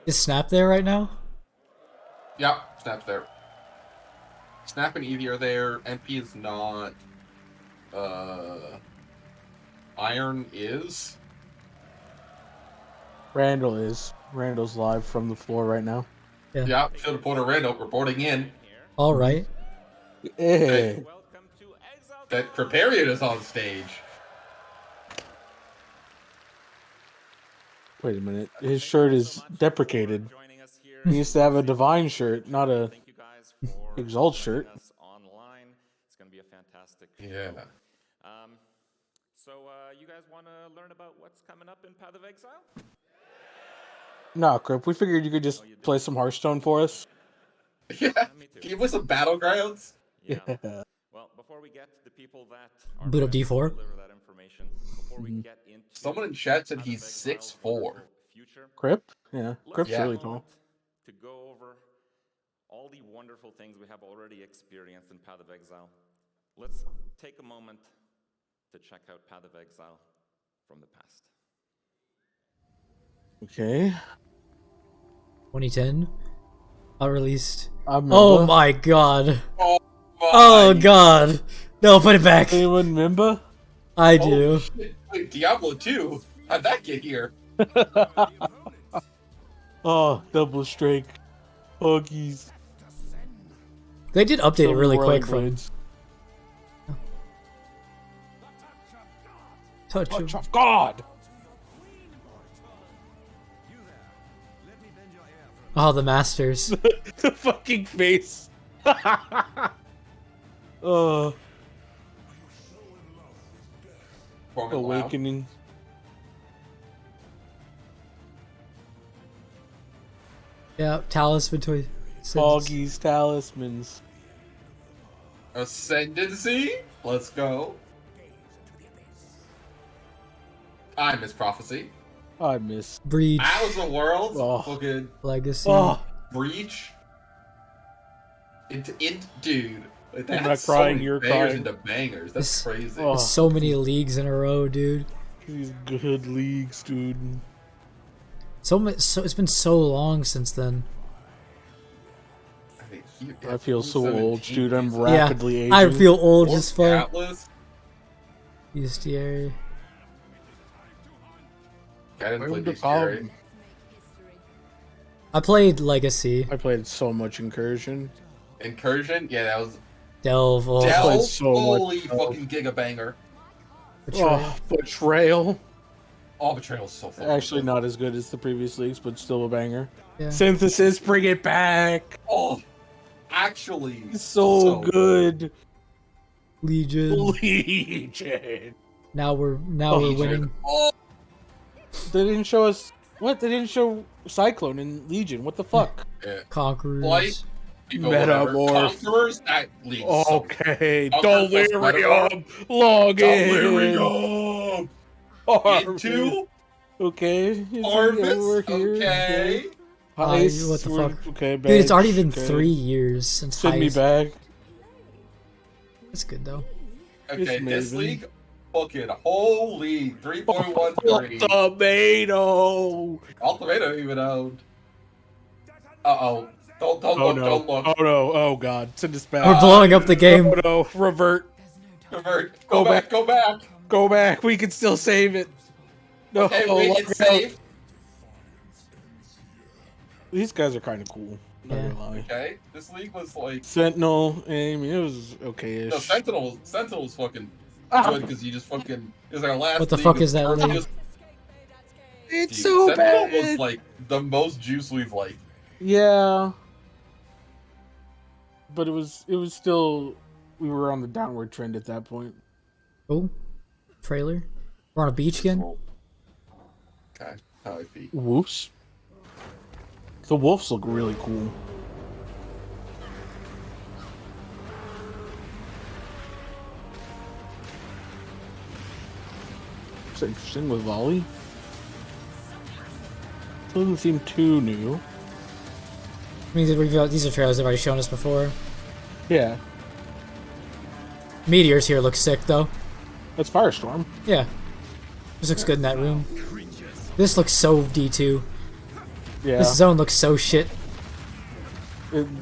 Is Snap there right now? Yep, Snap's there. Snap and Eevee are there. MP is not. Iron is. Randall is. Randall's live from the floor right now. Yeah. Yep, should have put a Randall reporting in. All right. Hey. That Preparian is on stage. Wait a minute. His shirt is deprecated. He used to have a Divine shirt, not a Exalt shirt. It's going to be a fantastic Yeah. So, you guys want to learn about what's coming up in Path of Exile? Nah, Crip. We figured you could just play some Hearthstone for us. Yeah. Give us some battlegrounds. Yeah. Well, before we get to the people that are Boot up best to D4. deliver that information, before we get into Someone in chat said Path of he's Exile's 6'4". wonderful future, Crip? Yeah. let's Crip's take a really tall. moment to go over all the wonderful things we have already experienced in Path of Exile. Let's take a moment to check out Path of Exile from the past. Okay. 2010. Released. I remember. Oh my god. Oh, Oh god. No, put it back. Anyone remember? I Holy do. shit. Wait, Diablo 2? How'd that get here? Oh, double strike. Huggies. They did update it really quick from Blades. Touch Touch of of God! Oh, the Masters. The fucking face. Form it loud. Awakening. Yeah, Talisman Toy. Foggies, talismans. Ascendancy? Let's go. I miss Prophecy. I miss. Breach. Battles of Worlds. Oh. Fucking Legacy. Oh, Breach. Dude. Like, I'm that's not so crying, many you're bangers crying. into bangers. That's crazy. Oh. So many leagues in a row, dude. these good leagues, dude. So it's been so long since then. I feel so old, dude. I'm Yeah, rapidly aging. I feel old as fuck. Atlas. Bestiary. I didn't play Where the Bestiary. I played Legacy. I played so much Incursion. Incursion? Yeah, that was Delve. Oh, Delve. played so much Holy Delve. fucking giga banger. Betrayal. Oh, Betrayal. All Betrayal is so fucking Actually, good. not as good as the previous leagues, but still a banger. Yeah. Synthesis, bring it back. Oh, actually, So good. Legion. Legion. Now we're Legion. winning. Oh, They didn't show us. What? They didn't show Cyclone in Legion. What the fuck? yeah. Conquerors. Blight. People, Metamorph. whatever. Conquerors. That league's so Okay. Conqueror plus Delirium. Log in. Delirium. Harvest. Into Okay. Is Harvest. he over here? Okay. Heist. What the We're- fuck? Okay, Dude, it's already badge. been Okay. 3 years since Send me Heist. back. That's good though. Okay, It's this Maven. league, fucking holy 3.13. Tomato. Ultimatum even owned. Uh-oh. Don't Oh look, no. don't look. Oh no. Oh god. Send us back. We're blowing up the game. Oh no. Revert. Convert. Go Go back, go back. Go back. We can still save it. No. Okay, wait, lock it's out. safe. These guys are kind of cool. Not Yeah. gonna lie. Okay, this league was like... Sentinel. I mean, it was okay-ish. No, Sentinel was fucking Ah. good because you just fucking... It was our last What the league fuck of is that league? just- It's Dude, so Sentinel bad. was like the most juice we've like. Yeah. But it was still, we were on the downward trend at that point. Oh, trailer. We're on a beach again. Okay, how I feel. Wolves. The wolves look really cool. It's interesting with volley. Doesn't seem too new. I mean, these are trailers they've already shown us before. Yeah, Meteors here look sick though. that's Firestorm. Yeah. This looks good in that room. This looks so D2. Yeah. This zone looks so shit.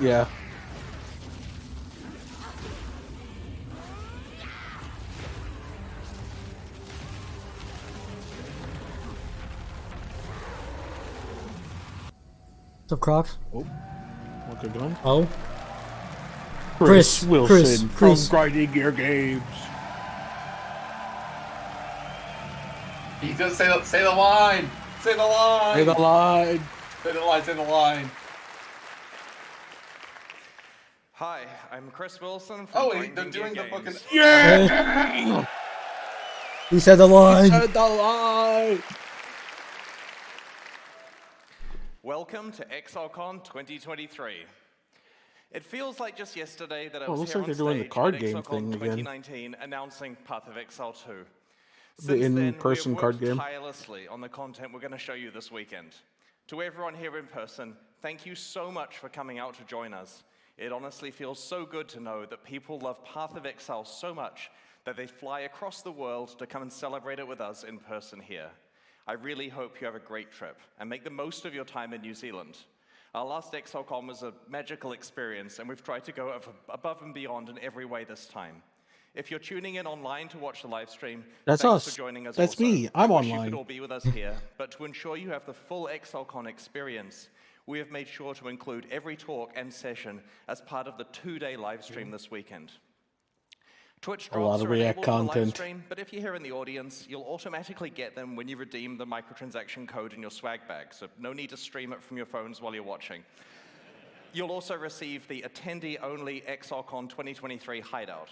Yeah. What's up, Crocs? Oh. What they're doing? Oh. Chris Wilson Chris. from Grinding Gear Games. He does say the line. Say the line. Say the line. Say the line. Say the line. Hi, I'm Chris Wilson from Oh, Grinding they're doing the Gear fucking. Games. Yeah. He said the line. Said the line. Welcome to Exilecon 2023. It feels like just yesterday that I Oh, was looks here like on they're doing the stage card at game Excilecon thing again. 2019 announcing Path of Exile 2. The Since then, in-person we have card worked game. tirelessly on the content we're going to show you this weekend. To everyone here in person, thank you so much for coming out to join us. It honestly feels so good to know that people love Path of Exile so much that they fly across the world to come and celebrate it with us in person here. I really hope you have a great trip and make the most of your time in New Zealand. Our last Exilecon was a magical experience, and we've tried to go above and beyond in every way this time. If you're tuning in online to watch the live stream, That's thanks us. for joining us. That's also. me. I'm I wish you online. could all be with us here, but to ensure you have the full Exilecon experience, we have made sure to include every talk and session as part of the 2-day live stream this weekend. Twitch A lot drops of are React enabled for the live content. stream, but if you're here in the audience, you'll automatically get them when you redeem the microtransaction code in your swag bag, so no need to stream it from your phones while you're watching. You'll also receive the attendee-only Exilecon 2023 hideout.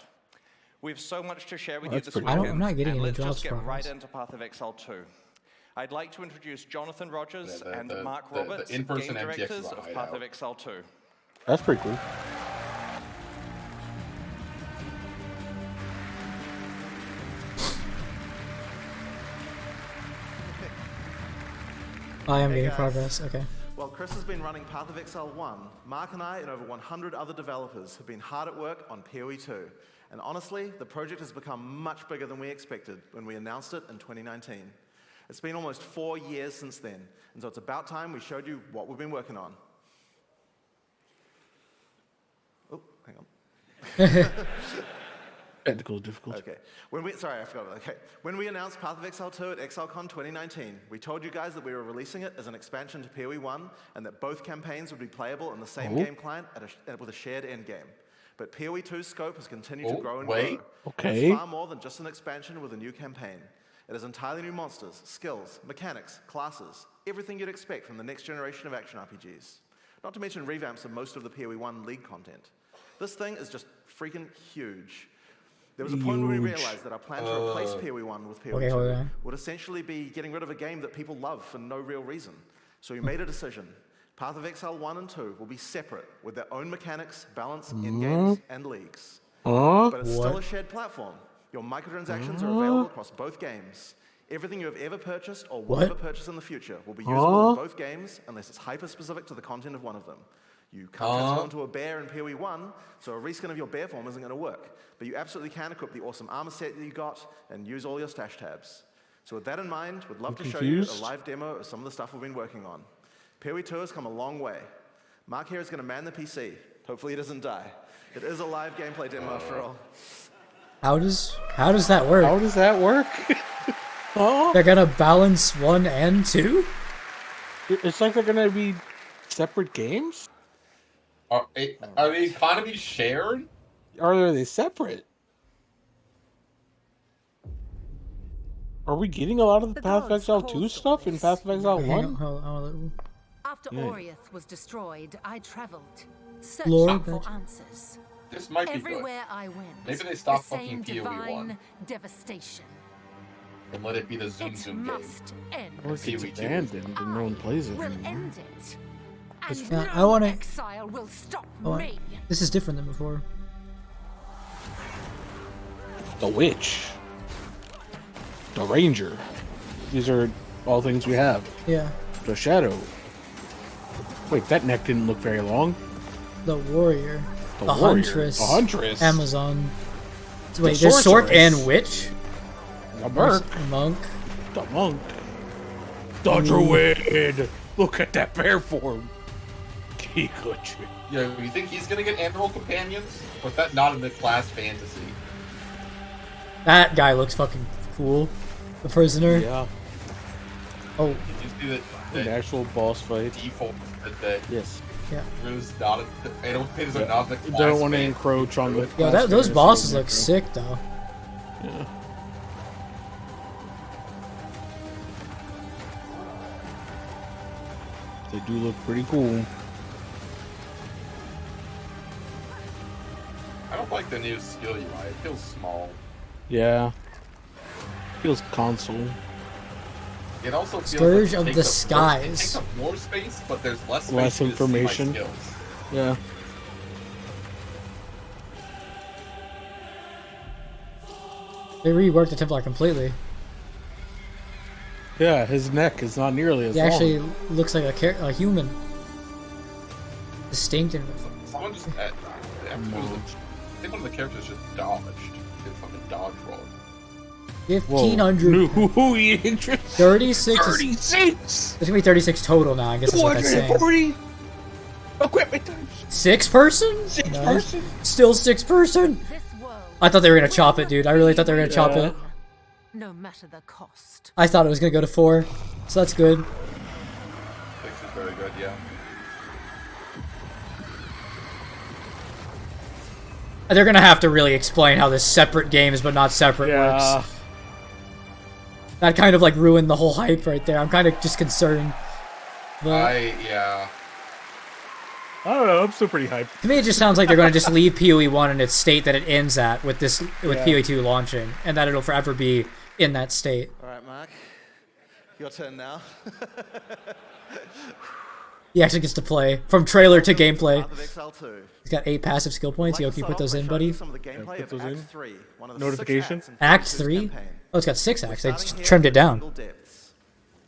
We have so much to share with you that's this pretty weekend, cool. I'm not getting and any let's jobs just get from right this. into Path of Exile 2. I'd like to introduce Jonathan Rogers Yeah, and Mark Roberts, game in-person MTX directors is a of Path hideout. of Exile 2. That's pretty cool. I am Hey, getting guys. progress. Okay. While Chris has been running Path of Exile 1, Mark and I and over 100 other developers have been hard at work on PoE 2. And honestly, the project has become much bigger than we expected when we announced it in 2019. It's been almost 4 years since then, and so it's about time we showed you what we've been working on. Oh, hang on. Technical difficulty. Okay. Sorry, I forgot. Okay. When we announced Path of Exile 2 at Exilecon 2019, we told you guys that we were releasing it as an expansion to PoE 1 and that both campaigns would be playable in the same game client with a shared end game. But PoE 2's scope has continued to grow and wait. grow. Okay. It's far more than just an expansion with a new campaign. It has entirely new monsters, skills, mechanics, classes, everything you'd expect from the next generation of action RPGs. Not to mention revamps of most of the PoE 1 League content. This thing is just freaking huge. There was a point where we Huge. realized that our plan to replace PoE 1 with PoE Okay, 2 hold on. would essentially be getting rid of a game that people love for no real reason. So we made a decision. Path of Exile 1 and 2 will be separate with their own mechanics, balance, in-games, and leagues. But it's still a shared platform. Your microtransactions are available across both games. Everything you have ever purchased or will What? ever purchase in the future will be usable in both games unless it's hyper-specific to the content of one of them. You can't transform into a bear in PoE 1, so a reskin of your bear form isn't going to work. But you absolutely can equip the awesome armor set that you got and use all your stash tabs. So with that in mind, we'd love to show you a confused. live demo of some of the stuff we've been working on. PoE 2 has come a long way. Mark here is going to man the PC. Hopefully he doesn't die. It is a live gameplay demo after all. How does that work? How does that work? Oh, They're gonna balance 1 and 2? it's like they're gonna be separate games. Are the economies shared? Or are they separate? Are we getting a lot of the The Path of gods Exile called 2 for stuff in this. Path of Exile Okay, hang 1? on, hold on. After Yeah. Oriath was destroyed, I traveled, searching Lord, for bitch. answers. This might be Everywhere I went, Maybe they stopped the same fucking PoE 1. divine devastation. good. And let it be the Zoom It Zoom game. must end. Or it's PoE 2. abandoned and no one plays it will anymore. end it. It's And not- no I wanna- exile will stop me. This is different than before. The Witch. The Ranger. These are all things we have. Yeah. The Shadow. Wait, that neck didn't look very long. The warrior. The The warrior. huntress. The huntress. Amazon. Wait, there's sorc sorceress. and witch? The Merc. Monk. The Monk. The Druid. The Look at that bear form. Kikuchi. Yeah, you think he's gonna get animal companions? Or is that not in the class fantasy? That guy looks fucking cool. The prisoner. Yeah. Oh, Did you see An that actual boss fight. default that Yes. yeah. Drew's not animal companions are not in the class Don't want to fantasy? encroach on the. Yo, class those fantasy bosses in look that sick though. Yeah. They do look pretty cool. I don't like the new skill UI. It feels small. Yeah. Feels console. It also feels Scourge like of it the takes up more- it takes Skies. up more space, but there's less space Less for me to see my information. skills. Yeah. They reworked the Templar completely. Yeah, his neck is not nearly as He long. actually looks like a human. Distinct and Someone just I think one of the characters just dodged. Did fucking dodge roll. 1500. New interest. 36. 36. There's gonna be 36 total now. I guess that's what that's saying. 240 equipment times. 6 person? Six Nice. person. Still 6 person? This world I thought they were gonna chop it, dude. I really thought they were gonna chop Yeah. it. no matter the cost. I thought it was gonna go to 4, so that's good. 6 is very good, yeah. They're gonna have to really explain how this separate games but not separate Yeah. works. That kind of like ruined the whole hype right there. I'm kind of just concerned. But Yeah. I don't know. I'm still pretty hyped. to me, it just sounds like they're gonna just leave PoE 1 in its state that it ends at with Yeah. PoE 2 launching, and that it'll forever be in that state. All right, Mark, your turn now. He actually gets to play from trailer to gameplay. Path of Exile 2. He's got 8 passive skill points. Yo, can you put those in, buddy? Some of the gameplay put of those Act in. 3, one of the Notification? 6 acts in Act PoE2's 3? campaign. Oh, it's got 6 acts. They Starting here trimmed it in down. Jungle Depths.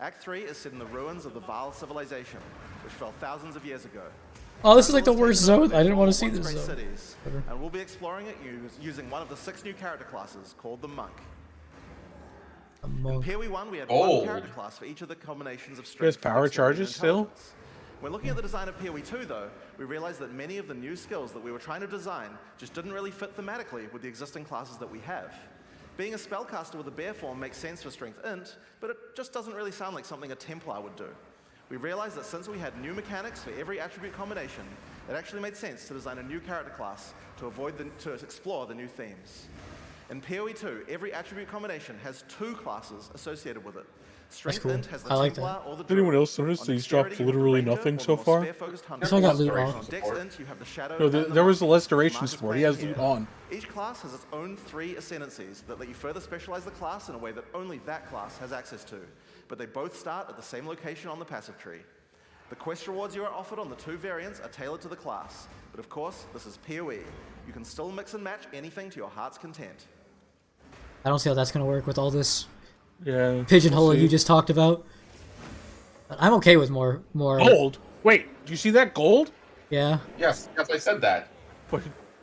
Act 3 is set in the ruins of the Vile civilization, which fell thousands of years ago. Oh, this is like the Jungle has worst taken over zone. I didn't want to see once this great zone. cities, and we'll be exploring it using one of the 6 new character classes called the Monk. In PoE 1, we had one Gold. character class for each of the combinations of There's strength, power dexterity, charges and still? intelligence. When looking at the design of PoE 2, though, we realized that many of the new skills that we were trying to design just didn't really fit thematically with the existing classes that we have. Being a spellcaster with a bear form makes sense for Strength Int, but it just doesn't really sound like something a Templar would do. We realized that since we had new mechanics for every attribute combination, it actually made sense to design a new character class to explore the new themes. In PoE 2, every attribute combination has 2 classes associated with it. Strength cool. Int has the I like Templar or the Did anyone Druid. else notice On these dexterity, dropped you have the literally Ranger nothing or the so more far? spear-focused hunter. So I got loot Restoration on. On Dex support. Int, you have the Shadow No, and the there was a Monk. restoration Mark is support. He playing has loot here. on. Each class has its own 3 ascendancies that let you further specialize the class in a way that only that class has access to, but they both start at the same location on the passive tree. The quest rewards you are offered on the 2 variants are tailored to the class, but of course, this is PoE. You can still mix and match anything to your heart's content. I don't see how that's gonna work with all this Yeah. pigeonhole we'll see. you just talked about. But I'm okay with more. Gold. Wait, do you see that gold? Yeah. Yes, I said that. What?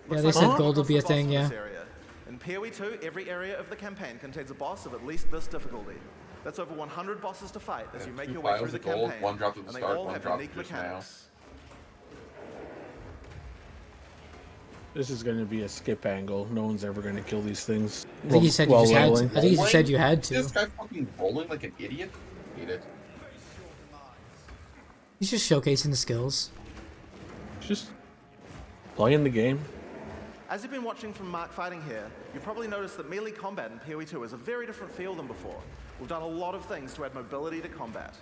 Yeah, they said gold would be a Across the thing. boss Yeah. of this area. In PoE 2, every area of the campaign contains a boss of at least this difficulty. That's over 100 bosses to fight as you make 2 your way through piles the of gold, campaign. 1 dropped at the and they start, all 1 have dropped unique just now. mechanics. This is going to be a skip angle. No one's ever going to kill these things. I think you said you just had to. I think you said you had to. This guy fucking rolling like an idiot. Hate it. He's just showcasing the skills. Just playing the game. As you've been watching from Mark fighting here, you've probably noticed that melee combat in PoE 2 is a very different feel than before. We've done a lot of things to add mobility to combat.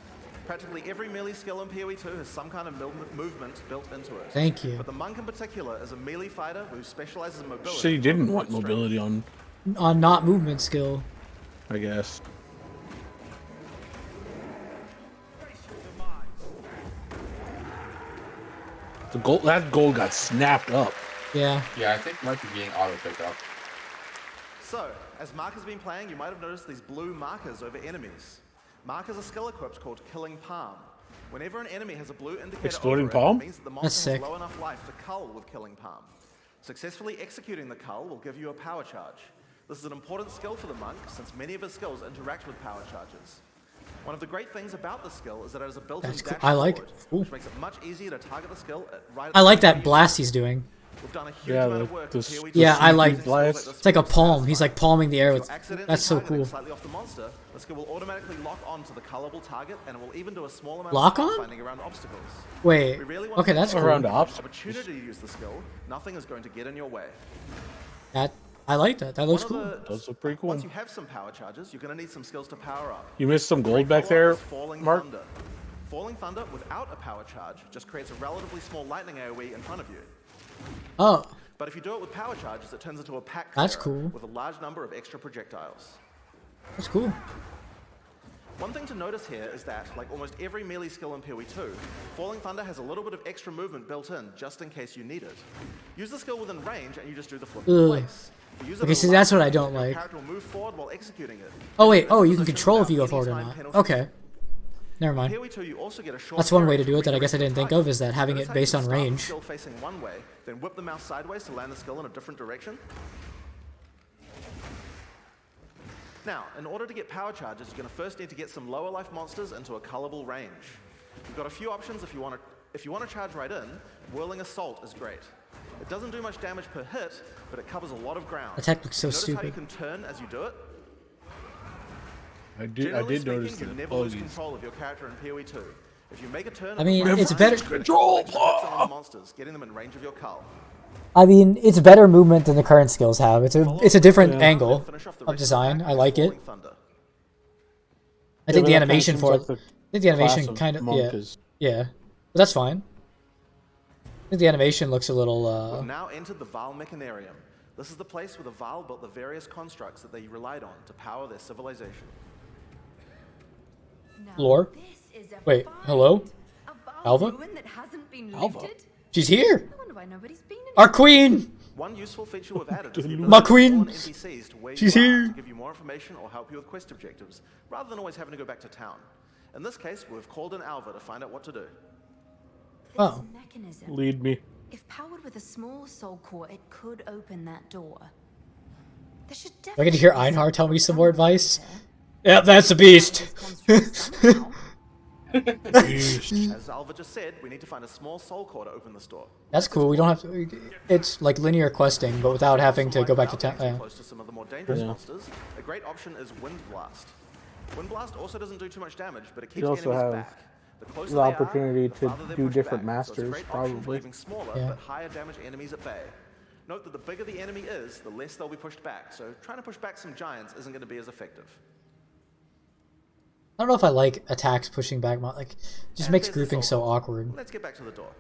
Practically every melee skill in PoE 2 has some kind of movement built into it. Thank you. But the Monk in particular is a melee fighter who specializes in mobility. Said he didn't over want brute strength. mobility on, On not movement skill. I guess. The gold, that gold got snapped up. Yeah. Yeah, I think it might be being auto picked up. So, as Mark has been playing, you might have noticed these blue markers over enemies. Mark has a skill equipped called Killing Palm. Whenever an enemy has a blue indicator Exploding over palm? it means that the That's monster has sick. low enough life to cull with Killing Palm. Successfully executing the cull will give you a power charge. This is an important skill for the monk since many of his skills interact with power charges. One of the great things about the skill is that it has a built-in That's cool. dash I like forward, it. Cool. which makes it much easier to target the skill right at I the like time that you blast use he's doing. it. We've done a huge Yeah, amount of the- work the with here. We Yeah, do I using like- skills like It's this It's like a really palm. He's satisfying. like palming the air If with. you're accidentally That's so targeting cool. slightly off the monster, the skill will automatically lock on to the colorable target, and it will even do a small amount Lock of on? finding around obstacles. Wait. We really want Okay, to that's give cool. Around you the the obstacles. opportunity to use the skill. Nothing is going to get in your way. That I like that. That looks One cool. of the- Those look pretty cool. Once you have some power charges, you're going to need some skills to power up. You missed some gold Great back follow-up there, is Falling Mark. Thunder. Falling Thunder without a power charge just creates a relatively small lightning AoE in front of you. Oh, But if you do it with power charges, it turns into a pack That's clearer cool. with a large number of extra projectiles. that's cool. One thing to notice here is that, like almost every melee skill in PoE 2, Falling Thunder has a little bit of extra movement built in, just in case you need it. Use the skill within range, and you just do the flip in Ugh. place. You use it Okay, as a see, that's last what I action, don't your like. character will move forward while executing it. Oh wait. It's Oh, a you can position control if without you go any forward or time not. penalty. Okay. Never In mind. PoE 2, you also get a short That's one way to parry do it that I guess I redirect didn't think your of, is that having Notice it how you based can on start the range. skill facing one way, then whip the mouse sideways to land the skill in a different direction. Now, in order to get power charges, you're going to first need to get some lower life monsters into a colorable range. You've got a few options if you want to charge right in. Whirling Assault is great. It doesn't do much damage per hit, but it covers a lot of ground. The tech looks so Notice how you stupid. can turn as you do it. I Generally did speaking, notice you that. never lose control of your character in PoE 2. If you make a turn, I mean, at the it's right better- time, control the monsters, getting them in range of your cull. I mean, it's better movement than the current skills have. It's a different Yeah. angle Finish off the of rest design. the pack I with like it. Falling Thunder. I think but the that kinda animation seems for like it. the I think the class animation of kind of monk yeah, is- yeah. But that's fine. I think the animation looks a little. We've now entered the Val Mechanarium. This is the place where the Val built the various constructs that they relied on to power their civilization. Lore? Wait, hello? Alva? Alva? She's here. I wonder why nobody's been in Our queen. One useful feature we've added is the My ability to queen. call on NPCs to where She's you are here. to give you more information or help you with quest objectives, rather than always having to go back to town. In this case, we've called in Alva to find out what to do. Oh. Mechanism. Lead me. If powered with a small soul core, it could open that door. There should Do I get to hear Einhar tell me some more someone advice? there. Yep, that's a beast. Somehow. As Alva just said, we need to find a small soul core to open this door. That's cool. We don't have to. It's like linear questing, but without having to go back to Without town. being too close to some of the more dangerous monsters, a great option is Wind Blast. Wind Blast also doesn't do too much damage, but it keeps You also enemies have back. The closer the they are, opportunity the to farther they're do pushed different back. So it's a masters, great option for probably. leaving smaller Yeah. but higher damage enemies at bay. Note that the bigger the enemy is, the less they'll be pushed back. So trying to push back some giants isn't going to be as effective. I don't know if I like attacks pushing back. Like, just And makes there's the grouping so soul. awkward. Let's get back to the door.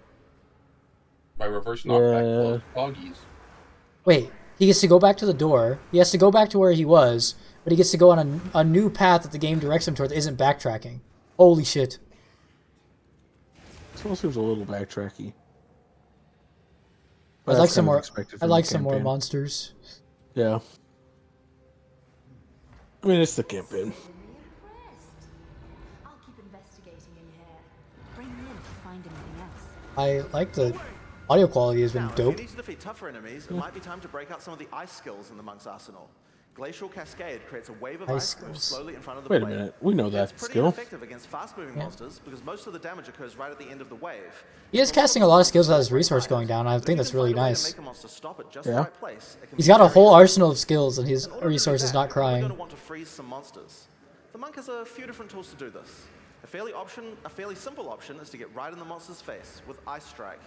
By reverse knockback, Yeah. doggies. Wait, he gets to go back to the door. He has to go back to where he was, but he gets to go on a new path that the game directs him toward that isn't backtracking. Holy shit. This one seems a little backtracky. I'd like some more. I'd I'd like some more monsters. Yeah. I mean, it's the campaign. I'll keep investigating in here. Bring me in if you find anything else. I like the audio quality has been Now, if dope. you need to defeat tougher enemies, it might be time to break out some of the ice skills in the monk's arsenal. Glacial Cascade creates a wave of Ice ice that moves skills. slowly in front of the Wait a blade. minute, we know that It's pretty skill. effective against fast-moving monsters because most of the damage occurs right at the end of the wave. He is casting a lot of skills without his resource going down. I think that's really nice. Yeah. He's got a whole arsenal of skills and his resource is not We're going to crying. want to freeze some monsters. The monk has a few different tools to do this. A fairly simple option is to get right in the monster's face with Ice Strike.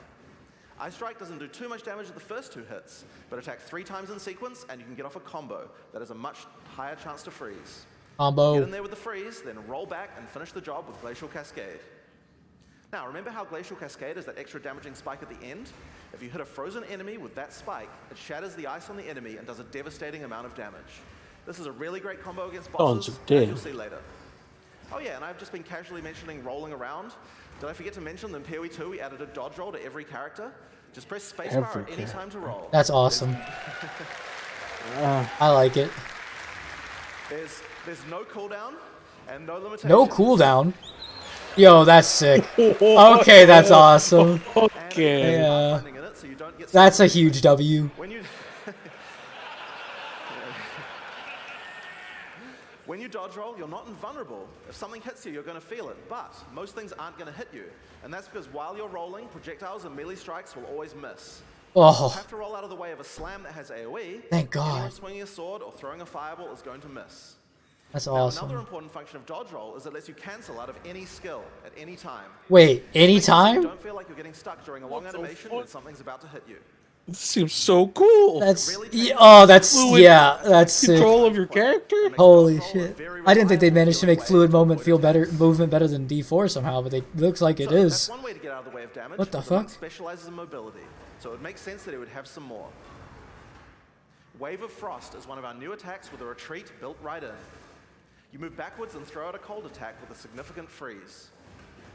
Ice Strike doesn't do too much damage at the first 2 hits, but attacks 3 times in sequence, and you can get off a combo that has a much higher chance to freeze. Get in Combo. there with the freeze, then roll back and finish the job with Glacial Cascade. Now, remember how Glacial Cascade is that extra damaging spike at the end? If you hit a frozen enemy with that spike, it shatters the ice on the enemy and does a devastating amount of damage. This is a really great combo against bosses, Sounds as dead. you'll see later. Oh yeah, and I've just been casually mentioning rolling around. Did I forget to mention that in PoE 2 we added a dodge roll to every character? Just press spacebar Every at any time to roll. That's awesome. I like it. There's no cooldown and no limitation. No cooldown. Yo, that's sick. Okay, that's awesome. Okay. Yeah. Finding in it, so you don't get That's a huge W. When you dodge roll, you're not invulnerable. If something hits you, you're going to feel it, but most things aren't going to hit you. And that's because while you're rolling, projectiles and melee strikes will always miss. You'll Oh, have to roll out of the way of a slam that has AoE. Thank God. Anyone swinging a sword or throwing a fireball is going to miss. that's Now, awesome. another important function of dodge roll is it lets you cancel out of any skill at any time. Wait, You anytime? don't feel like you're getting stuck during a long What the animation fuck? when something's about to hit you. This seems so cool. That's really yeah, takes oh, that's fluid that's sick. Control of your character. Makes Holy dodge roll a shit! very I didn't think they reliable managed to feeling make way fluid to movement feel avoid better, attacks. movement better than D4 somehow, but it looks like it So is. That's one way to get out of the way of damage. What the but monk fuck? specializes in mobility, so it makes sense that it would have some more. Wave of Frost is one of our new attacks with a retreat built right in. You move backwards and throw out a cold attack with a significant freeze.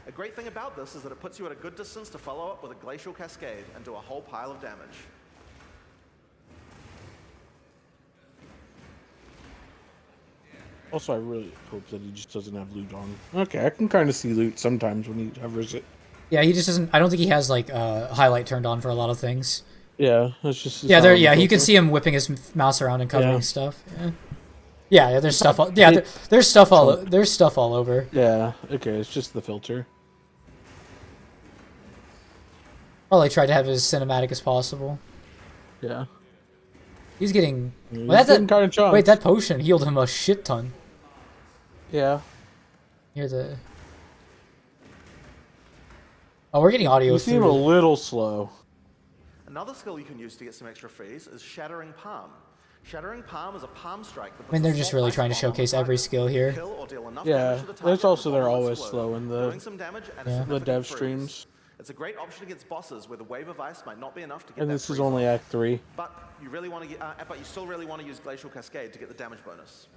A great thing about this is that it puts you at a good distance to follow up with a Glacial Cascade and do a whole pile of damage. Also, I really hope that he just doesn't have loot on. Okay, I can kind of see loot sometimes when he hovers it. Yeah, he just doesn't. I don't think he has like highlight turned on for a lot of things. Yeah, that's just. Yeah, there. Yeah, you can see him whipping his mouse around and covering Yeah. stuff. Yeah, there's stuff. Yeah, there's stuff all. There's stuff all over. Yeah. Okay, it's just the filter. Probably tried to have it as cinematic as possible. Yeah. He's getting. He's Well, getting kind of chunked. wait, that potion healed him a shit ton. Yeah. Here's the. Oh, we're getting audio You seem a through. little slow. Another skill you can use to get some extra freeze is Shattering Palm. Shattering Palm is a palm strike that I mean, puts they're a just small really ice trying to bomb on the showcase every target. skill here. Kill or deal enough Yeah, damage to the there's target also that the they're bomb will always explode, slow in the doing some damage and a Yeah. the significant dev freeze. streams, It's a great option against bosses where the wave of ice might not be enough to get and that this is freeze only off. Act 3. But you really want to get, but you still really want to use Glacial Cascade to get the damage bonus.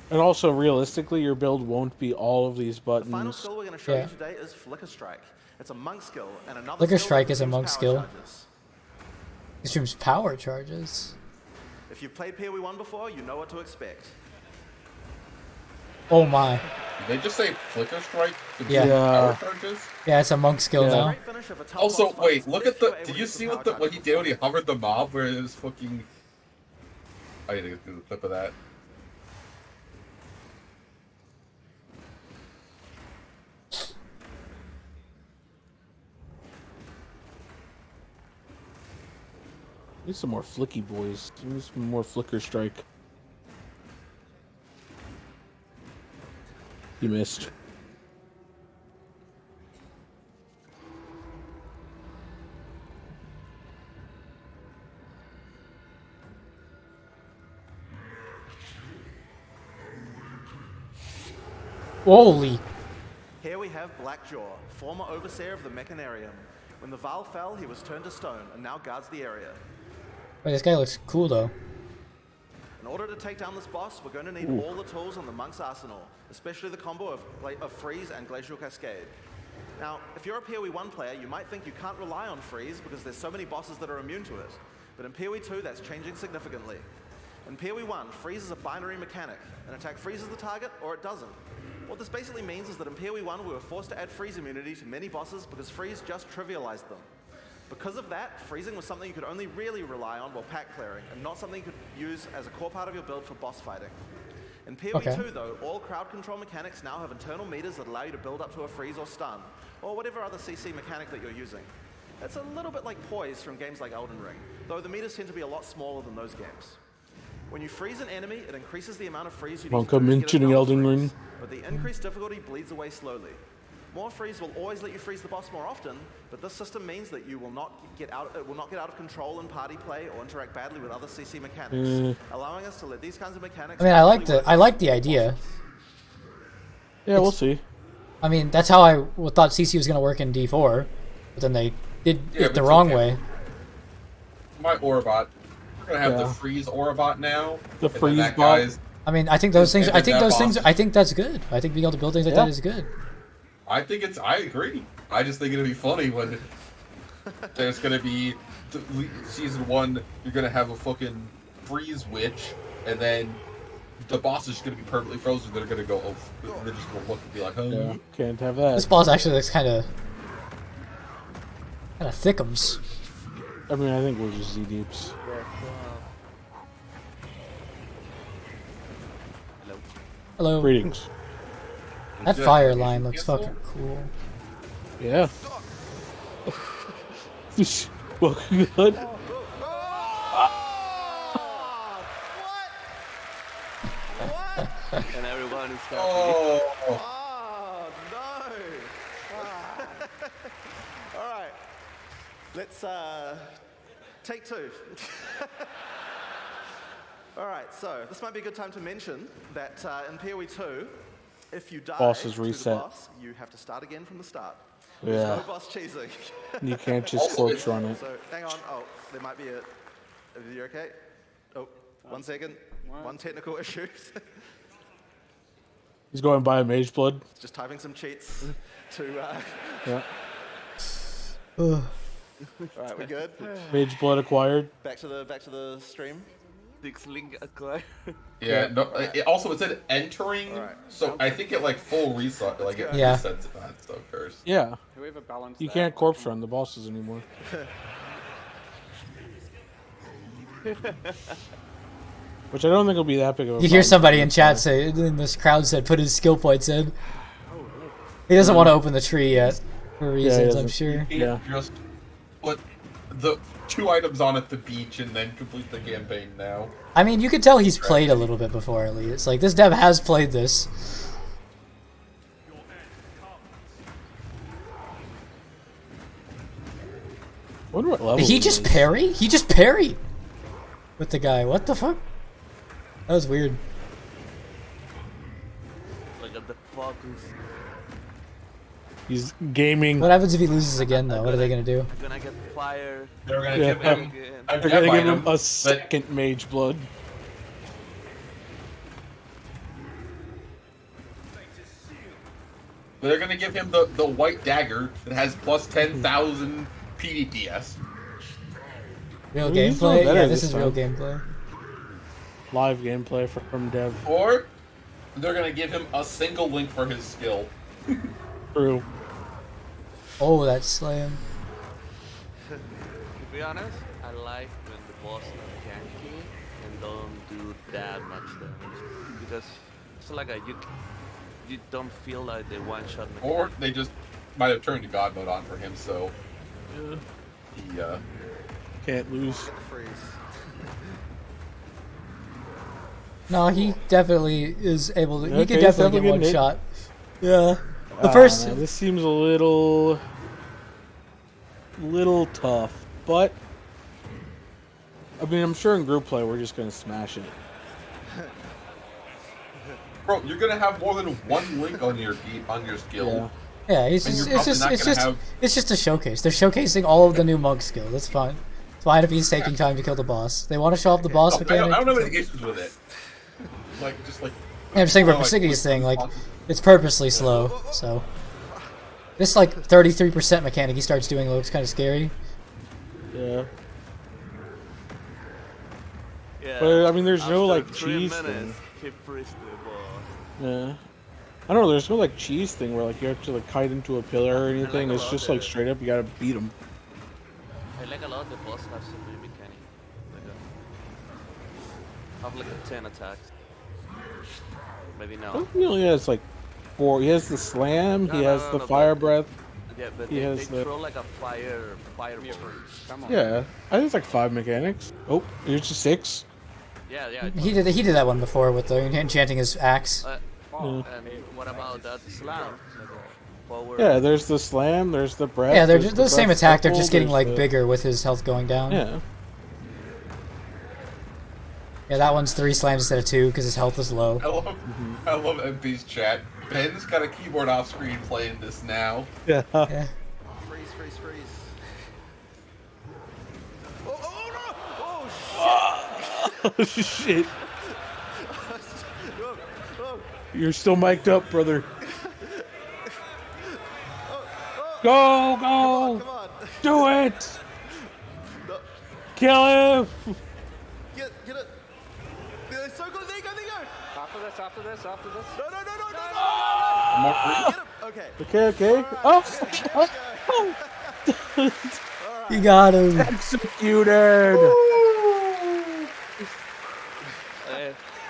And also, realistically, your build won't be all of these The final buttons. skill we're going to show Yeah. you today is Flicker Strike. It's a monk skill and another Flicker skill Strike that is a consumes monk power skill. charges. He streams power charges. If you've played PoE1 before, you know what to expect. Oh my. Did they just say Flicker Strike? Yeah. Power charges? Yeah, it's a monk skill Yeah. now. Great finish of a tough Also, boss fight wait, look if at you the. were able Did to you get see some what power what he charges did when he hovered the mob where it was fucking. I need to get through the clip of that. Need some more flicky boys. Need some more flicker strike. You missed. Holy. Here we have Blackjaw, former overseer of the Mechanarium. When the Val fell, he was turned to stone and now guards the area. Wait, this guy looks cool though. In order to take down this boss, we're going to need all the tools on the Monk's arsenal, especially the combo of Freeze and Glacial Cascade. Now, if you're a PoE1 player, you might think you can't rely on Freeze because there's so many bosses that are immune to it. But in PoE2, that's changing significantly. In PoE1, Freeze is a binary mechanic. An attack freezes the target, or it doesn't. What this basically means is that in PoE1, we were forced to add freeze immunity to many bosses because Freeze just trivialized them. Because of that, freezing was something you could only really rely on while pack clearing, and not something you could use as a core part of your build for boss fighting. In PoE2, though, all crowd control mechanics now have internal meters that allow you to build up to a freeze or stun, or whatever other CC mechanic that you're using. It's a little bit like poise from games like Elden Ring, though the meters tend to be a lot smaller than those games. When you freeze an enemy, it increases the amount of freeze you need Monka to do to get mentioning another Elden freeze, Ring. but the increased difficulty bleeds away slowly. More freeze will always let you freeze the boss more often, but this system means that you will not get out of control in party play or interact badly with other CC mechanics, allowing us to let these kinds of mechanics. I mean, I like the idea. Yeah, we'll see. I mean, that's how I thought CC was gonna work in D4, but then they did Yeah, it but the it's wrong okay. way. My Orabot. We're gonna have Yeah. the Freeze Orabot now. The and then freeze that bot. guy's. I mean, I think those things. And I think that those things. boss. I think that's good. I think being able to build things like Yeah. that is good. I think it's. I agree. I just think it'll be funny when there's gonna be season 1. You're gonna have a fucking freeze witch, and then the boss is gonna be permanently frozen. They're gonna go. Oh, they're just gonna look and be like, "Oh, Yeah, can't have This that. boss actually looks kind of thickums. I mean, I think we're just Z-deeps. Hello. Greetings. That fire line looks fucking cool. Yeah. Well, good. And everyone is happy. Oh, Oh, no. All right. Let's take two. All right, so this might be a good time to mention that in PoE 2, if you die Boss is to reset. the boss, you have to start again from the start. There's Yeah. no boss cheesing. You can't just corpse run it. So hang on. Oh, there might be a. Are you okay? Oh, 1 second. One technical issue. He's going by a mage blood. Just typing some cheats to. Yeah. All right, we good? Mage blood acquired. Back to the stream. 6 link acquired. yeah. No. It said entering, Alright. so I think it like full reset, like it Yeah. resets it on so first. Yeah. Whoever balanced You that can't corpse fucking- run the bosses anymore. Which I don't think will be that big of a You hear problem. somebody in chat say, in this crowd said, put his skill points in. He doesn't want to open the tree yet, for he reasons, I'm doesn't. sure. Yeah. Just put the 2 items on at the beach and then complete the campaign now. I mean, you could tell he's played a little bit before, at least. Like, this dev has played this. Wonder what level Did he he just is. parry? He just parried with the guy. What the fuck? That was weird. Look at the focus. He's gaming. What happens if he loses again, though? What are they gonna do? I'm gonna get fire. They're gonna Yeah. give him Again. a They're dev gonna give item, him a but second mage blood. they're gonna give him the white dagger that has plus 10,000 PDPS. Real He's doing gameplay? better Yeah, this this is real time. gameplay. Live gameplay from dev. Or they're gonna give him a single link for his skill. True. Oh, that slam. To be honest, I like when the boss is ganky and don't do that much damage. Because it's like you don't feel like they one-shot me. Or they just might have turned to God mode on for him, so he Can't lose. Freeze. No, he definitely is able to. He Okay, could he's definitely get definitely one getting hit. shot. Yeah. The Ah, first. man, this seems a little tough, but I mean, I'm sure in group play we're just gonna smash it. bro, you're gonna have more than one link on your skill. Yeah. Yeah, And you're probably not gonna have- it's just a showcase. They're showcasing all of the new monk skills. That's fine. It's fine if he's taking time to kill the boss. They want to show off the boss I don't mechanic. have any issues with it. Just like. I'm saying for like, Persigi's thing, like, it's purposely slow, so. This, like, 33% mechanic he starts doing looks kind of scary. Yeah. Yeah. But I mean, there's no After like 3 cheese minutes, thing. he freezed the boss. Yeah. I don't know. There's no like cheese thing where like you have to like kite into a pillar or anything. a It's lot just of like it. straight up. You gotta beat him. I like a lot the boss has some new mechanic. Have like a 10 attacks. Maybe no. He only has like 4. He has the slam. No, he no, has no, the no, fire but- breath. Yeah, but He they has the- throw like a fireball. Come on. Yeah. I think it's like 5 mechanics. Oh, here's just 6. Yeah, yeah. He did that one before with the enchanting his axe. And what about that slam? Power. Yeah. There's the slam. There's the breath. Yeah, they're there's just the same breath attack, they're circle, just getting, there's like, the- bigger with his health going down. Yeah. Yeah, that one's 3 slams instead of 2 because his health is low. I love MP's chat. Ben's got a keyboard off screen playing this now. Yeah. Yeah. Freeze, freeze, freeze. Oh, oh no! Oh, shit! Oh shit. Oh, oh. You're still mic'd up, brother. Go, go! Come on. Do it! No. Kill him! Get it. Yeah, so good. There you go, there you go. After this. No, no, no, no, no, no. Get him. Okay. Okay, okay. Oh! All Oh! right. You got him. Executed.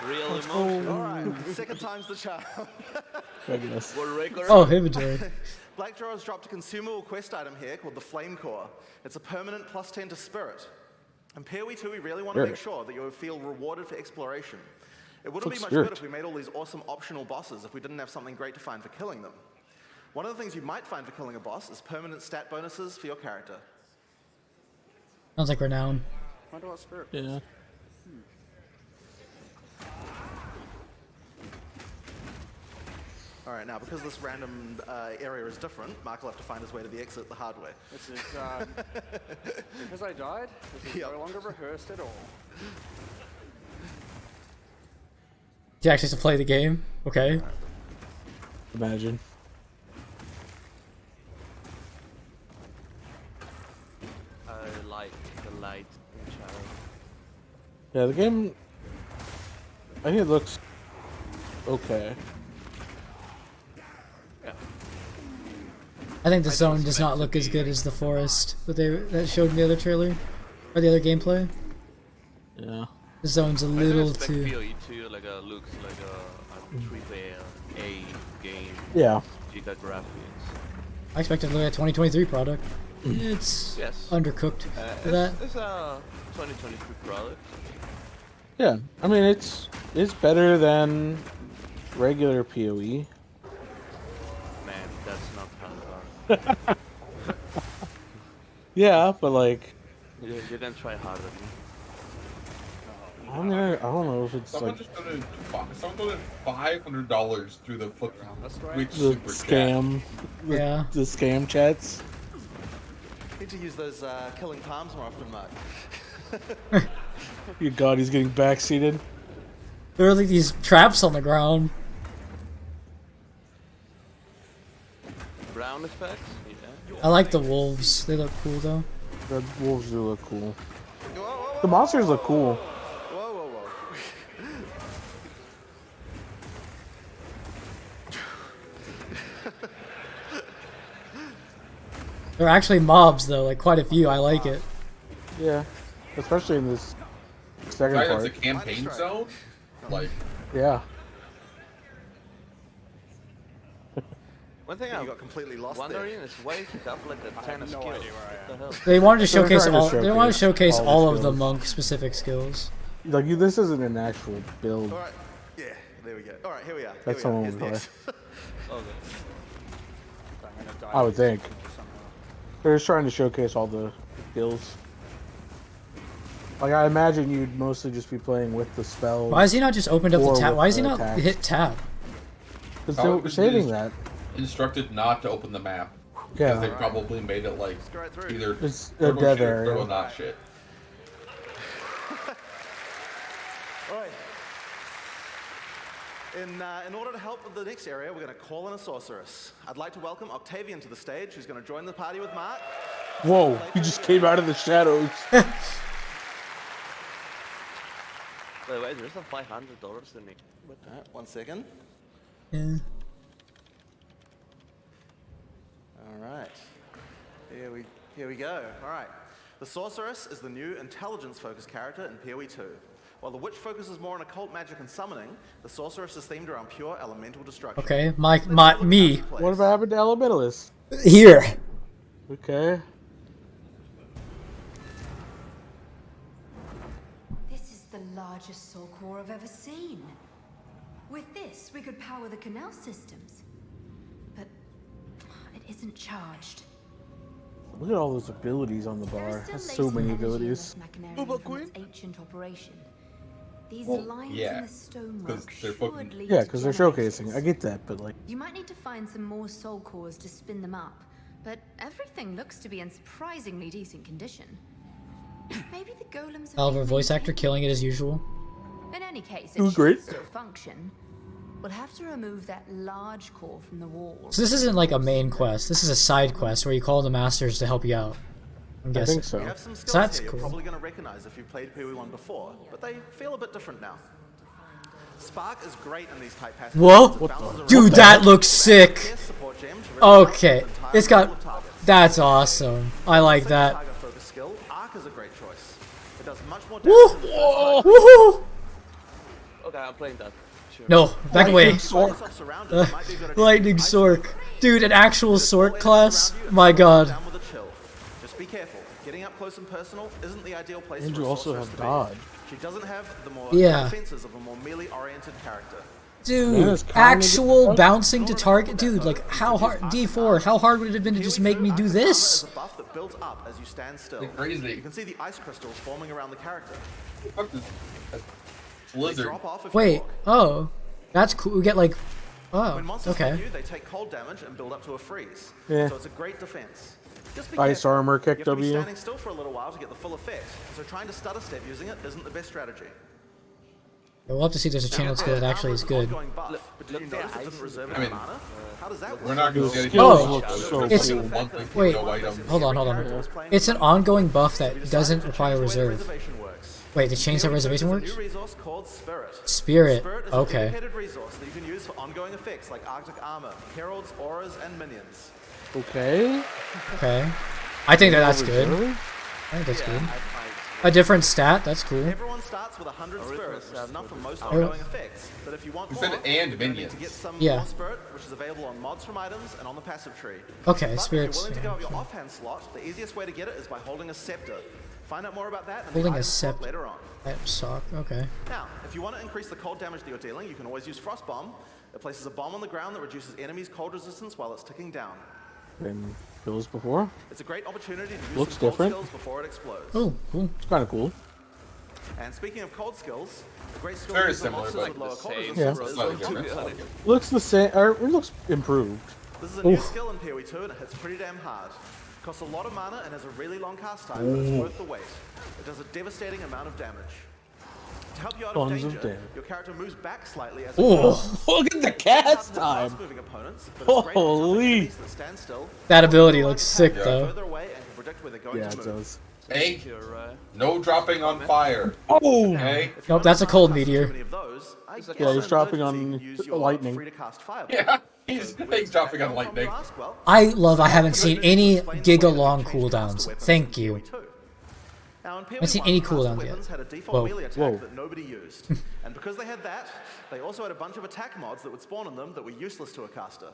Real emotion. All right, second time's the charm. I guess. World record. Oh, inventory. Black Draw has dropped a consumable quest item here called the Flame Core. It's a permanent +10 to Spirit. In PoE 2, we really want to make sure that you feel rewarded for exploration. It wouldn't be much good if we made all these awesome optional bosses if we didn't have something great to find for killing them. One of the things you might find for killing a boss is permanent stat bonuses for your character. Sounds like Renown. Wonder what spirit. Yeah. All right, now because this random area is different, Mark will have to find his way to the exit the hard way. This is because I died. This is no longer rehearsed at all. You actually have to play the game? Okay. Imagine. I like the light and shadow. Yeah, the game. I think it looks okay. I think the zone does not look as good as the forest that showed in the other trailer or the other gameplay. Yeah. The zone's a I do little expect too. PoE 2 like looks like a AAA game. Yeah. Giga graphics. I expected to look at a 2023 product. It's Yes. undercooked for that. It's a 2023 product. Yeah. I mean, it's better than regular PoE. Man, that's not hard. Yeah, but like, You didn't try harder than me. I mean, I don't know if it's Someone like just donated $500 through the fucking Twitch the super scam. Yeah. The scam chats. Need to use those killing palms more often, Mark. You God, he's getting backseated. There are like these traps on the ground. Brown effects? Yeah. I like the wolves. They look cool though. The wolves do look cool. Whoa, whoa, whoa, The monsters look cool. whoa, whoa, whoa. They're actually mobs though, like quite a few. I like it. Yeah, especially in this second Right, that's a part. campaign zone? Like, Yeah. One thing You I'm got completely lost wondering there. is why you have like the 10 no skills. idea where I What the hell? They wanted to So they're showcase trying to all. They wanted to showcase showcase all all the of the skills. monk specific skills. Like this isn't an actual build. All right, yeah, there we go. All right, here we are. That's Here we are. someone Here's would the play. exit. Okay. I'm gonna die I would think. somehow. They're just trying to showcase all the skills. Like I imagine you'd mostly just be playing with the spell. Why has he not just opened up the Or tab? with Why has he the not attacks. hit tab? Because Oh, they were because saving it that. instructed not to open the map. Because they Yeah. probably made it like Go right through. either It's a turbo dead shit or area. turbo not shit. All right. In order to help with the next area, we're going to call in a sorceress. I'd like to welcome Octavian to the stage, who's going to join the party with Mark. Whoa! He just came out of the shadows. Wait, there's a $500 in it. What the All right, 1 second. Yeah. All right. Here we go. All right. The sorceress is the new intelligence-focused character in PoE 2. While the witch focuses more on occult magic and summoning, the sorceress is themed around pure elemental destruction. Okay, me. What about happened to Elementalist? Here. Okay. This is the largest soul core I've ever seen. With this, we could power the canal systems. But it isn't charged. Look at all those abilities on the There bar. is still That's so latent many energy in abilities. this machinarium from its ancient operation. These lines yeah, in the stonework 'cause they're should fucking- lead Yeah, to because they're generators. showcasing. I get that, but like, You might need to find some more soul cores to spin them up, but everything looks to be in surprisingly decent condition. Maybe the golems have Oliver, been voice actor, maintained. killing it as usual. In any case, Doing it great. should still function. We'll have to remove that large core from the wall. So this isn't like a main quest. This is a side quest where you call the masters to help you out. I'm I guessing. think so. We have some skills that's here cool. you're probably going to recognize if you've played PoE 1 before, but they feel a bit different now. Spark is great in these type passages. Whoa! It bounces around. Dude, that looks sick. Support gem to really Okay, help with it's entire got. targets. That's awesome. I like that. Target for Arc is a great choice. It does much more Woo! damage than the first type. Woohoo! Okay, I'm playing that. Sure. No, back away. Lightning If you find Sork. yourself surrounded, it might be a good idea to Lightning ice Sork. Strike. Dude, an actual With all Sork enemies class? around you, My it's god. down with a chill. Just be careful. Getting up close and personal isn't the ideal place And for you a also sorceress have to be. dodge. She doesn't have the more Yeah. defenses of a more melee-oriented character. Dude, it's kinda actual good. bouncing to target. Dude, like, how hard. D4, how hard would it have been to just make me do this? Arctic armor is a buff that builds up as you stand still. Like crazy. You can see the ice crystals forming around the character. Fuck this. They Blizzard. drop off if you Wait, walk. oh. That's cool. We get like. Oh, When monsters hit okay. you, they take cold damage and build up to a freeze. Yeah. So it's a great defense. Just be Ice careful. armor kick You have to be W. standing still for a little while to get the full effect. So trying to stutter step using it isn't the best strategy. We'll have to see if there's a channel skill that actually is good. But did you notice it doesn't reserve I any mean, mana? How does that work? We're not gonna see anything. skills Oh. look so It's- cool. One thing, Wait. no items. Hold on. It's an ongoing buff that doesn't require reserve. Wait, the change how reservation There's works? a new resource called Spirit. Spirit. Spirit is a Okay. dedicated resource that you can use for ongoing effects like Arctic armor, heralds, auras, and minions. Okay. Okay. I think that's good. Reserve? I think that's good. I A different stat. That's cool. Everyone starts with 100 spirit, which is enough for most Everyone- ongoing effects. But if you want You more, said you're and gonna need to minions. get some Yeah. more spirit, which is available on mods from items and on the passive tree. Okay, But spirits. if you're willing to Yeah, go up your okay. offhand slot, the easiest way to get it is by holding a scepter. Find out more about that in Holding the a item slot scepter. later on. That suck. Okay. Now, if you want to increase the cold damage that you're dealing, you can always use Frost Bomb. It places a bomb on the ground that reduces enemies' cold resistance while it's ticking down. Been kills before. It's a great opportunity to use Looks some cold different. skills before it explodes. Oh, cool. It's kind of cool. And speaking of cold skills, a great skill Very to use on similar, monsters but with lower the cold same. resistance Yeah. is Slightly Overwhelm. different. Looks the same. Or it looks improved. This is a new Oof. skill in PoE 2 and it hits pretty damn hard. Costs a lot of mana and has a really long cast time, but it's worth the wait. It does a devastating amount of damage. To help you out of Tons of danger, damage. your character moves back slightly as Oh, Look at the it cast hardens time. fast-moving opponents, but it's great for Holy. enemies that stand still. that ability Or looks attack sick though. further away and can predict where they're going Yeah, to it move. does. Hey, You're right. no dropping on fire. Oh. Okay. If you Nope, that's a cold don't cast meteor. too many of those, I guess Yeah, he's in dropping emergency on you can use your lightning. free to cast fireball. Yeah, he's dropping on lightning. I love. I haven't seen any giga-long cooldowns. Thank you. Now, in haven't seen PoE1, any caster cooldowns weapons yet. had a default Whoa, melee attack whoa. that nobody used. And because they had that, they also had a bunch of attack mods that would spawn in them that were useless to a caster.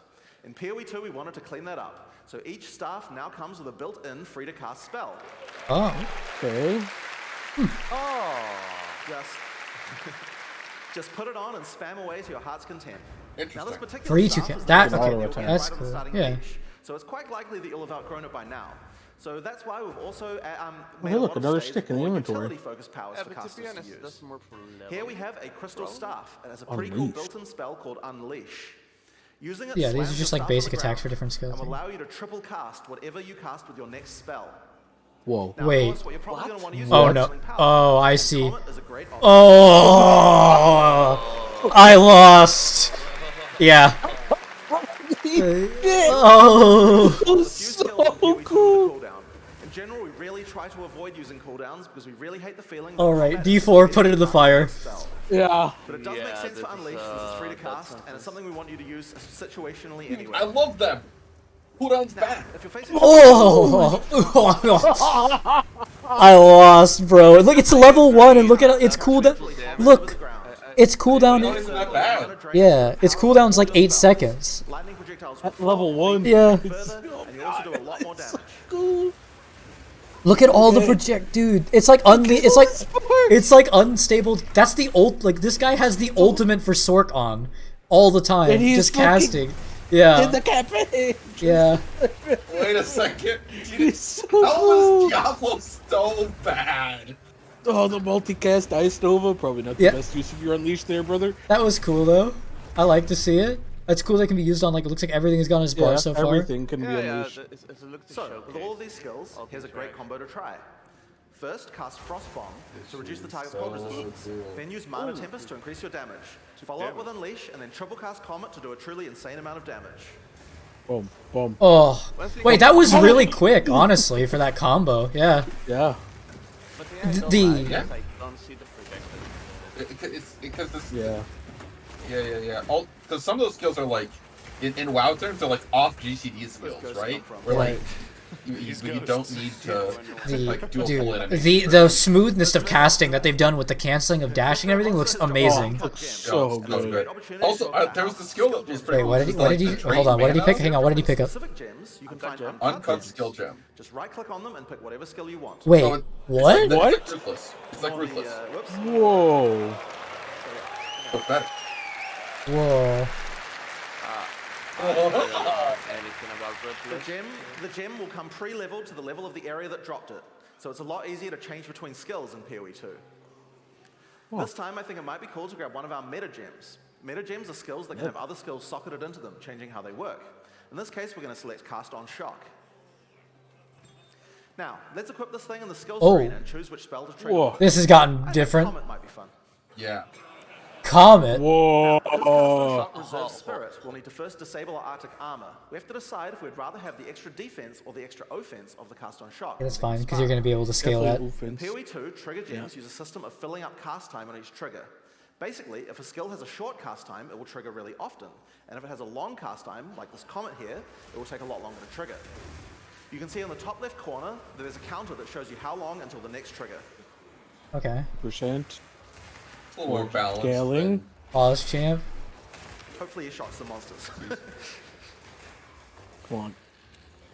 In PoE2, we wanted to clean that up. So each staff now comes with a built-in free-to-cast spell. Oh, Okay. Just, just put it on and spam away to your heart's content. Now, this Interesting. particular Free to staff ca- is the that- staff okay, you'll get that's right on the cool, starting yeah. page. So it's quite likely that you'll have outgrown it by now. So that's why we've also made hey, a look, lot of another staves stick in the with more inventory. utility-focused powers Yeah, for but to casters be honest, use. that's more for level. Here we have a crystal Bro. staff. It has a pretty cool Unleashed. built-in spell called Unleash. Using it Yeah, these slams are your just like staff on basic the attacks ground for different skills, and will yeah. allow you to triple cast whatever you cast with your next spell. Whoa. Now, Wait. Of course, what you're probably going to want to use Oh, is no. Dazzling Power. Oh, I And see. Comet is a great option. Oh, I lost. Yeah. Oh. Few skills in PoE2 cool. with a cooldown. In general, we really try to avoid using cooldowns because we really hate the feeling. that All right, combat D4, is put it in the fire. spell. Yeah. But it does make Yeah, sense for this Unleash is, since it's free to that's cast, and it's something we want you to use situationally anyway. I love them. Cooldown's back. If you're facing Oh. I lost, bro. Look, it's level 1, and look at it's cooldown. Look, it's cooldown. Not even that bad. Yeah, its cooldown's like 8 seconds. Lightning projectiles At level 1. Yeah. further, and you also do a lot more damage. Look at all the project, dude. It's like it's like unstable. That's the like this guy has the ultimate for Sork on all the time, And he's just fucking- casting. Yeah, In the cafe. yeah. Wait a second. He's so How cool. was Diablo so bad? Oh, the multicast Ice Nova. Probably not the Yeah. best use of your Unleash there, brother. That was cool though. I like to see it. That's cool. That can be used on like it looks like everything has gone as bar Yeah, so far. everything can be Yeah, yeah, unleashed. it's a look to So, with showcase. all of these skills, here's a great combo to try. First, cast Frost Bomb to reduce the target's cold resistance. Then use Mana Tempest to increase your damage. Follow up with Unleash, and then triple cast Comet to do a truly insane amount of damage. Boom, boom. Oh, wait, that was really quick, honestly, for that combo. Yeah. Yeah. But yeah, I don't the- like Yeah. it, I don't see the projected. It's because this. Yeah. Yeah. Because some of those skills are like, in WoW terms, they're like off GCD skills, Ghost right? come from? Where like, You don't need to like do a full Dude, animation. the smoothness of casting that they've done with the canceling of dashing and everything looks amazing. So That was good. great. Also, there was the skill that was pretty Wait, cool. what did he? Just What like did he? the Hold on, what did he mana. pick? Hang on, what did he pick up? Specific gems, you can find Uncut skill gem. Just right-click on them and pick whatever skill you want. Wait, So what? It's like What? ruthless. It's like On the, ruthless. whoops. Whoa. But better. Whoa. I don't know anything about The Ruthless. gem will come pre-leveled to the level of the area that dropped it. So it's a lot easier to change between skills in PoE 2. This time I think it might be cool to grab one of our meta gems. Meta gems are skills that can have other skills socketed into them, changing how they work. In this case, we're going to select Cast on Shock. Now, let's equip this thing in the skills screen and choose which spell to trigger. Whoa. This has gotten I think different. Comet might be fun. Yeah. Comet. Whoa. Shock Reserve Spirit, we'll need to first disable our Arctic Armor. We have to decide if we'd rather have the extra defense or the extra offense of the Cast on Shock. That's fine, because you're going to be able to scale that. In PoE 2, trigger gems use a system of filling up cast time on each trigger. Basically, if a skill has a short cast time, it will trigger really often. And if it has a long cast time, like this Comet here, it will take a lot longer to trigger. You can see on the top left corner, that there's a counter that shows you how long until the next trigger. Okay. Percent. A little more balanced. Scaling. Pause, champ. Hopefully he shocks the monsters. Come on.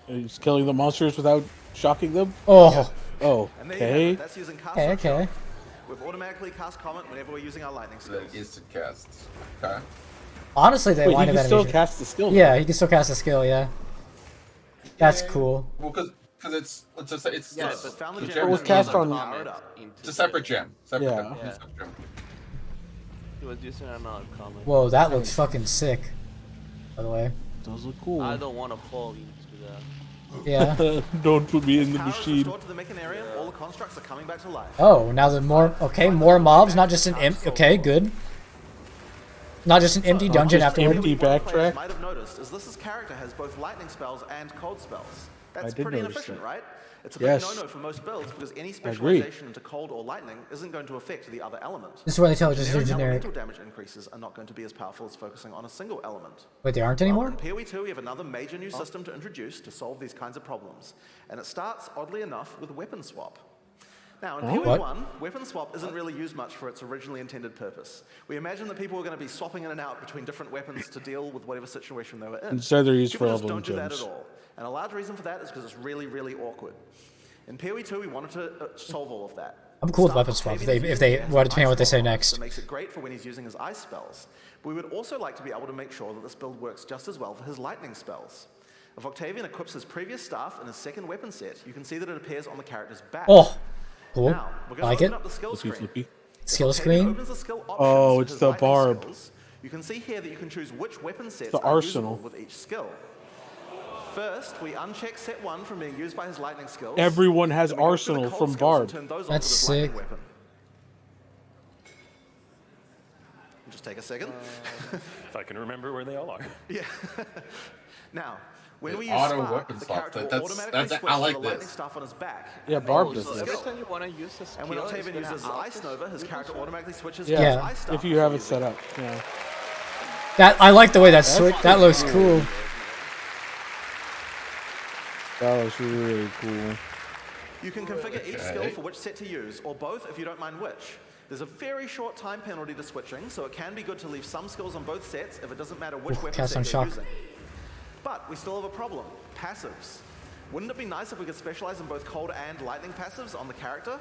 He's killing the monsters without shocking them? Oh. Oh, And there you have okay. it. That's using cast Okay, on okay. Shock. We've automatically cast Comet whenever we're using our lightning The skills. instant casts. Okay. Honestly, the Wait, line he of can still animation. cast the skill. Yeah, he can still cast a skill, yeah. That's cool. Well, because it's just it's Yeah, just, but found the the gem gem was is cast not- on- power it up. It's a separate gem. Separate Yeah. gem. Yeah. Separate gem. He was using another comment. Whoa, that looks fucking sick. By the way. Those look cool. I don't want to fall into that. Yeah. Don't put me in the Power is machine. restored to the mechan area, all the constructs are coming back to life. Oh, now the more more mobs, not just an okay, good. Not just an empty dungeon just afterward. empty. What players backtrack. might have noticed is this character has both lightning spells and cold spells. That's did pretty notice inefficient, that. right? It's a Yes. big no-no for most builds because any agree. specialization into cold or lightning isn't going to affect the other element. This is why they tell you just do Generic generic. elemental damage increases are not going to be as powerful as focusing on a single element. Wait, they aren't Well, anymore? in PoE 2, we have another major new system to introduce to solve these kinds of problems. And it starts, oddly enough, with weapon swap. Now, in PoE What? 1, weapon swap isn't really used much for its originally intended purpose. We imagine that people were going to be swapping in and out between different weapons to deal with whatever situation they were in. Instead, they're used People for just leveling don't do that gems. at all. And a large reason for that is because it's really, really awkward. In PoE 2, we wanted to solve all of that. I'm cool with Start weapon swap Octavian if they using it as well, an depending on what they ice say spell. next. That makes it great for when he's using his ice spells. But we would also like to be able to make sure that this build works just as well for his lightning spells. If Octavian equips his previous staff in his second weapon set, you can see that it appears on the character's back. Oh, cool. Now, we're going Like to it. open up the skill Flippy, screen. flippy. Skill Octavian screen. opens the skill options Oh, for it's his the lightning barb. skills. You can see here that you can choose which weapon sets The are arsenal. usable with each skill. First, we uncheck set 1 from being used by his lightning skills. Everyone has Then we go through the arsenal cold from skills Barb. and turn those onto That's this lightning sick. weapon. Just take a second. If I can remember where they all are. Yeah. Now, when we use Auto Spark, weapon the swap, character will that's- automatically that's- switch I like to the lightning this. staff on his back. Yeah, and Barb then does use this. the Every skill. time you want to use a skill, And when Octavian it's uses gonna Ice Nova, his character automatically switches Yeah, to his Ice Staff. if you have it before set using up. Yeah. That I like the way that switch. That looks cool. That looks really cool. You can configure each skill Okay. for which set to use, or both if you don't mind which. There's a very short time penalty to switching, so it can be good to leave some skills on both sets if it doesn't matter which Oof, weapon cast set on you're shock. using. But we still have a problem. Passives. Wouldn't it be nice if we could specialize in both cold and lightning passives on the character?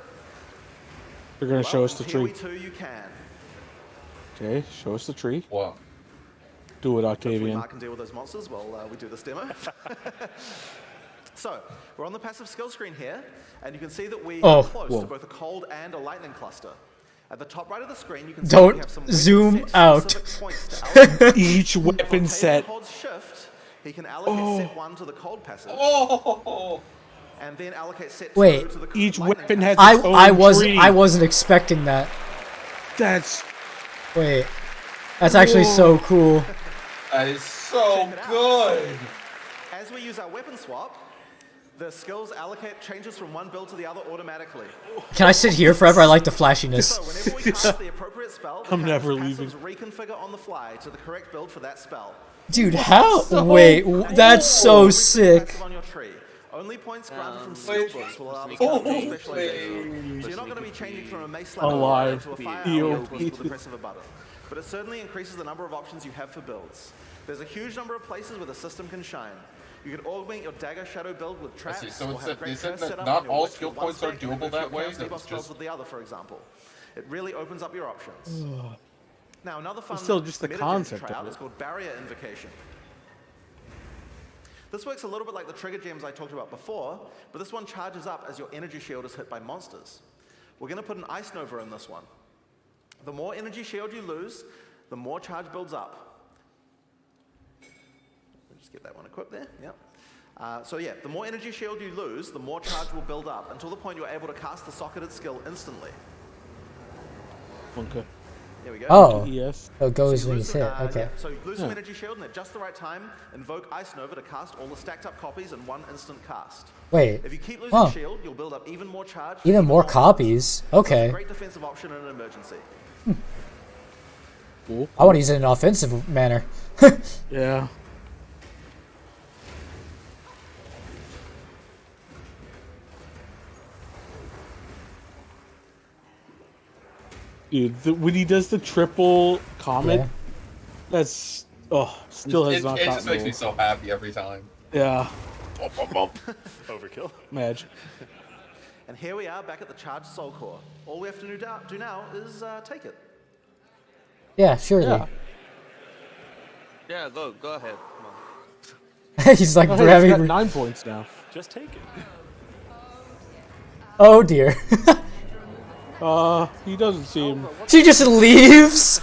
They're gonna show us the in tree. PoE 2 you can. Okay, show us the tree. Wow. Do it, Hopefully Octavian. Mark can deal with those monsters while we do this demo. So, we're on the passive skill screen here, and you can see that we Oh. are close Whoa. to both a cold and a lightning cluster. At the top right of the screen, you can see Don't that we have some weapon zoom set out. specific points to allocate. Each If weapon Octavian set. holds shift, he can allocate set 1 to the cold passive, Oh. and then allocate set Wait. 2 to the Each lightning weapon passive. has its own tree. I wasn't expecting that. That's Wait, that's actually so cool. That is so Check it out. good. As we use our weapon swap, the skills allocate changes from one build to the other automatically. Can I sit here forever? I like the flashiness. So whenever we cast the appropriate spell, the I'm never character's passives reconfigure on the fly to the correct build for that spell. Dude, how? Wait, that's so sick. Passive on your tree. Only points granted from skill books will allow this character to specialization. So you're not going to be changing from a mace level Alive. to a fire Heal. outlaw with the press of a button. But it certainly increases the number of options you have for builds. There's a huge number of places where the system can shine. You can augment your dagger shadow build with traps, So or have a great they said curse that set up not on your all witch skill with one points are spec and doable enrich your that way, chaos that debuff it's spells just- with the other, for example. It really opens up your options. Now, another fun Still just the metagame to concept try of out it. is called Barrier Invocation. This works a little bit like the trigger gems I talked about before, but this one charges up as your energy shield is hit by monsters. We're going to put an Ice Nova in this one. The more energy shield you lose, the more charge builds up. We'll just get that one equipped there. Yep. So yeah, the more energy shield you lose, the more charge will build up until the point you're able to cast the socketed skill instantly. Okay. There we go. Oh, Yes. so it goes you when lose he's some- hit. Okay. yeah, so you lose some energy shield, and at just the right time, invoke Ice Nova to cast all the stacked up copies in one instant cast. Wait. If you keep losing Huh. shield, you'll build up even more charge. Even more copies. It's a Okay. great defensive option in an emergency. Cool. I want to use it in an offensive manner. Yeah. Dude, when he does the triple comet, Yeah. that's still has not It gotten just makes me old. so happy every time. Yeah, Overkill. imagine. And here we are back at the charged soul core. All we have to do now is take it. Yeah, surely. Yeah. Yeah, go ahead. Come on. He's like Oh, hey, he's grabbing. got 9 points now. Just take it. Oh dear. He doesn't seem. She just leaves,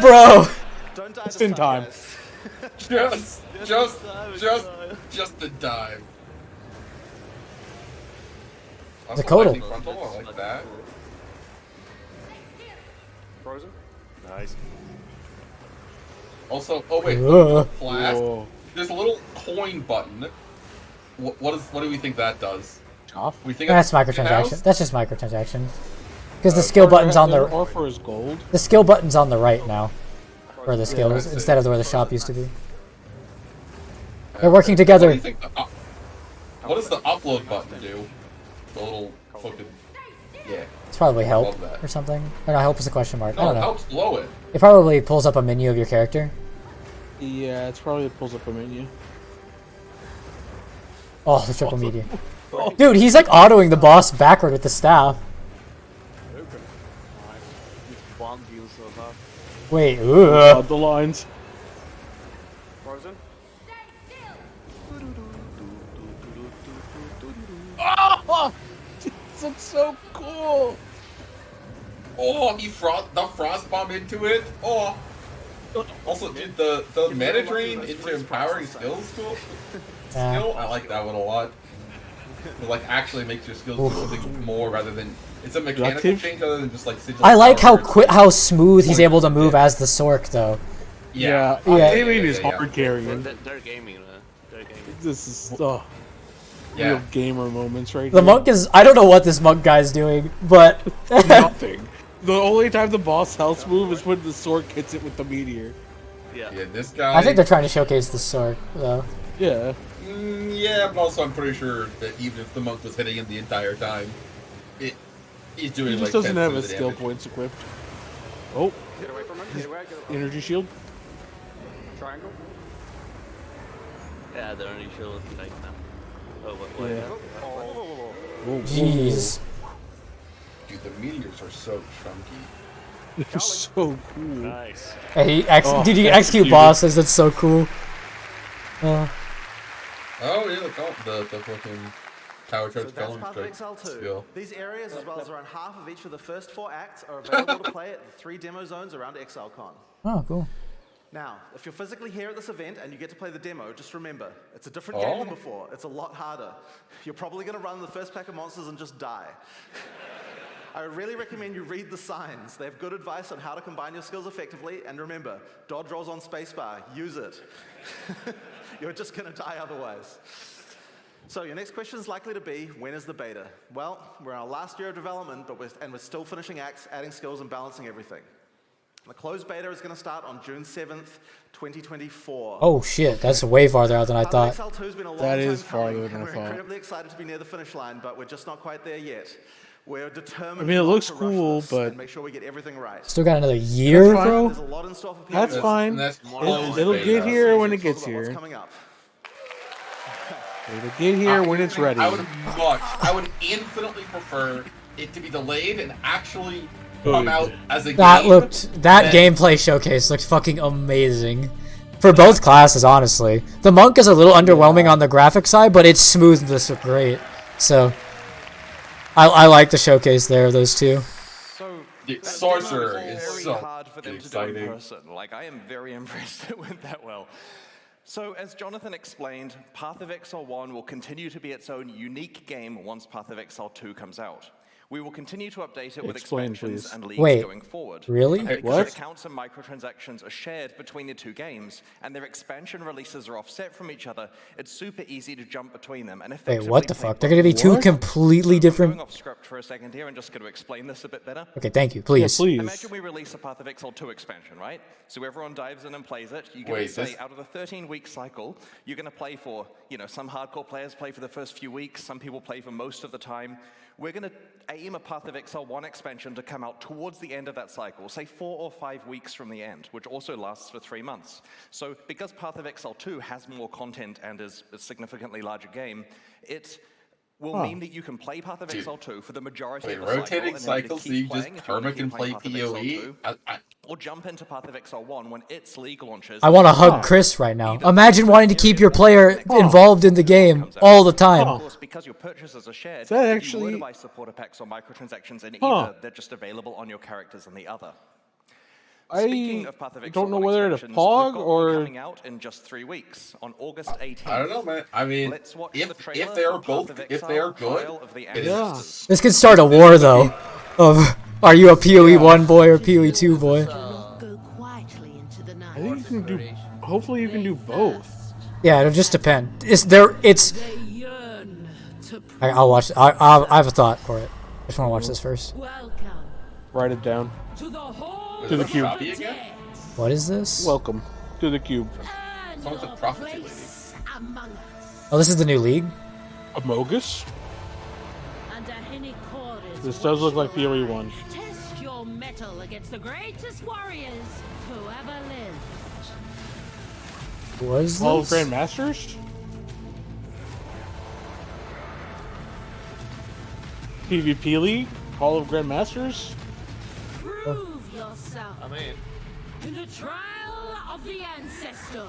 bro. Don't die Just this in time. guys. Just the dive. The Kodal. Frontal, I like that. Frozen? Nice. Also, oh wait, Ugh. flash. Whoa. There's a little coin button. What do we think that does? Off. We think That's it's microtransaction. That's just microtransaction. Because the skill button's on the Offer is gold. skill button's on the right now, for the skills instead of where the shop used to be. They're working What do together. you think? What does the upload button do? The little fucking yeah. It's probably help Love that. or something. Or no, help is a question mark. I No, don't it know. helps blow it. It probably pulls up a menu of your character. Yeah, it's probably pulls up a menu. Oh, the triple media. Dude, he's like autoing the boss backward with the staff. Bonk you so hard. Wait, The lines. Frozen? That's so cool. Oh, he the frost bomb into it. Oh. Also, dude, the mana drain into empowering skills tool. Skill, I like that one a lot. It like actually makes your skills do something more rather than it's a mechanical Productive? change other than just like sigil I like how power. how smooth he's able to move as the Sork though. Yeah, Yeah. Aiming is hard carrying. They're gaming, man. They're gaming. This is Yeah. real gamer moments right The here. monk is I don't know what this monk guy's doing, but Nothing. The only time the boss health move is when the sword hits it with the meteor. Yeah. Yeah, this guy. I think they're trying to showcase the Sork though. Yeah. Yeah, but also I'm pretty sure that even if the monk was hitting him the entire time, he's doing He just like doesn't 10% have of his the skill damage. points equipped. Oh, Get away from him. Get away. Get away. energy shield. Triangle. Yeah, they're only sure like now. Oh, what? Yeah. Oh. Whoa, Jeez. Dude, the meteors are so chunky. It's so cool. Nice. Hey, Oh, did you execute executed. bosses? That's so cool. Oh yeah, the fucking Tower So Church that's Column Path of Exile 2. skill. These areas, as well as around half of each of the first 4 acts, are available to play at the 3 demo zones around Exilecon. Oh, cool. Now, if you're physically here at this event and you get to play the demo, just remember, it's a different game than before. It's a lot harder. You're probably going to run the first pack of monsters and just die. I really recommend you read the signs. They have good advice on how to combine your skills effectively, and remember, dodge rolls on spacebar. Use it. You're just going to die otherwise. So your next question is likely to be, when is the beta? Well, we're in our last year of development, but we're still finishing acts, adding skills, and balancing everything. The closed beta is going to start on June 7th, 2024. Oh shit, that's way farther out than I Path of thought. Exile 2 has been a long That time is farther coming, than and I we're thought. incredibly excited to be near the finish line, but we're just not quite there yet. We're determined I mean, it not looks to rush cool, this but- and make sure we get everything right. Still got another year, fine. bro. There's a lot in store for people. That's fine. And that's More closed It'll beta. get here when it Talk gets about what's here. coming up. It'll get here when it's ready. I would infinitely prefer it to be delayed and actually come out as a That game. that gameplay showcase looked fucking amazing. For both classes, honestly. The Monk is a little underwhelming on the graphic side, but its smoothness looked great. So, I like the showcase there, those two. So The that Sorcerer demo was is very so hard for them to do exciting. in person. Like, I am very impressed it went that well. So, as Jonathan explained, Path of Exile 1 will continue to be its own unique game once Path of Exile 2 comes out. We will continue to update it with Explain, expansions please. and leagues Wait, going forward. really? And because What? accounts and microtransactions are shared between the two games, and their expansion releases are offset from each other, it's super easy to jump between them. And Wait, effectively what the play fuck? They're both. gonna be two What? completely I'm different... going off script for a second here and just going to explain this a bit better. Okay, thank you, Yeah, please. please. Imagine we release a Path of Exile 2 expansion, right? So everyone dives in and plays it. You're going Wait, to say, this- out of the 13-week cycle, you're going to play for, some hardcore players play for the first few weeks, some people play for most of the time. We're going to aim a Path of Exile 1 expansion to come out towards the end of that cycle, say 4 or 5 weeks from the end, which also lasts for 3 months. So because Path of Exile 2 has more content and is a significantly larger game, it will mean that you can play Path of Exile 2 for the majority Wait, of the cycle. rotating and then either cycles so keep you just playing if you want to perma keep can playing play Path of Exile PoE? 2, or jump into Path of Exile 1 when its league launches. I want to hug Chris right now. Imagine wanting to keep your player Huh. involved in the game all the time. Of course, because your purchases are shared, that if you were actually- to buy supporter packs or microtransactions in Huh. either, they're just available on your characters in the other. Speaking of Path of Exile don't know 1 whether to expansions, pog we've got or- one coming out in just 3 weeks, on August 18th. I don't know, man. I mean, Let's watch if the trailer if they're for Path both of if Exile, they're good, Trial of the it's- Ancestors. This could start a war, though, of are you a PoE 1 boy or PoE 2 boy? Go quietly into the night. I think you can do. Hopefully, you can do both. Yeah, it'll just depend. It's... They yearn to I'll watch... I have a thought for it. I just want to watch this first. welcome Write it down. to the home To the of cube. the Again? dead. What is this? Welcome to the cube. Earn Sounds like your prophecy lady. place among us. Oh, this is the new league? Amogus. Under Hinicora's This does look like PoE 1. Test your mettle against the greatest warriors who ever lived. What is All of this? Grandmasters. PvP League. Hall of Grandmasters. Prove yourself I mean, in the trial of the ancestor.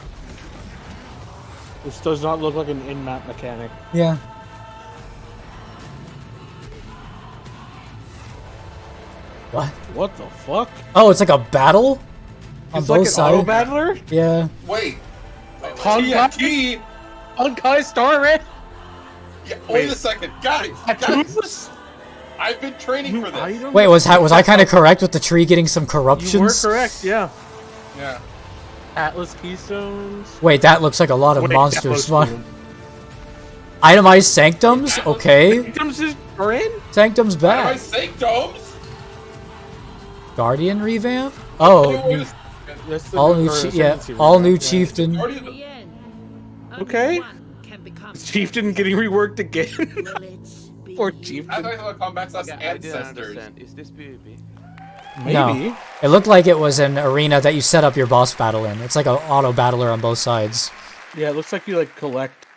This does not look like an in-map mechanic. Yeah. What? What the fuck? Oh, it's like a battle? On It's like both an sides? auto battler. Yeah. Wait. Honkai? TNT? Honkai Star Red. Yeah, wait a second, guys. Tattoos? I've been training for this. Item? Wait, was I kind of correct with the tree getting some You were corruptions? correct. Yeah. Yeah. Atlas Keystones. Wait, that looks like a lot of Wait, that monsters. looks Spawn. cool. Itemized sanctums? Okay. Items are in. Sanctum's Am I back. sanctums? Guardian revamp? Oh, new- That's the all new, or yeah, Ascendancy all revamp, new yeah. chieftain. Guardian- The end. Okay. One can become Chieftain getting reworked again. Will it be Poor you? I Chieftain. thought about Combat Slash I didn't Ancestors. understand. Is this PvP? Maybe. No. It looked like it was an arena that you set up your boss battle in. It's like an auto battler on both sides. Yeah, it looks like you like collect.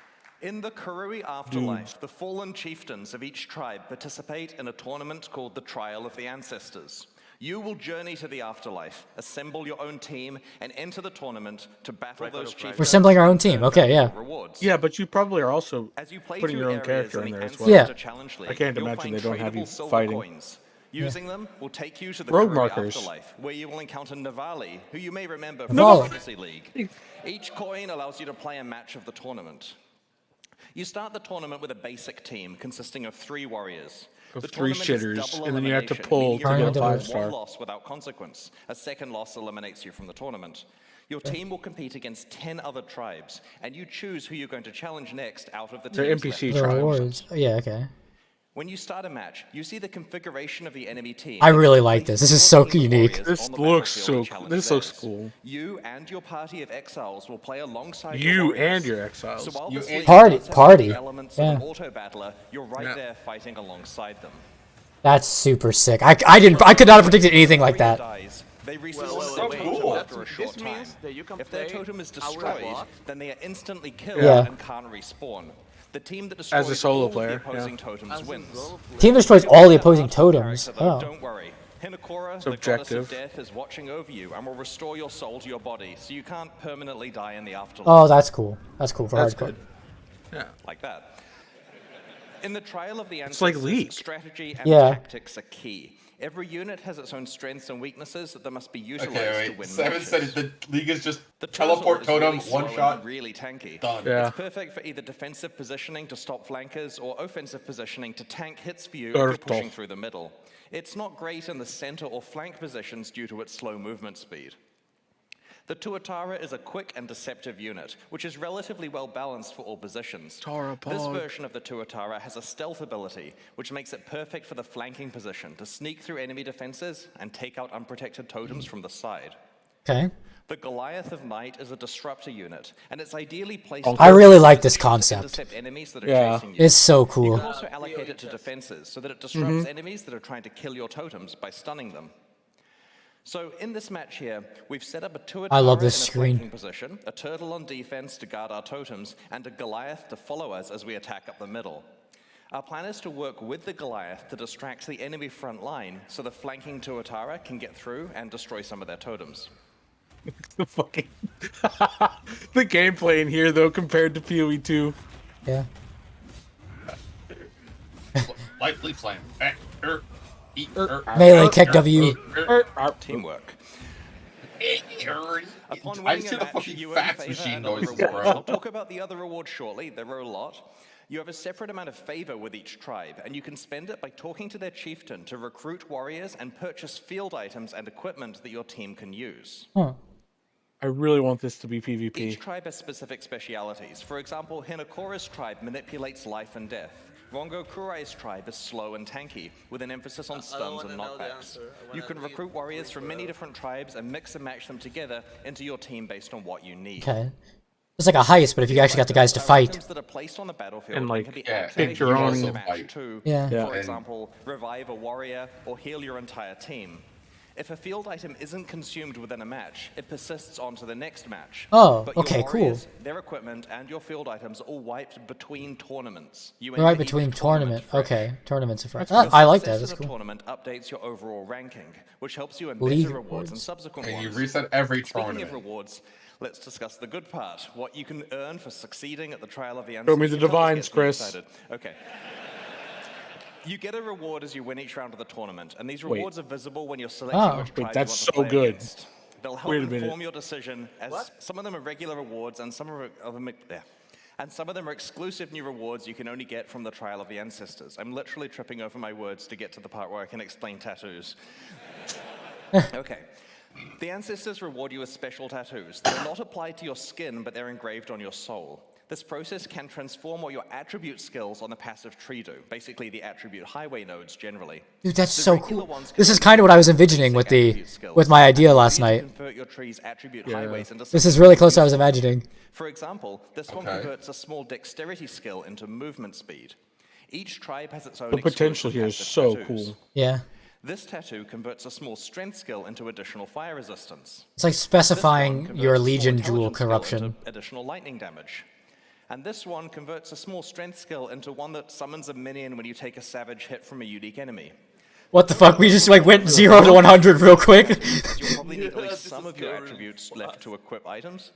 In the Karui Afterlife, the fallen chieftains of each tribe participate in a tournament called the Trial of the Ancestors. You will journey to the afterlife, assemble your own team, and enter the tournament to battle those chieftains. We're assembling our own team. Okay, yeah. Rewards. Yeah, but you probably are also As you play putting through your own areas character in the there as well. Yeah. Ancestor Challenge League, I can't you'll imagine find they don't have you tradable silver fighting. coins. Using them will take you to the Rogue Karui markers. Afterlife, where you will encounter Navali, who you may remember from Navali. the Fantasy League. Each coin allows you to play a match of the tournament. You start the tournament with a basic team consisting of 3 warriors. Of The 3 tournament is shitters, double and then you have to elimination, pull meaning to you're get a able have 5-star. one loss without consequence. A second loss eliminates you from the tournament. Your team will compete against 10 other tribes, and you choose who you're going to challenge next out of the They're teams NPC left. The tribes. rewards. Yeah, okay. When you start a match, you see the configuration of the enemy team. I really like this. This is so unique. This looks so cool. This looks cool. You and your party of exiles will play alongside You your warriors. and your exiles. So while You this and- league Party- does have party. many elements Yeah. of an auto battler, you're right there fighting alongside them. That's super sick. I could not have predicted anything like that. Dies, they respawn well, their wait, totem wait. after a short This time. means that you can If their play totem is our destroyed, robot. then they are instantly killed Yeah. and can't respawn. The team that As a destroys solo all of player, the opposing totems As a wins. solo player. Team destroys all the opposing totems. Character, though, Oh. don't worry. Hinakora, the goddess objective. of death, is watching over you and will restore your soul to your body, so you can't permanently die in the afterlife. Oh, that's cool. That's cool for That's hardcore. good. Yeah. Like that. In the Trial of the It's like Ancestors, League. strategy and Yeah. tactics are key. Every unit has its own strengths and weaknesses that must be utilized Okay, to wait. win Seven matches. said the league is just The teleport turtle is totem, really one slow shot, and really tanky. done. Yeah. It's perfect for either defensive positioning to stop flankers or offensive positioning to tank hits for you if Turtle. you're pushing through the middle. It's not great in the center or flank positions due to its slow movement speed. The Tuatara is a quick and deceptive unit, which is relatively well balanced for all positions. Tara This Pog. version of the Tuatara has a stealth ability, which makes it perfect for the flanking position to sneak through enemy defenses and take out unprotected totems from the side. Okay. The Goliath of Night is a disruptor unit, and it's ideally placed. I really like this concept. To intercept enemies that are Yeah. chasing you. It's so You cool. can also allocate it to defenses so that it disrupts enemies that are trying to kill your totems by stunning them. So in this match here, we've set up a Tuatara I love this in a screen. flanking position, a turtle on defense to guard our totems, and a Goliath to follow us as we attack up the middle. Our plan is to work with the Goliath to distract the enemy front line so the flanking Tuatara can get through and destroy some of their totems. The fucking the gameplay in here though compared to PoE 2. Yeah. Lightly flame. Melee kick W. Teamwork. Upon I winning see a the match, fucking you earn fax favor machine and other noises, rewards. bro. I'll talk about the other rewards shortly. There are a lot. You have a separate amount of favor with each tribe, and you can spend it by talking to their chieftain to recruit warriors and purchase field items and equipment that your team can use. Huh. I really want this to be PvP. Each tribe has specific specialities. For example, Hinakora's tribe manipulates life and death. Rongo Kurai's tribe is slow and tanky, with an emphasis on stuns and knockbacks. You can recruit warriors from many different tribes and mix and match them together into your team based on what you need. Okay. It's like a heist, but if you actually got the guys to fight. Items that are placed on the battlefield And, like, can be yeah, activated pick your in own- a match too. Yeah. Yeah. For example, revive a warrior or heal your entire team. If a field item isn't consumed within a match, it persists on to the next match. Oh, But your okay, cool. warriors, their equipment, and your field items are all wiped between tournaments. You Right enter each between tournament. fresh. Okay. Tournaments are fresh. Your I like that. success That's in a cool. tournament updates your overall ranking, which helps you in League better rewards and rewards. subsequent And you ones. reset every Speaking tournament. of rewards, let's discuss the good part. What you can earn for succeeding at the Trial of the Show Ancestors. me the It always divines, gets me Chris. excited. Okay. You get a reward as you win each round of the tournament, and these Wait. rewards are visible when you're selecting Oh. which Wait, tribe that's you want to so play good. against. They'll help Wait a minute. inform your decision, as some of them are regular rewards, and some of them are exclusive new rewards you can only get from the Trial of the Ancestors. I'm literally tripping over my words to get to the part where I can explain tattoos. Okay. The Ancestors reward you with special tattoos. They're not applied to your skin, but they're engraved on your soul. This process can transform what your attribute skills on the passive tree do, basically the attribute highway nodes generally. Dude, that's The so regular cool. ones This can is kind of what I was envisioning with basic the attribute skills. with my idea And last you night. convert your tree's attribute highways into This is something really you close to can what I was use. imagining. For example, this one Okay. converts a small dexterity skill into movement speed. Each tribe has its own The potential exclusive here is passive so tattoos. cool. Yeah. This tattoo converts a small strength skill into additional fire resistance. It's like This one specifying converts your a small Legion Jewel intelligence skill corruption. into additional lightning damage. And this one converts a small strength skill into one that summons a minion when you take a savage hit from a unique enemy. What the fuck? We just like went 0 to 100 real quick. You'll probably need at least some of your attributes left to equip items.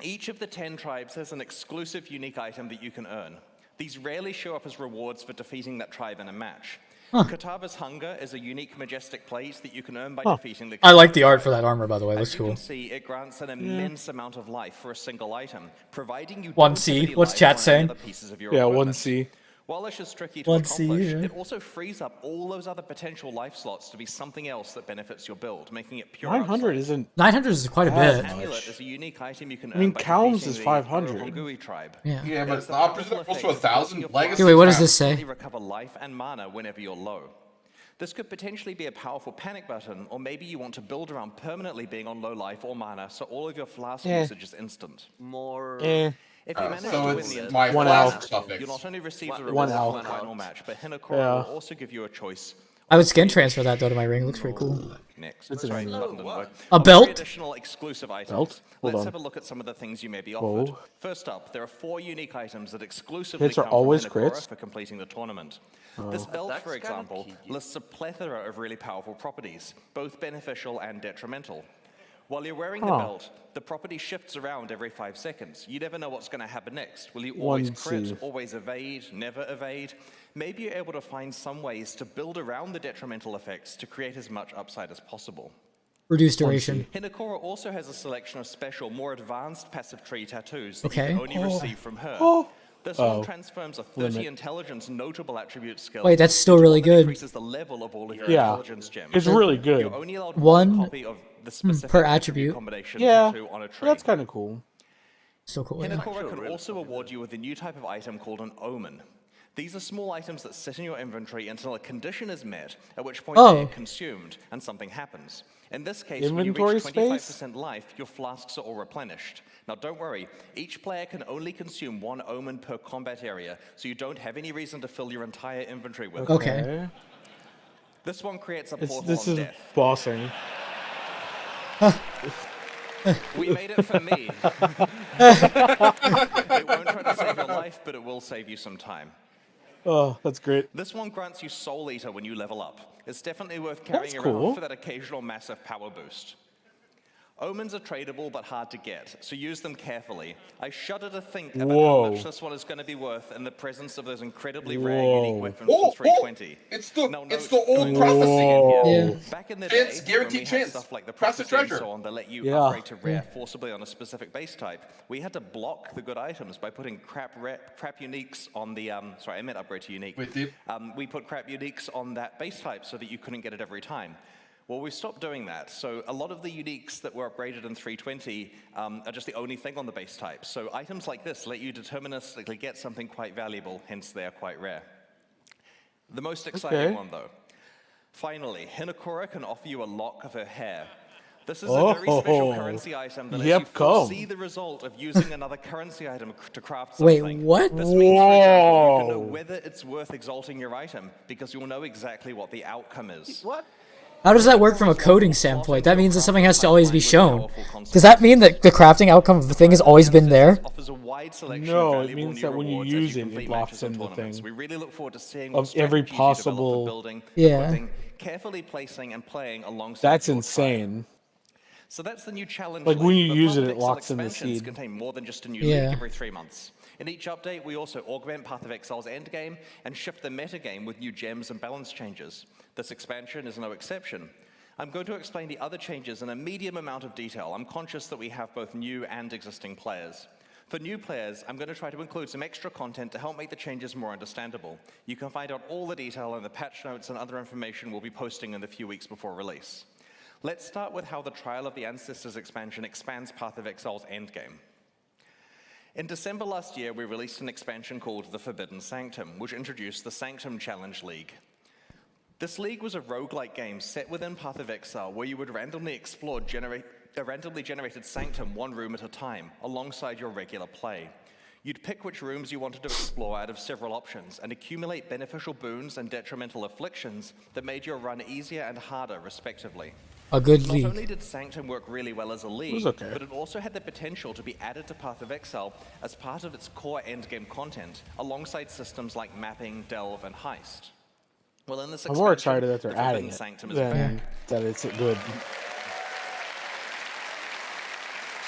Each of the 10 tribes has an exclusive unique item that you can earn. These rarely show up as rewards for defeating that tribe in a match. Katava's Hunger is a unique majestic plate that you can earn by defeating the I like the art for that armor, by the way. As Looks you cool. can see, it grants an immense amount of life for a single item, providing you 1 don't C. have any What's life chat on any saying? other pieces of your Yeah, equipment. 1C. While this is tricky to Once a accomplish, year. it also frees up all those other potential life slots to be something else that benefits your build, making it pure 900 upside. isn't. 900 is quite a That bit. Amulet is a unique item you can I mean, earn by Calms defeating is the 500. Hongui tribe. Yeah. Yeah, but It it's is the the opposite powerful equals to effect of 1,000 your legacy. Okay, wait, what does crap. this say? Instantly recover life and mana whenever you're low. This could potentially be a powerful panic button, or maybe you want to build around permanently being on low life or mana, so all of your flask usage is instant. More. If you manage So to win it's the my One flask out. suffix. you'll not only receive the One reward out. of the final match, but Hinokora Yeah. will also give you a choice. I would skin transfer that though to my ring. Looks pretty cool. Next. It's an Sorry, animal. button didn't work. A Of belt? three additional exclusive items. Belt? Hold Let's on. have a look at some of the things you may be Whoa. offered. First up, there are 4 unique items that exclusively Hits are come always from Hinokora crits? for completing the tournament. This belt, for example, lists a plethora of really powerful properties, both beneficial and detrimental. While you're wearing the belt, the property shifts around every 5 seconds. You never know what's going to happen next. Will you always crit, 1C. always evade, never evade? Maybe you're able to find some ways to build around the detrimental effects to create as much upside as possible. Reduced duration. Hinokora also has a selection of special, more advanced passive tree tattoos that Okay. you can only receive from her. This one transforms a 30 intelligence notable attribute skill. Wait, that's still really into one that good. Increases the level of all of your Yeah. intelligence gems. It's really good. You're only allowed One one copy of the specific per attribute. combination Yeah, tattoo on a tree. that's kind of cool. So cool. Yeah. Hinokora can also award you with a new type of item called an omen. These are small items that sit in your inventory until a condition is met, at which point they are consumed and something happens. In this case, when you Inventory reach space? 25% life, your flasks are all replenished. Now don't worry, each player can only consume 1 omen per combat area, so you don't have any reason to fill your entire inventory with it. Okay. This one creates a It's, portal this on is death. bossing. We made it for me. It won't try to save your life, but it will save you some time. Oh, that's great. This one grants you Soul Eater when you level up. It's definitely worth carrying That's around cool. for that occasional massive power boost. Omens are tradable but hard to get, so use them carefully. I shudder to think about Whoa. how much this one is going to be worth in the presence of those incredibly rare Whoa. unique weapons from 320. It's the Now, it's note, the old don't prophecy. Whoa. Yeah. Back in the Chance, day, guaranteed when we had chance. stuff like the Press the prophecy and treasure. so on that let you Yeah. upgrade to rare forcibly on a specific base type, we had to block the good items by putting crap uniques on the sorry, I meant upgrade to unique. Wait, dude. We put crap uniques on that base type so that you couldn't get it every time. Well, we stopped doing that, so a lot of the uniques that were upgraded in 320 are just the only thing on the base type. So items like this let you deterministically get something quite valuable, hence they are quite rare. The most exciting one, though. Finally, Hinokora can offer you a lock of her hair. This is a very special currency item that lets you foresee the result of using another currency item to craft something. Wait, what? This means, for example, you can know whether it's worth exalting your item because you'll know exactly what the outcome is. What? How does that work from a coding standpoint? That means that something has to always be shown. Does that mean that the crafting outcome of the thing has always been there? Offers a wide selection No, of it valuable means new that when you rewards as use it, complete it locks matches and in the tournaments. thing. We really look forward to seeing Of what every strategies you develop for possible- building, Yeah. equipping, carefully placing and playing alongside That's your tribe. insane. So that's the new challenge. Like, when league, you but use Path it, of it Exile locks in the expansions seed. contain more than just a new Yeah. league every 3 months. In each update, we also augment Path of Exile's endgame and shift the metagame with new gems and balance changes. This expansion is no exception. I'm going to explain the other changes in a medium amount of detail. I'm conscious that we have both new and existing players. For new players, I'm going to try to include some extra content to help make the changes more understandable. You can find out all the detail in the patch notes and other information we'll be posting in the few weeks before release. Let's start with how the Trial of the Ancestors expansion expands Path of Exile's endgame. In December last year, we released an expansion called The Forbidden Sanctum, which introduced the Sanctum Challenge League. This league was a roguelike game set within Path of Exile where you would randomly explore a randomly generated sanctum one room at a time, alongside your regular play. You'd pick which rooms you wanted to explore out of several options and accumulate beneficial boons and detrimental afflictions that made your run easier and harder, respectively. A good Not only league. did Sanctum work really well as a league, okay. but it also had the potential to be added to Path of Exile as part of its core endgame content, alongside systems like mapping, delve, and heist. Well, in this I'm more expansion, excited that they're the adding Forbidden it Sanctum is than back. that it's good.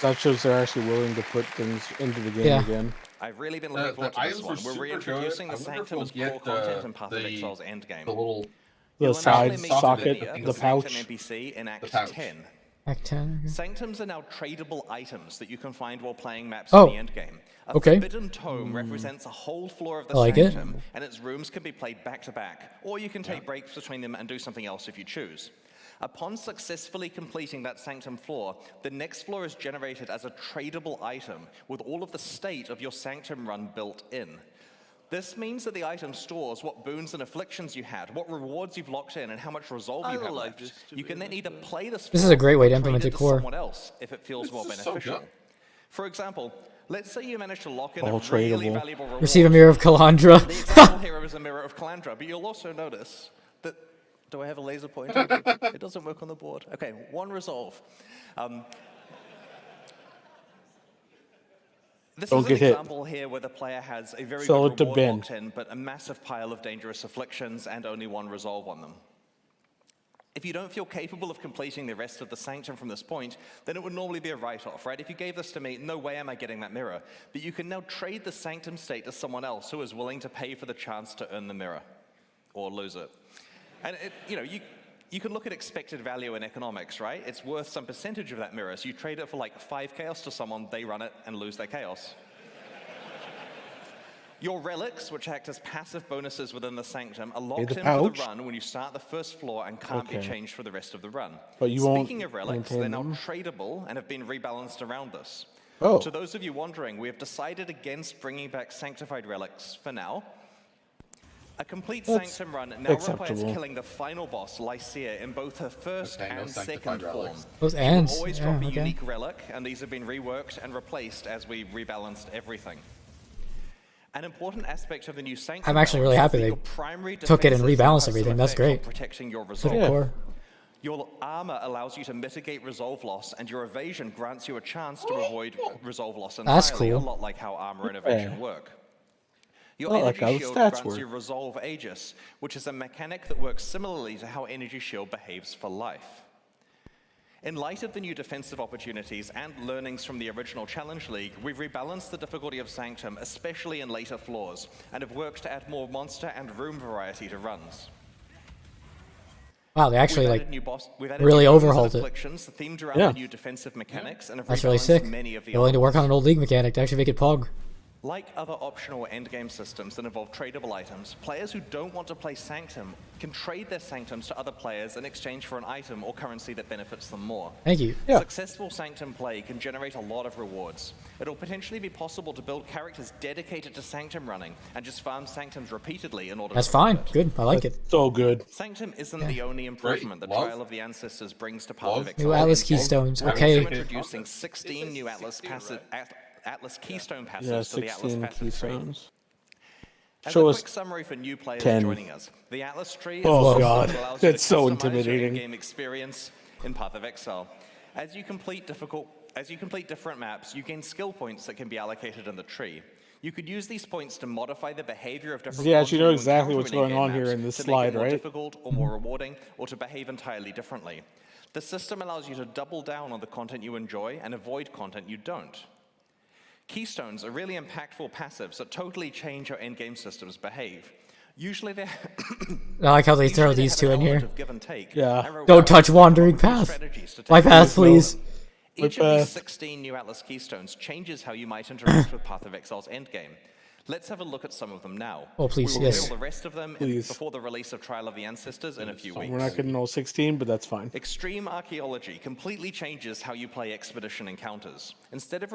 So that shows they're actually willing to put things into the game again. I've really been looking forward to this items one. were We're super reintroducing good. the I wonder if Sanctum we'll as core get content in Path of Exile's endgame. the little The You'll side initially meet socket, Lydia, the Sanctum pouch. NPC in Act pouch. 10. Act 10. Sanctums are now tradable items that you can find while playing maps Oh, in the endgame. A okay. forbidden tome represents a whole floor of the I like it. sanctum, and its rooms can be played back to back, or you can take breaks between them and do something else if you choose. Upon successfully completing that sanctum floor, the next floor is generated as a tradable item with all of the state of your sanctum run built in. This means that the item stores what boons and afflictions you had, what rewards you've locked in, and how much resolve you have like left. this, to You be can then honest. either play this This is floor a great way to or implement trade it to core. someone else if it feels more This is so beneficial. good. For example, let's say you manage to lock in All a really tradable. valuable reward. Receive a mirror of The Kalandra. example here is a mirror of Calandra, but you'll also notice that. Do I have a laser pointer? It doesn't work on the board. Okay, one resolve. This Don't is an get hit. example here where the player has a very Sell good it to reward Ben. locked in, but a massive pile of dangerous afflictions and only one resolve on them. If you don't feel capable of completing the rest of the sanctum from this point, then it would normally be a write-off, right? If you gave this to me, no way am I getting that mirror. But you can now trade the sanctum state to someone else who is willing to pay for the chance to earn the mirror, or lose it. And you can look at expected value in economics, right? It's worth some percentage of that mirror. So you trade it for like 5 chaos to someone, they run it and lose their chaos. Your relics, which act as passive bonuses within the sanctum, are locked the in for pouch? the run when you start the first floor and can't be Okay. changed for the rest of the run. But you won't Speaking of relics, maintain they're now them? tradable and have been rebalanced around this. Oh. To those of you wondering, we have decided against bringing back sanctified relics for now. A complete That's sanctum run now requires acceptable. killing the final boss, Lycia, in both her first Okay, no and sanctified second form. relics. Those You ends, will always yeah, drop a okay. unique relic, and these have been reworked and replaced as we rebalanced everything. An important aspect of the new sanctum I'm actually really balance happy is that they your primary took it and defenses rebalanced have some everything. That's effect on great. Protecting your Good resolve. core. Your armor allows you to mitigate resolve loss, and your evasion grants you a chance to avoid resolve loss entirely, That's cool. a lot like how armor and evasion work. Your Well, like energy how the shield stats grants work. you resolve Aegis, which is a mechanic that works similarly to how energy shield behaves for life. In light of the new defensive opportunities and learnings from the original Challenge League, we've rebalanced the difficulty of Sanctum, especially in later floors, and have worked to add more monster and room variety to runs. Wow, they actually We've like added we've added really new bosses and overhauled it. afflictions themed around Yeah. the new defensive mechanics, and have That's really rebalanced sick. many of the They're willing to work on elements. an old league mechanic to actually make it pog. Like other optional endgame systems that involve tradable items, players who don't want to play Sanctum can trade their Sanctums to other players in exchange for an item or currency that benefits them more. Thank you. Yeah. Successful Sanctum play can generate a lot of rewards. It'll potentially be possible to build characters dedicated to Sanctum running and just farm Sanctums repeatedly in order That's to fine. earn it. Good. I like it. So good. Sanctum isn't the only improvement the Love. Trial of the Ancestors brings to Path Love. of New Exile. Atlas Love. Keystones. Love. Okay. Love. Introducing 16 new Atlas Atlas Keystone passives Yeah, to the Atlas 16 passive tree. keystones. As Show a us quick summary for new players 10. joining us, the Atlas tree is Oh, a system God. that allows you to That's so customize your intimidating. in-game experience in Path of Exile. As you complete different maps, you gain skill points that can be allocated in the tree. You could use these points to modify the behavior of different Yeah, so you know content exactly encounter what's in going in-game on here maps in this to slide, make it more right? difficult or more rewarding, or to behave entirely differently. The system allows you to double down on the content you enjoy and avoid content you don't. Keystones are really impactful passives that totally change how endgame systems behave. Usually they I like how they throw usually these have two an in here. element of give and take, Yeah. and Don't touch rewards Wandering for Path. strategies to My take path, please. Each My of these path. 16 new Atlas Keystones changes how you might interact with Path of Exile's endgame. Let's have a look at some of them now. Oh, please, We will yes. reveal the rest of them Please. before the release of Trial of the Ancestors in a few weeks. We're not getting all 16, but that's fine. Extreme Archaeology completely changes how you play expedition encounters. Instead of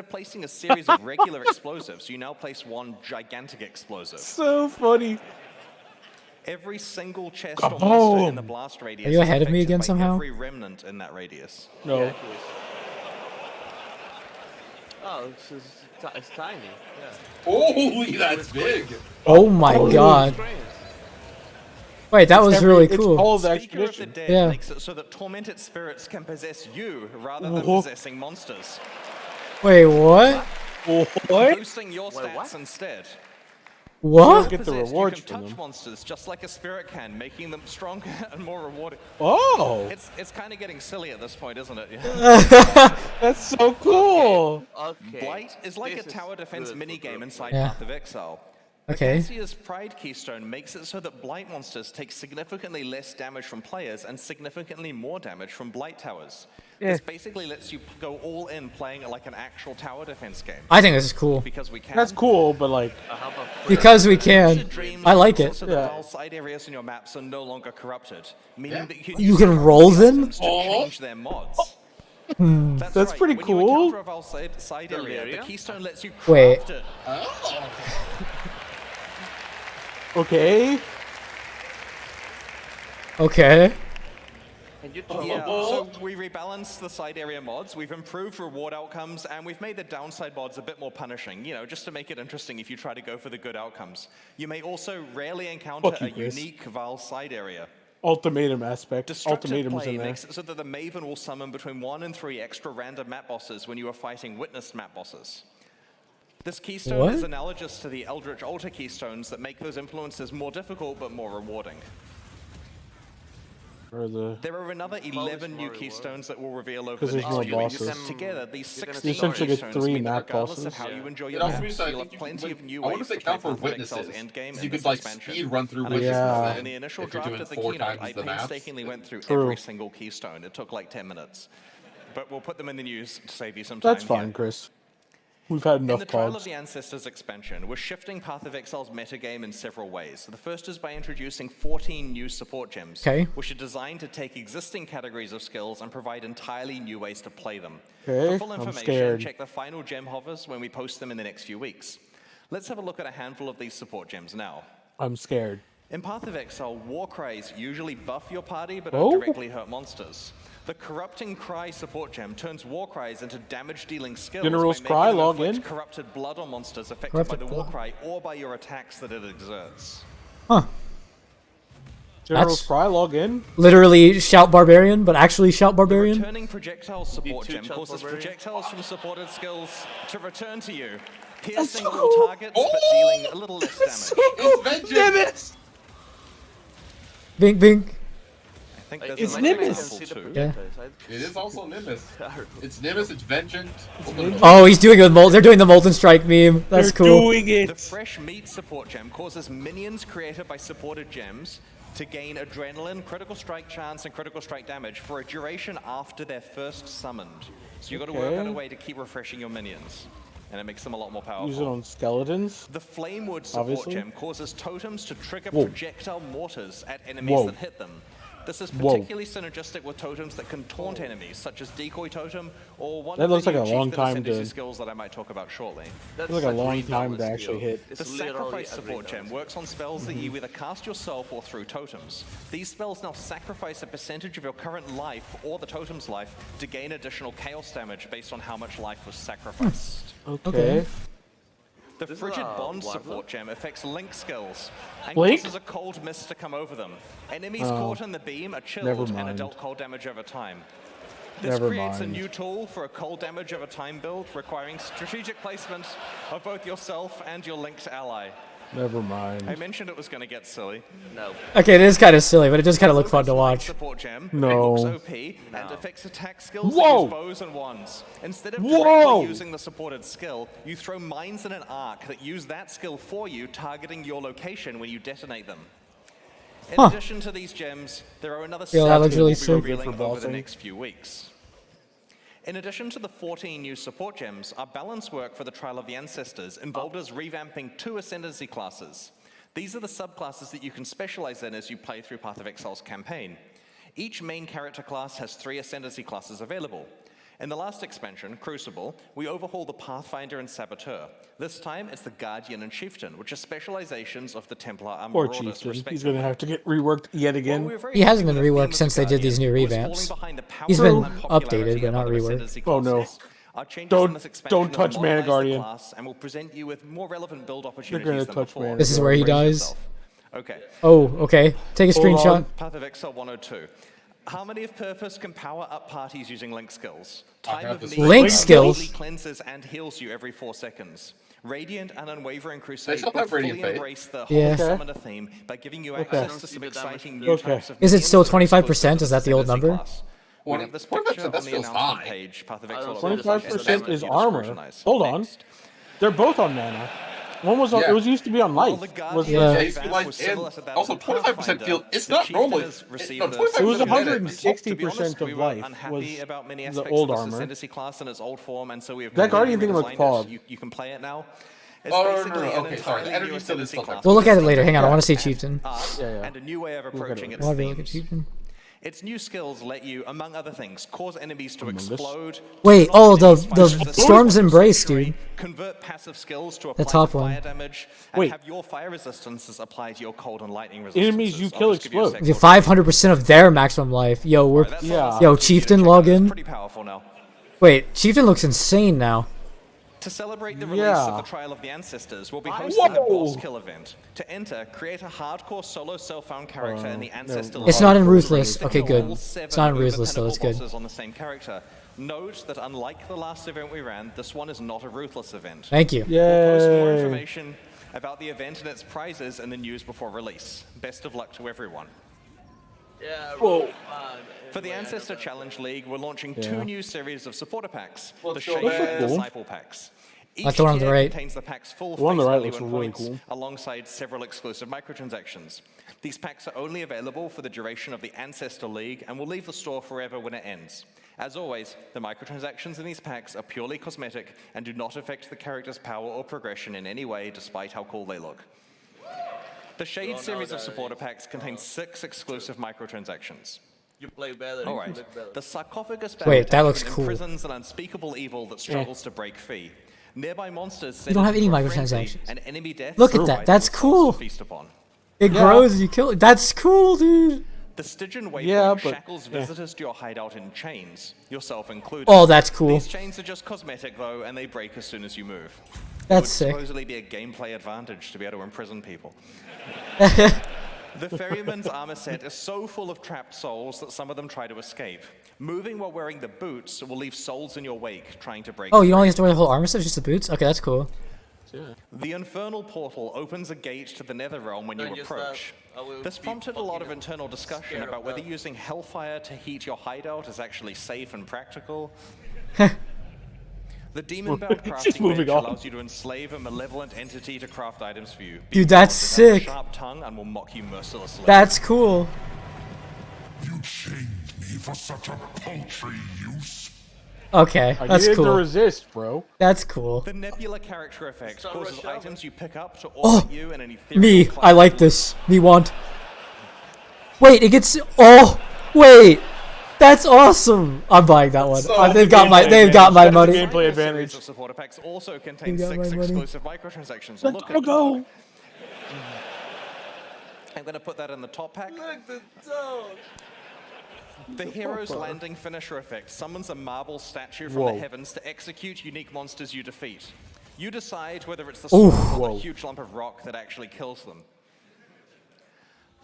placing a series of regular explosives, you now place one gigantic explosive. So funny. Every single chest or monster in the blast radius Are you is ahead of me affected again by somehow? every remnant in that radius. No. Oh, it's tiny. Yeah. Holy, that's big. Oh my god. Screens. Wait, that was really It's cool. all the Speaker of the expedition. Dead Yeah. makes it so that tormented spirits can possess you rather than Whoa. possessing monsters, Wait, what? What? boosting your stats what? instead. What? Get the Possessed, rewards you can from touch them. monsters just like a spirit can, making them stronger and more rewarding. Oh, It's kind of getting silly at this point, isn't it? that's so cool. Okay. Blight is like this a tower defense good for minigame group. inside Yeah. Path of Exile. Okay. Cassia's Pride keystone makes it so that Blight monsters take significantly less damage from players and significantly more damage from Blight towers. This basically lets you go all in playing it like an actual tower defense game. I think this is cool. Because we can. That's cool, but like, Because we can. I like it. So the side areas in your maps are no longer corrupted, meaning that You can roll them? to change their mods. That's right. pretty when cool. You encounter a Val side area, the keystone lets you craft Wait. it. Okay. Okay. Yeah, so we rebalanced the side area mods, we've improved reward outcomes, and we've made the downside mods a bit more punishing, just to make it interesting if you try to go for the good outcomes. You may also rarely encounter a unique Val side area. Ultimatum aspect. Destructive Ultimatum's play in there. makes it so that the Maven will summon between 1 and 3 extra random map bosses when you are fighting witnessed map bosses. This keystone is analogous to the Eldritch Altar keystones that make those influences more difficult but more rewarding. There are another 11 new keystones that we'll reveal over the next few weeks. Together, these 16 essentially get keystones 3 mean that map regardless bosses. of how you enjoy your And maps, also, you'll have plenty of new I ways wonder if they to play count for Path of Exile's witnesses. endgame You in could this like expansion. speed run through And witnesses. Yeah. in the initial if you're draft doing of the 4 keynote, times I the maps. painstakingly went through True. every single keystone. It took like 10 minutes. But we'll put them in the news to save you some time. That's fine, Chris. We've had In enough the Trial of pogs. the Ancestors expansion, we're shifting Path of Exile's metagame in several ways. The first is by introducing 14 new support gems, which are designed to take existing categories of skills and provide entirely new ways to play them. For full information, check the final gem hovers when we post them in the next few weeks. Let's have a look at a handful of these support gems now. I'm scared. In Path of Exile, war cries usually buff your party but don't directly hurt monsters. The Corrupting Cry support gem turns war cries into damage-dealing skills General's by Cry, making them log inflict in. corrupted blood on monsters affected by the war cry or by your attacks that it exerts. Huh. General's Cry, log in. Literally shout barbarian, but actually shout barbarian. Returning projectile support gem causes projectiles from supported skills to return to you, piercing all targets but dealing a little less damage. Damn it! Bink, bink. It's Nimbus. Yeah. It is also Nimbus. It's Nimbus, it's Vengeance. Oh, he's doing it. They're doing the Molten Strike meme. That's cool. The Fresh Meat support gem causes minions created by supported gems to gain adrenaline, critical strike chance, and critical strike damage for a duration after they're first summoned. So you've got to work out a way to keep refreshing your minions, and it makes them a lot more powerful. Use it on skeletons. The Flamewood support obviously. gem causes totems to trigger projectile mortars at enemies that hit them. This is particularly synergistic with totems that can taunt enemies, such as Decoy Totem, or one That of looks the like a new long Chieftain time Ascendancy to- skills that I might talk about shortly. It's like a long time to actually hit. The Sacrifice support gem works on spells that you either cast yourself or through totems. These spells now sacrifice a percentage of your current life or the totem's life to gain additional chaos damage based on how much life was sacrificed. Okay. The Frigid Bond support gem affects Link skills and Link? causes a cold mist to come over them. Enemies caught in the beam are chilled and dealt cold damage over time. This creates a new tool for a cold damage over time build requiring strategic placement of both yourself and your linked ally. Never mind. I mentioned it was going to get silly. No. Okay, it is kind of silly, but it does kind of look fun to watch. Support gem, No. it looks OP and affects attack skills Whoa. that use bows and wands. Instead of directly using the supported skill, you throw mines in an arc that use that skill for you, targeting your location when you detonate them. In addition to these gems, there are another Yeah, that looks really we'll be sick. revealing over the bossing. next few weeks. In addition to the 14 new support gems, our balance work for the Trial of the Ancestors involved us revamping 2 Ascendancy classes. These are the subclasses that you can specialize in as you play through Path of Exile's campaign. Each main character class has 3 Ascendancy classes available. In the last expansion, Crucible, we overhaul the Pathfinder and Saboteur. This time, it's the Guardian and Chieftain, which are specializations of the Templar and Poor Marauders, Chieftain. He's respectively. gonna have to get reworked yet again. He hasn't been reworked since they did these new revamps. He's been updated, but not reworked. Oh no. Don't touch Mana Guardian. And we'll present you with more relevant build They're opportunities gonna than touch before. Mana This is where he Guardian. dies. Okay. Oh, okay. Take a Hold screenshot. on. Path of Exile 102. Harmony of Purpose can power up parties using Link skills. I Time have of this Need Link skills? completely cleanses and heals you every 4 seconds. Radiant and Unwavering Crusade still both have Radiant fully Fate. embrace the Yeah. whole summoner theme by giving you access to some exciting new types of Is it still minions 25%? Is that the old Ascendancy number? class. We have this 25%, picture that on the feels announcement high. page, Path of Exile. 25% is Next. armor. Hold on. They're both on mana. One was on, Yeah. it was used to be on life. While the Was Guardian Yeah. Yeah, advance like, was similar and to that also of the 25% feel Pathfinder, it's the not Chieftain normally. has received No, a 25% It was of it. 160% we of were life. unhappy Was about many the aspects old of the armor. Ascendancy class in its old form, and so we have That Guardian thing redesigned looked it. fog. You can play it now. It's Oh, no, basically an okay, sorry. The entirely energy new still is Ascendancy still class. We'll look at it with later. Hang on, I want to see and Chieftain. art Yeah, yeah. and a new way of at approaching it. its Why do we look at themes. Chieftain? Its new skills let you, among other things, cause enemies to Among us. explode. Wait, turn off the enemies' fire resistance, Storm's Embrace, century, dude. Convert passive skills to The apply top to fire one. damage, and Wait. have your fire resistances applied to your cold and lightning resistances. Enemies you I'll kill just give you a explode. sec. The 500% of their maximum life. Yo, we're. Alright, that's Yeah. all the Yo, stuff you need to Chieftain check out. log It's in. pretty powerful now. Wait, Chieftain looks insane now. To celebrate the release Yeah. of the Trial of the Ancestors, we'll be hosting a Whoa. boss kill event. To enter, create a hardcore solo self-found character in the Ancestor It's not in League. Ruthless. Pick Okay, all good. 7 It's not in Ruthless, though. It's independent good. bosses on the same character. Note that unlike the last event we ran, this one is not a Ruthless event. Thank you. We'll post more Yay. information about the event and its prizes in the news before release. Best of luck to everyone. Yeah, Whoa. really fun. For the Ancestor Challenge League, we're launching 2 new series of supporter packs, the Let's go, Shade man. and Disciple packs. Each Like the one on the tier right. contains the pack's full The one on the face right value looks and really points, cool. alongside several exclusive microtransactions. These packs are only available for the duration of the Ancestor League and will leave the store forever when it ends. As always, the microtransactions in these packs are purely cosmetic and do not affect the character's power or progression in any way, despite how cool they look. The Shade series of supporter packs contains 6 exclusive microtransactions. You play better. All You right. look better. The sarcophagus Wait, that looks attachment cool. imprisons an unspeakable evil that struggles to break free. Nearby monsters You don't have any send into a frenzy, microtransactions. and enemy deaths Look at provide that. That's themselves cool. to feast upon. It grows and you kill it. That's cool, dude. The Stygian Waypoint Yeah, but- shackles visitors to your hideout in chains, yourself included. Oh, that's cool. These chains are just cosmetic though, and they break as soon as you move. That's It would sick. supposedly be a gameplay advantage to be able to imprison people. The Ferryman's armor set is so full of trapped souls that some of them try to escape. Moving while wearing the boots will leave souls in your wake trying to break Oh, you free. only have to wear the whole armor set, just the boots? Okay, that's cool. The Infernal Portal opens a gate to the Netherrealm when you Don't use approach. that. I will This be prompted a lot of fucking internal discussion scared about of whether that. using Hellfire to heat your hideout is actually safe and practical. The Demon-bound Just crafting moving bench on. allows you to enslave a malevolent entity to craft items for you. Dude, that's Behold, it has a sick. sharp tongue and will mock you mercilessly. That's cool. You shamed me for such a paltry use. Okay, I that's needed to cool. resist, bro. That's cool. The Nebula character effect Start causes rushing. items you pick up to Oh, orbit you in an ethereal Me, cloud. I like this. Me want. Wait, it gets. Oh, wait. That's awesome. I'm buying that one. So They've got my. They've got my money. Gameplay The series advantage. of supporter packs also contains got 6 my money. exclusive microtransactions. Let's Look at go. that. I'm going to put that in the top pack. Look the dog. The Hero's Landing finisher effect summons a marble statue from Whoa. the heavens to execute unique monsters you defeat. You decide whether it's the Ooh. sword or Whoa. the huge lump of rock that actually kills them.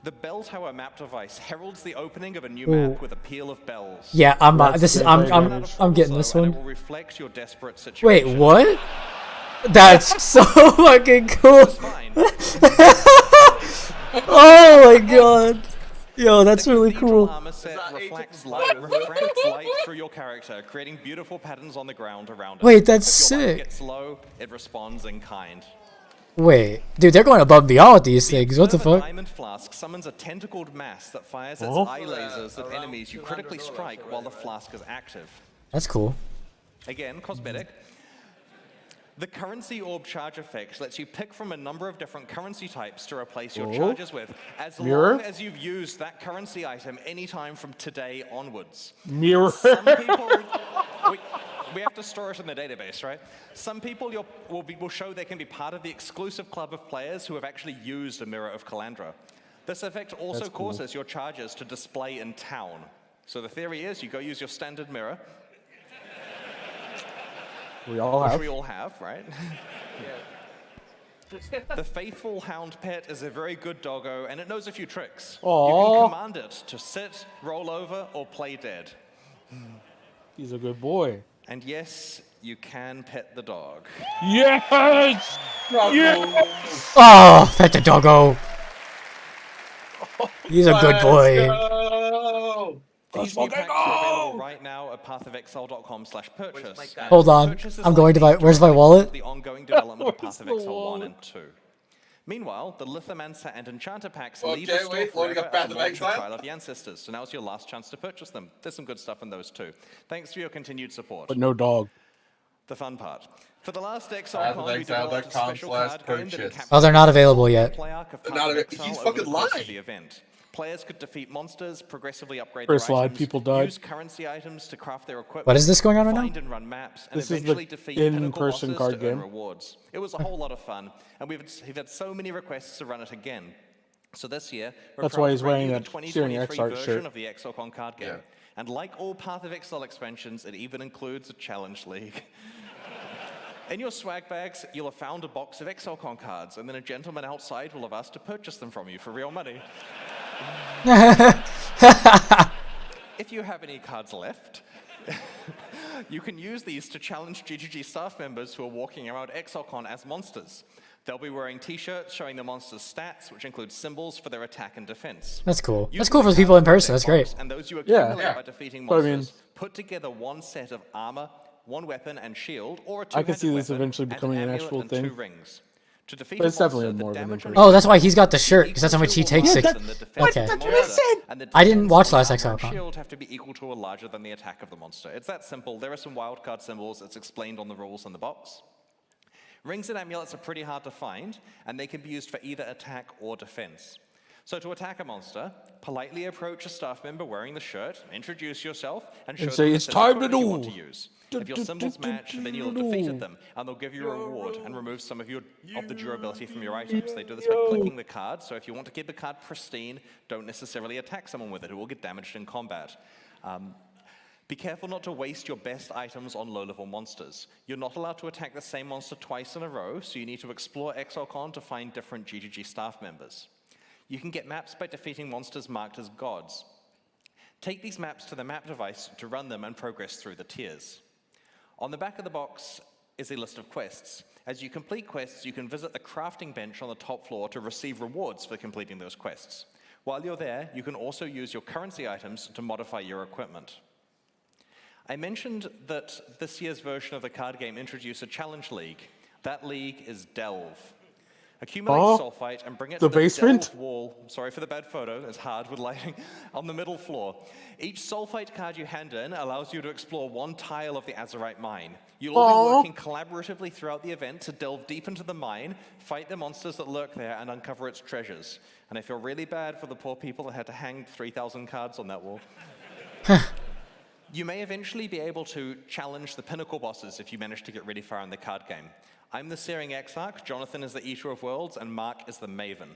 The Bell Tower map device heralds the opening of a new Ooh. map with a peal of bells. Yeah, I'm. That's This is. gameplay I'm advantage. getting this And it one. will reflect your desperate Wait, situation. what? That's so fucking cool. Fine. Oh my god. Yo, that's The really cathedral cool. armor set that reflects 8 light, of refracts light through your character, creating beautiful patterns on the ground around it. Wait, that's if your light sick. gets low, it responds in kind. Wait, dude, they're going above and beyond with these things. What the Observer fuck? Diamond Flask summons a tentacled mass that fires its Oh. eye lasers at Around enemies you critically $200 strike while the already, right? flask is active. That's cool. Again, cosmetic. The currency orb charge effect lets you pick from a number of different currency types to replace your Oh. charges with, as Mirror? long as you've used that currency item anytime from today onwards. Mirror. Some people, we have to store it in the database, right? Some people will show they can be part of the exclusive club of players who have actually used a Mirror of Calandra. This effect also That's cool. causes your charges to display in town. So the theory is you go use your standard mirror, We all which have. we all have, right? The Faithful Hound Pet is a very good doggo, and it knows a few tricks. You Aw. can command it to sit, roll over, or play dead. He's a good boy. And yes, you can pet the dog. Yes! Yes! Oh, pet the doggo. He's a good boy. Let's go! These new packs are available right now at pathofexile.com/purchase. Hold on. I'm going to where's my wallet? The ongoing development of Path of Exile 1 and 2. Meanwhile, the Lithomancer and Enchanter packs leave the store forever at the launch of Trial of the Ancestors, so now's your last chance to purchase them. There's some good stuff in those too. Thanks for your continued support. But no dog. The fun part. For the last Exilecon, we developed a special card game that encapsulates Oh, they're not available yet. play arc of They're Path not of available. Exile He's over the fucking course lying. of the event. Players could defeat monsters, progressively upgrade First their slide, items, people died. use currency items to craft their equipment. What is this going on right now? Find and run maps, and This is eventually the defeat pinnacle in-person bosses card to earn game. rewards. It was a whole lot of fun, and we've had so many requests to run it again. So this year, we're That's proud why to he's bring wearing you a the Searing 2023 X-Art version shirt. of the Exilcon card game. Yeah. And like all Path of Exile expansions, it even includes a challenge league. In your swag bags, you'll have found a box of Exilcon cards, and then a gentleman outside will have asked to purchase them from you for real money. If you have any cards left, you can use these to challenge GGG staff members who are walking around Exilcon as monsters. They'll be wearing t-shirts showing the monster's stats, which include symbols for their attack and defense. That's cool. Use That's cool for the people in cards person. in That's their great. box, and those you Yeah. accumulate by defeating But I mean- monsters, put together one set of armor, one weapon and shield, or a I two-handed could see this weapon, eventually and becoming an amulet actual and thing. 2 rings. To defeat But it's a monster, definitely the more of an damage on in-person. Oh, that's why he's got the shirt, because that's how much he takes it. Okay. I didn't watch last Exilecon. Shield have to be equal to or larger than the attack of the monster. It's that simple. There are some wildcard symbols. It's explained on the rules in the box. Rings and amulets are pretty hard to find, and they can be used for either attack or defense. So to attack a monster, politely approach a staff member wearing the shirt, introduce yourself, and show say, them the "It's set of time to equipment you want do." to use. If your symbols match, then you'll have defeated them, and they'll give you a reward and remove some of the durability from your items. They do this by clicking the card, so if you want to keep the card pristine, don't necessarily attack someone with it. It will get damaged in combat. Be careful not to waste your best items on low-level monsters. You're not allowed to attack the same monster twice in a row, so you need to explore Exilcon to find different GGG staff members. You can get maps by defeating monsters marked as gods. Take these maps to the map device to run them and progress through the tiers. On the back of the box is a list of quests. As you complete quests, you can visit the crafting bench on the top floor to receive rewards for completing those quests. While you're there, you can also use your currency items to modify your equipment. I mentioned that this year's version of the card game introduced a challenge league. That league is Delve. Accumulate sulfite and bring it the to the basement? Delve wall. Sorry for the bad photo, it's hard with lighting. On the middle floor. Each sulfite card you hand in allows you to explore one tile of the Azurite mine. You'll all be working collaboratively throughout the event to delve deep into the mine, fight the monsters that lurk there, and uncover its treasures. And I feel really bad for the poor people that had to hang 3,000 cards on that wall. You may eventually be able to challenge the pinnacle bosses if you manage to get really far in the card game. I'm the Searing Exarch, Jonathan is the Eater of Worlds, and Mark is the Maven.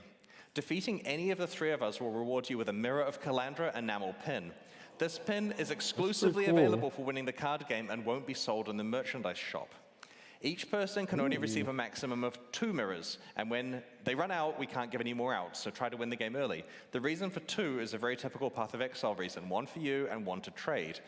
Defeating any of the three of us will reward you with a Mirror of Calandra enamel pin. This pin is exclusively available for winning the card game and won't be sold in the merchandise shop. Each person can only receive a maximum of 2 mirrors, and when they run out, we can't give any more out, so try to win the game early. The reason for 2 is a very typical Path of Exile reason, 1 for you and 1 to trade.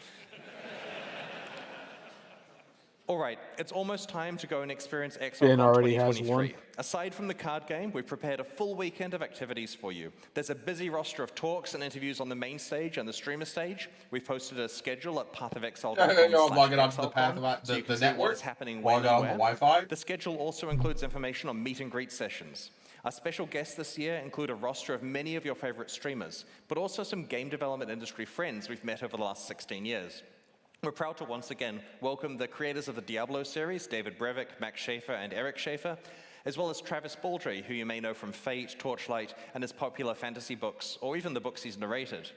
All right, it's almost time to go and experience Exile already has 2023. one. Aside from the card game, we've prepared a full weekend of activities for you. There's a busy roster of talks and interviews on the main stage and the streamer stage. We've posted a schedule at pathofexile.com. You're logging onto the path of so you can the see what network. is happening Log when on and the where. Wi-Fi. The schedule also includes information on meet and greet sessions. Our special guests this year include a roster of many of your favorite streamers, but also some game development industry friends we've met over the last 16 years. We're proud to once again welcome the creators of the Diablo series, David Brevik, Max Schaefer, and Eric Schaefer, as well as Travis Baldry, who you may know from Fate, Torchlight, and his popular fantasy books, or even the books he's narrated.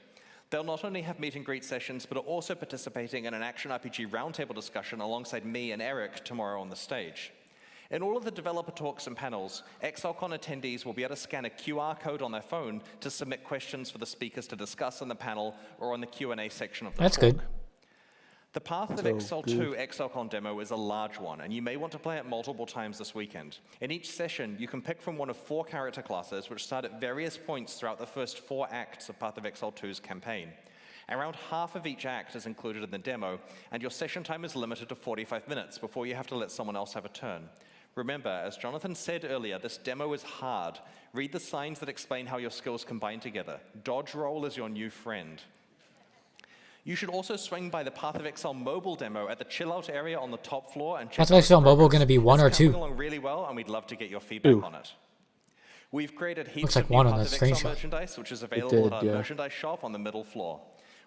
They'll not only have meet and greet sessions, but are also participating in an action RPG roundtable discussion alongside me and Eric tomorrow on the stage. In all of the developer talks and panels, Exilcon attendees will be able to scan a QR code on their phone to submit questions for the speakers to discuss in the panel or on the Q&A section of the talk. That's good. The Path of Exile 2 Exilcon demo is a large one, and you may want to play it multiple times this weekend. In each session, you can pick from one of 4 character classes, which start at various points throughout the first 4 acts of Path of Exile 2's campaign. Around half of each act is included in the demo, and your session time is limited to 45 minutes before you have to let someone else have a turn. Remember, as Jonathan said earlier, this demo is hard. Read the signs that explain how your skills combine together. Dodge roll is your new friend. You should also swing by the Path of Exile mobile demo at the chill out area on the top floor and check Path of out Exile its mobile progress. going to be 1 or It's 2? coming along really well, and we'd love to get your feedback on it. We've created heaps like of new 1 on Path that of Exile screenshot. merchandise, which is available at our yeah. merchandise shop on the middle floor.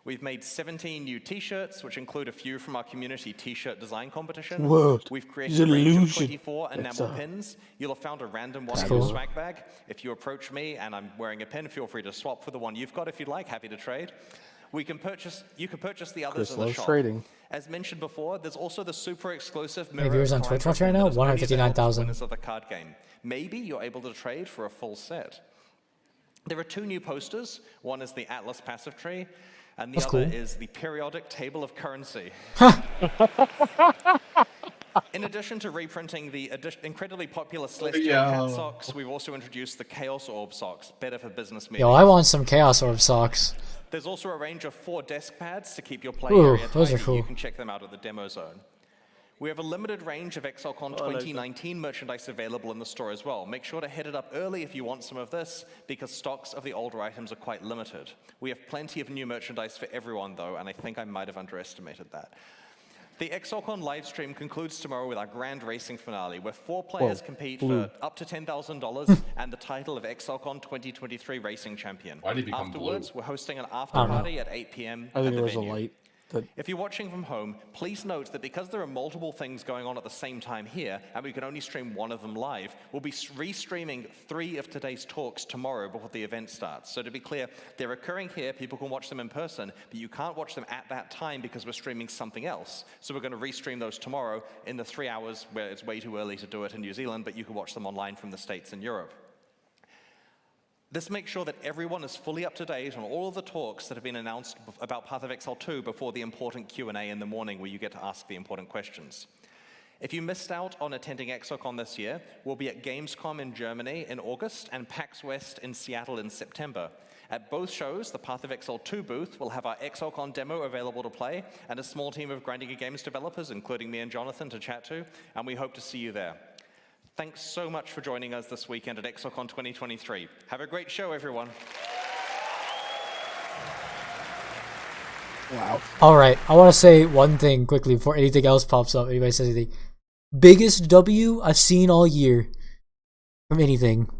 We've made 17 new t-shirts, which include a few from our community t-shirt design competition. Whoa, We've it's created a range of illusion. 24 enamel It's, pins. You'll have found a random one in cool. your swag bag. If you approach me and I'm wearing a pin, feel free to swap for the one you've got if you'd like. Happy to trade. You can purchase the others Chris in the loves shop. trading. As mentioned before, there's also the super exclusive Many mirror viewers on Twitch watch right now? that is only available to 159,000. winners of the card game. Maybe you're able to trade for a full set. There are 2 new posters. One is the Atlas passive tree, and the That's other cool. is the periodic table of currency. In addition to reprinting the incredibly popular Celestial Hat socks, we've also introduced the Chaos Orb socks, better for business meetings. Yo, I want some Chaos Orb socks. There's also a range of 4 desk pads to keep your play Ooh, area those tidy. are cool. You can check them out at the demo zone. We have a limited range of Exilecon 2019 merchandise available in the store as well. Make sure to hit it up early if you want some of this, because stocks of the older items are quite limited. We have plenty of new merchandise for everyone, though, and I think I might have underestimated that. The Exilecon livestream concludes tomorrow with our grand racing finale, where 4 players compete for up to $10,000 and the title of Exilecon 2023 Racing Champion. Why did he become Afterwards, blue? we're hosting an after party at 8 p.m. I at think the it was a venue. light. If you're watching from home, please note that because there are multiple things going on at the same time here, and we can only stream one of them live, we'll be re-streaming 3 of today's talks tomorrow before the event starts. So to be clear, they're occurring here, people can watch them in person, but you can't watch them at that time because we're streaming something else. So we're going to re-stream those tomorrow in the 3 hours where it's way too early to do it in New Zealand, but you can watch them online from the States and Europe. This makes sure that everyone is fully up to date on all of the talks that have been announced about Path of Exile 2 before the important Q&A in the morning where you get to ask the important questions. If you missed out on attending Exilecon this year, we'll be at Gamescom in Germany in August and PAX West in Seattle in September. At both shows, the Path of Exile 2 booth will have our Exilecon demo available to play and a small team of Grinding Games developers, including me and Jonathan, to chat to, and we hope to see you there. Thanks so much for joining us this weekend at Exilecon 2023. Have a great show, everyone. Wow. All right, I want to say one thing quickly before anything else pops up. Anybody says anything? Biggest W I've seen all year from anything.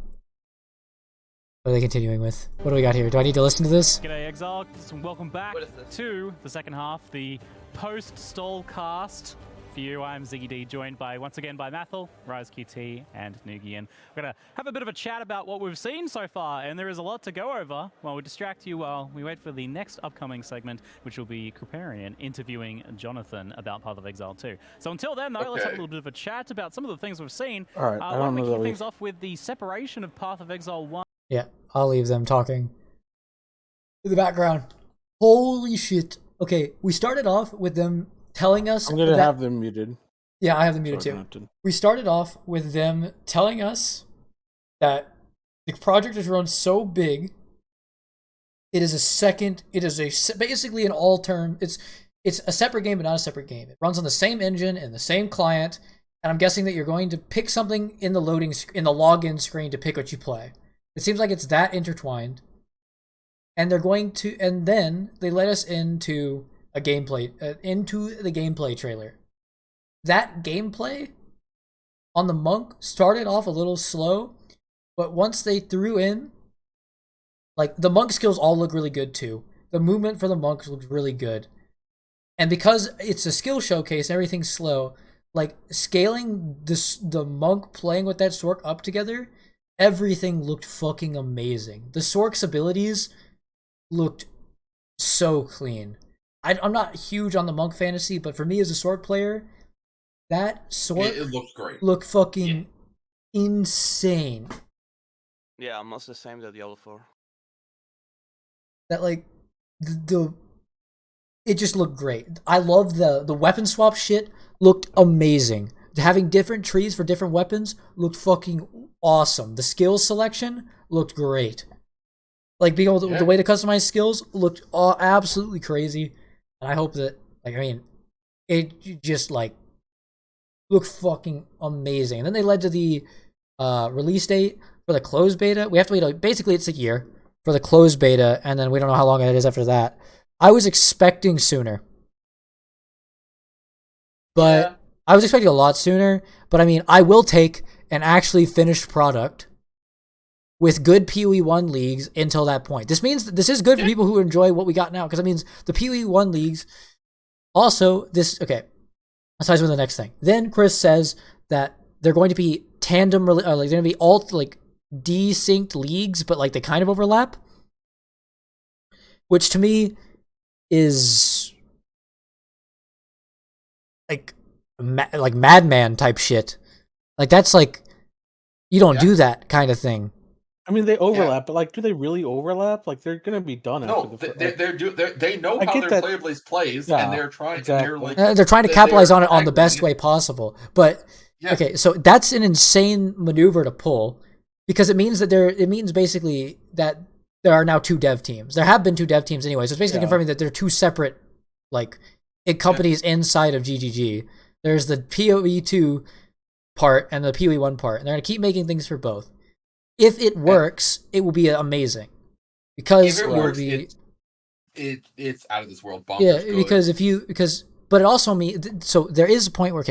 What are they continuing with? What do we got here? Do I need to listen to this? G'day Exile, welcome back to the second half, the post-stall cast. For you, I'm Ziggy D, joined once again by Mathel, Rise QT, and Nugian. We're going to have a bit of a chat about what we've seen so far, and there is a lot to go over while we distract you while we wait for the next upcoming segment, which will be Kriparian interviewing Jonathan about Path of Exile 2. So until then, though, let's have a little bit of a chat about some of the things we've seen. All right, I why don't don't we know that kick we... things off with the separation of Path of Exile 1. Yeah, I'll leave them talking. In the background. Holy shit. Okay, we started off with them telling us I'm going to that... have them muted. Yeah, I have them muted So I too. don't have to- We started off with them telling us that the project is run so big, it is basically an all-term, it's a separate game but not a separate game. It runs on the same engine and the same client, and I'm guessing that you're going to pick something in the login screen to pick what you play. It seems like it's that intertwined. And then they let us into the gameplay trailer. That gameplay on the monk started off a little slow, but once they threw in, like, the monk skills all look really good too. The movement for the monks looks really good. And because it's a skill showcase, everything's slow, like, scaling the monk playing with that Sork up together, everything looked fucking amazing. The Sork's abilities looked so clean. I'm not huge on the monk fantasy, but for me as a Sork player, that Sork it looked great. Looked fucking insane. Yeah, almost the same that Diablo 4. That, like, it just looked great. I love the weapon swap shit. Looked amazing. Having different trees for different weapons looked fucking awesome. The skills selection looked great. Like, being able to, the way to customize skills looked absolutely crazy. And I hope that, like, I mean, it just, like, looked fucking amazing. And then they led to the release date for the closed beta. We have to wait, basically it's a year for the closed beta, and then we don't know how long it is after that. I was expecting sooner. But Yeah. I was expecting a lot sooner. But I mean, I will take an actually finished product with good PoE 1 leagues until that point. This means that this is good for people who enjoy what we got now, because it means the PoE 1 leagues also okay. That ties with the next thing. Then Chris says that they're going to be tandem, like they're going to be all like desynced leagues, but like they kind of overlap, which to me is like madman type shit. Like that's like you don't do that kind of thing. I mean, they overlap, but like, do they really overlap? Like, they're gonna be done after the. They know how their player base plays, and they're trying. Exactly. They're trying to capitalize on it on the best way possible. But okay, so that's an insane maneuver to pull, because it means that it means basically that there are now 2 dev teams. There have been 2 dev teams anyway, so it's basically confirming that there are 2 separate like companies inside of GGG. There's the PoE 2 part and the PoE 1 part, and they're gonna keep making things for both. If it works, it will be amazing, because if it works, it's out of this world bonkers. Yeah, good. But it also means, so there is a point where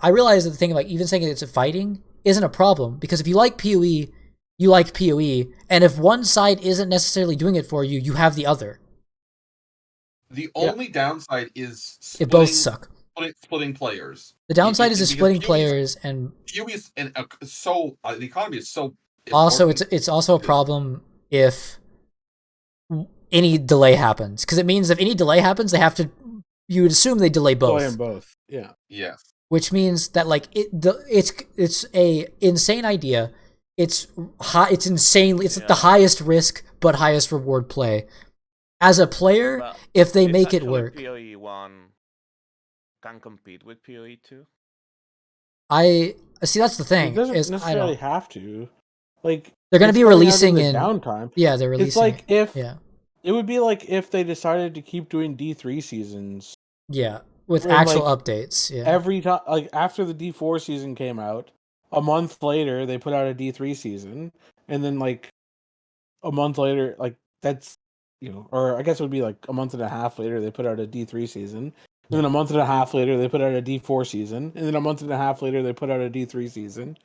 I realize that the thing about even saying it's a fighting isn't a problem, because if you like PoE, you like PoE, and if one side isn't necessarily doing it for you, you have the other. The only downside is it both suck. Splitting players. The downside is splitting players, and PoE is so the economy is so. Also, it's also a problem if any delay happens, because it means if any delay happens, they have to. You would assume they delay both. Delay them both. Yeah. Yeah. Which means that like it's a insane idea. It's high. It's insanely. It's the highest risk but highest reward play. As a player, if they make it work. PoE 1 can compete with PoE 2. I see. That's the thing. It doesn't is necessarily have to. Like, they're going to be releasing in downtime. Yeah, they're releasing. It's like if it would be like if they decided to keep doing D3 seasons. Yeah, with actual updates. Yeah. Every time, like after the D4 season came out, a month later they put out a D3 season, and then like a month later, like that's or I guess it would be like a month and a half later they put out a D3 season. And then a month and a half later, they put out a D4 season. And then a month and a half later, they put out a D3 season.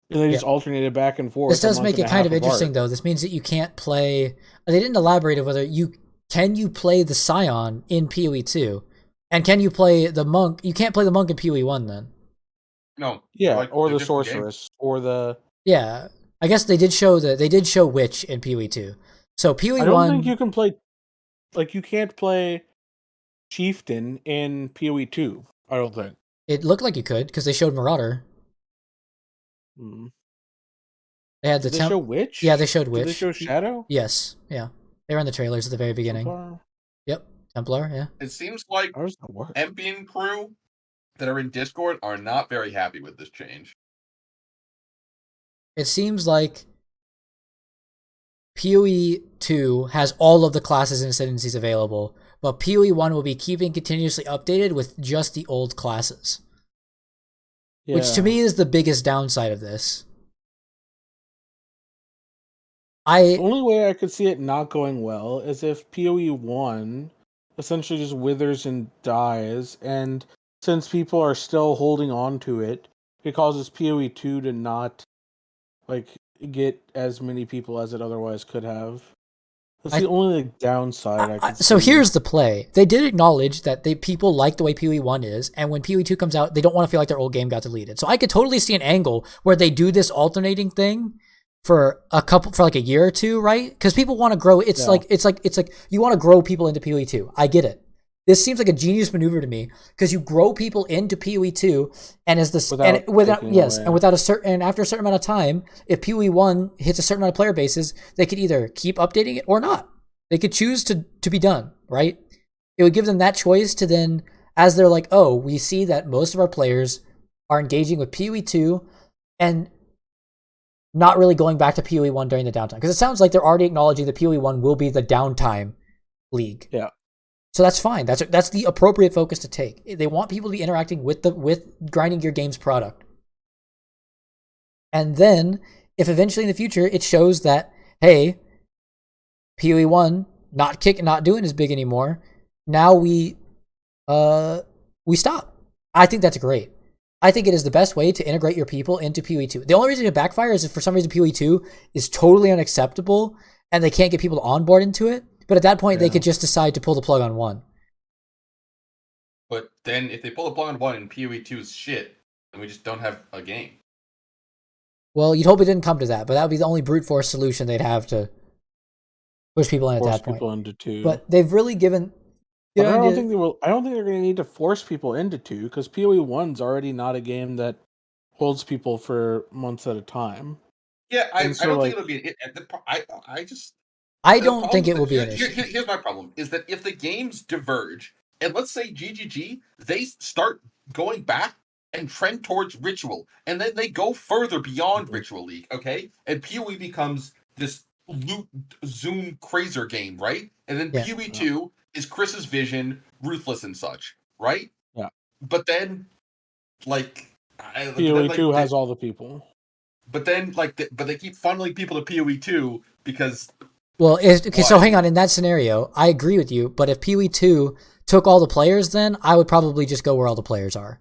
And they just alternated back and forth. This does make it kind of interesting, though. This means that you can't play. They didn't elaborate on whether you play the Scion in PoE 2, and can you play the Monk? You can't play the Monk in PoE 1 then. No. Yeah, or the Sorceress, or the. Yeah, I guess they did show Witch in PoE 2. So PoE 1. I don't think you can play. Like, you can't play Chieftain in PoE 2. I don't think. It looked like you could, because they showed Marauder. They had Did they show Witch? Yeah, they showed Witch. Did they show Shadow? Yes, yeah. They were in the trailers at the very beginning. Templar? Yep, Templar, yeah. It seems like MP and crew that are in Discord are not very happy with this change. It seems like PoE 2 has all of the classes and ascendancies available, but PoE 1 will be keeping continuously updated with just the old classes. Yeah. Which to me is the biggest downside of this. The only way I could see it not going well is if PoE 1 essentially just withers and dies, and since people are still holding on to it, it causes PoE 2 to not get as many people as it otherwise could have. That's the only downside I could see. So here's the play. They did acknowledge that people like the way PoE 1 is, and when PoE 2 comes out, they don't want to feel like their old game got deleted. So I could totally see an angle where they do this alternating thing for like a year or two, right? Because people want to grow. It's like you want to grow people into PoE 2. I get it. This seems like a genius maneuver to me, because you grow people into PoE 2, and after a certain amount of time, if PoE 1 hits a certain amount of player bases, they could either keep updating it or not. They could choose to be done, right? It would give them that choice to then, as they're like, oh, we see that most of our players are engaging with PoE 2 and not really going back to PoE 1 during the downtime. Because it sounds like they're already acknowledging that PoE 1 will be the downtime league. Yeah. So that's fine. That's the appropriate focus to take. They want people to be interacting with Grinding Gear Games product. And then, if eventually in the future it shows that, hey, PoE 1, not doing as big anymore. Now we stop. I think that's great. I think it is the best way to integrate your people into PoE 2. The only reason it backfires is if for some reason PoE 2 is totally unacceptable and they can't get people to onboard into it. But at that point, they could just decide to pull the plug on 1. But then if they pull the plug on 1 and PoE 2 is shit, then we just don't have a game. Well, you'd hope it didn't come to that, but that would be the only brute force solution they'd have to push people in at that point. People into 2. But they've really given. I don't think they will. I don't think they're going to need to force people into 2 because PoE 1's already not a game that holds people for months at a time. Yeah, I don't think it'll be. I don't think it will be an issue. Here's my problem: is that if the games diverge, and let's say GGG, they start going back and trend towards Ritual, and then they go further beyond Ritual League, okay? And PoE becomes this loot Zoom crazer game, right? And then PoE 2 is Chris's vision, Ruthless and such, right? Yeah. But then, like, PoE 2 has all the people. But then, but they keep funneling people to PoE 2 because. Well, so hang on. In that scenario, I agree with you. But if PoE 2 took all the players, then I would probably just go where all the players are.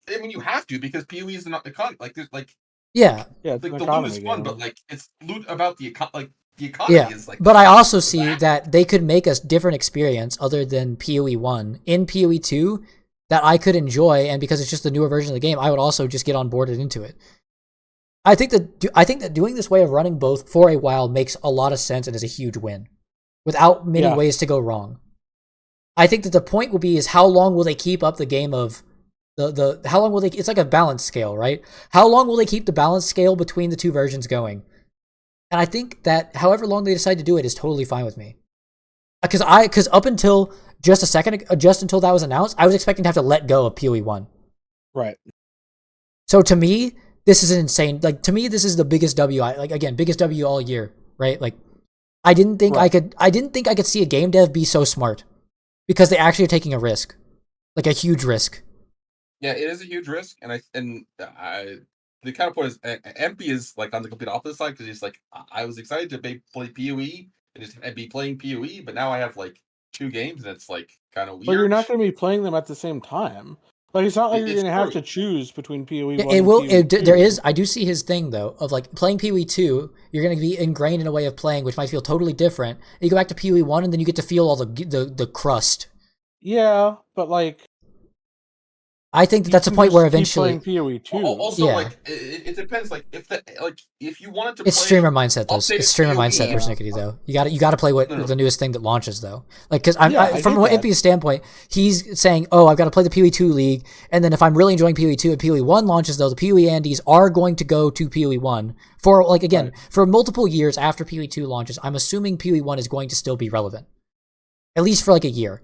I mean, you have to because PoE is not economy. Yeah, the loot is fun, but it's loot about the economy. The economy is but I also see that they could make a different experience other than PoE 1 in PoE 2 that I could enjoy, and because it's just the newer version of the game, I would also just get onboarded into it. I think that doing this way of running both for a while makes a lot of sense and is a huge win, without many ways to go wrong. I think that the point will be is how long will they keep up the game of how long will they? It's like a balance scale, right? How long will they keep the balance scale between the two versions going? And I think that however long they decide to do it is totally fine with me. Because up until just until that was announced, I was expecting to have to let go of PoE 1. Right. So to me, this is an insane. To me, this is the biggest W. Biggest W all year, right? I didn't think I could see a game dev be so smart because they actually are taking a risk, a huge risk. Yeah, it is a huge risk, the kind of point is MP is on the complete opposite side because he's I was excited to play PoE and be playing PoE, but now I have 2 games and it's kind of weird. But you're not going to be playing them at the same time. It's not like you're going to have to choose between PoE 1 and PoE 2. There is. I do see his thing though of playing PoE 2. You're going to be ingrained in a way of playing which might feel totally different. You go back to PoE 1 and then you get to feel all the crust. Yeah, but I think that's a point where eventually PoE 2. Also, it depends. If you wanted to, it's streamer mindset though. It's streamer mindset persnickety though. You got to play the newest thing that launches though. Because from an MP's standpoint, he's saying, "Oh, I've got to play the PoE 2 league, and then if I'm really enjoying PoE 2 and PoE 1 launches though, the PoE Andes are going to go to PoE 1 for for multiple years after PoE 2 launches. I'm assuming PoE 1 is going to still be relevant, at least for a year."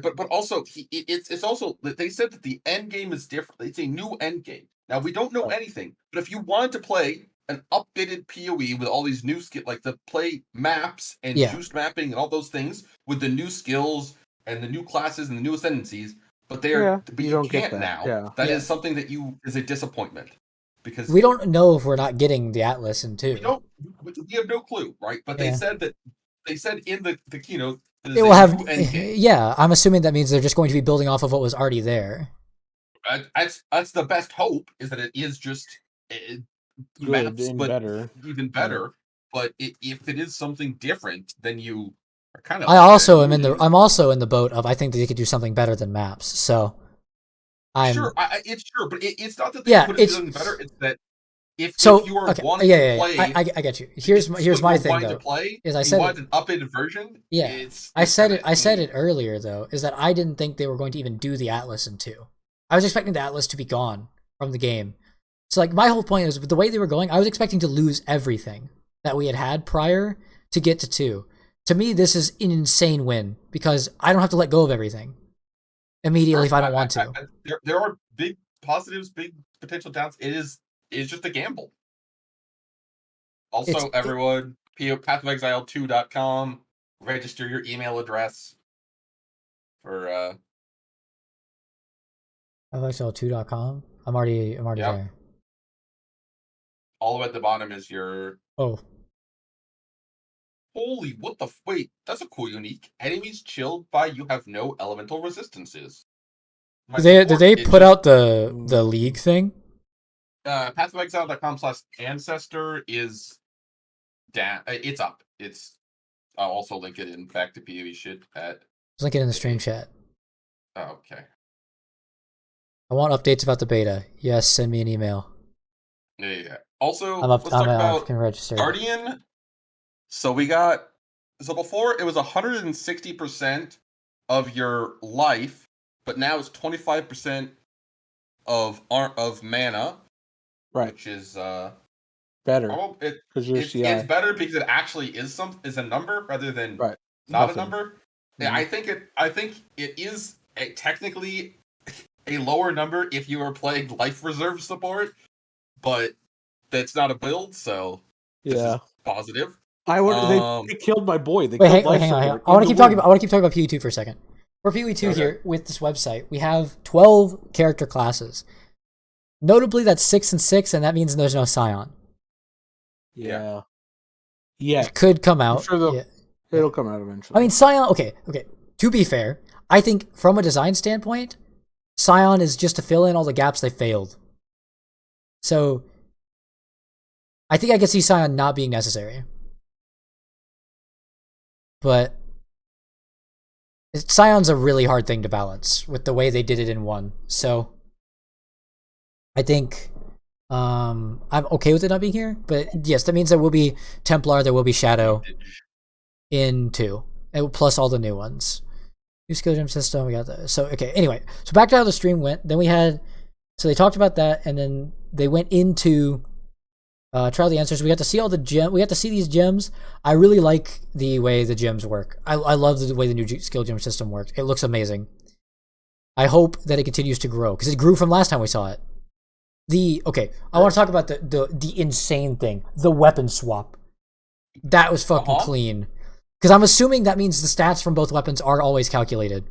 But also it's also they said that the end game is different. It's a new end game. Now we don't know anything, but if you wanted to play an updated PoE with all these new skills, to play maps and juiced mapping and all those things with the new skills and the new classes and the new ascendancies, but you can't now. Yeah. That is something that is a disappointment because we don't know if we're not getting the Atlas in 2. We have no clue, right? But they said in the keynote. It will have, I'm assuming that means they're just going to be building off of what was already there. That's the best hope, is that it is just maps, but even better. But if it is something different, then you are kind of. I'm also in the boat of I think that they could do something better than maps. So, sure, it's true, but it's not that they could do something better. It's that. If you are wanting to play, I get you. Here's my thing though. I said an updated version. Yeah, I said it earlier though. Is that I didn't think they were going to even do the Atlas in 2. I was expecting the Atlas to be gone from the game. So my whole point is with the way they were going, I was expecting to lose everything that we had prior to get to 2. To me, this is an insane win because I don't have to let go of everything immediately if I don't want to. There are big positives, big potential downs. It's just a gamble. Also, everyone, pathofexile2.com, register your email address for pathofexile2.com. I'm already there. All the way at the bottom is your Holy, what the wait, that's a cool unique. Enemies chilled by you have no elemental resistances. Did they put out the league thing? Pathofexile.com/ancestor is down. It's up. I'll also link it in back to PoE shit at. Link it in the stream chat. Oh, okay. I want updates about the beta. Yes, send me an email. Yeah. Also, I'm up. let's talk about register. Guardian. So before it was 160% of your life, but now it's 25% of mana. Right. Which is better. Because it's better because it actually is a number rather than not Nothing. a number. Mm-hmm. Yeah, I think it is technically a lower number if you are playing life reserve support, but that's not a build, so this is positive. They killed my boy. Hang on. I want to keep talking about PoE2 for a second. For PoE2 here with this website, we have 12 character classes. Notably, that's 6 and 6, and that means there's no Scion. Yeah. It could come out. I'm sure it'll come out eventually. I mean, Scion. Okay. To be fair, I think from a design standpoint, Scion is just to fill in all the gaps they failed. So, I think I could see Scion not being necessary. But Scion's a really hard thing to balance with the way they did it in 1. So, I think I'm okay with it not being here. But yes, that means there will be Templar, there will be Shadow in 2, plus all the new ones. New skill gem system, we got that. So okay, anyway, so back to how the stream went. Then they talked about that, and then they went into Trial the Answers. We got to see all the we got to see these gems. I really like the way the gems work. I love the way the new skill gem system works. It looks amazing. I hope that it continues to grow because it grew from last time we saw it. I want to talk about the insane thing, the weapon swap. That was fucking clean. Because I'm assuming that means the stats from both weapons are always calculated.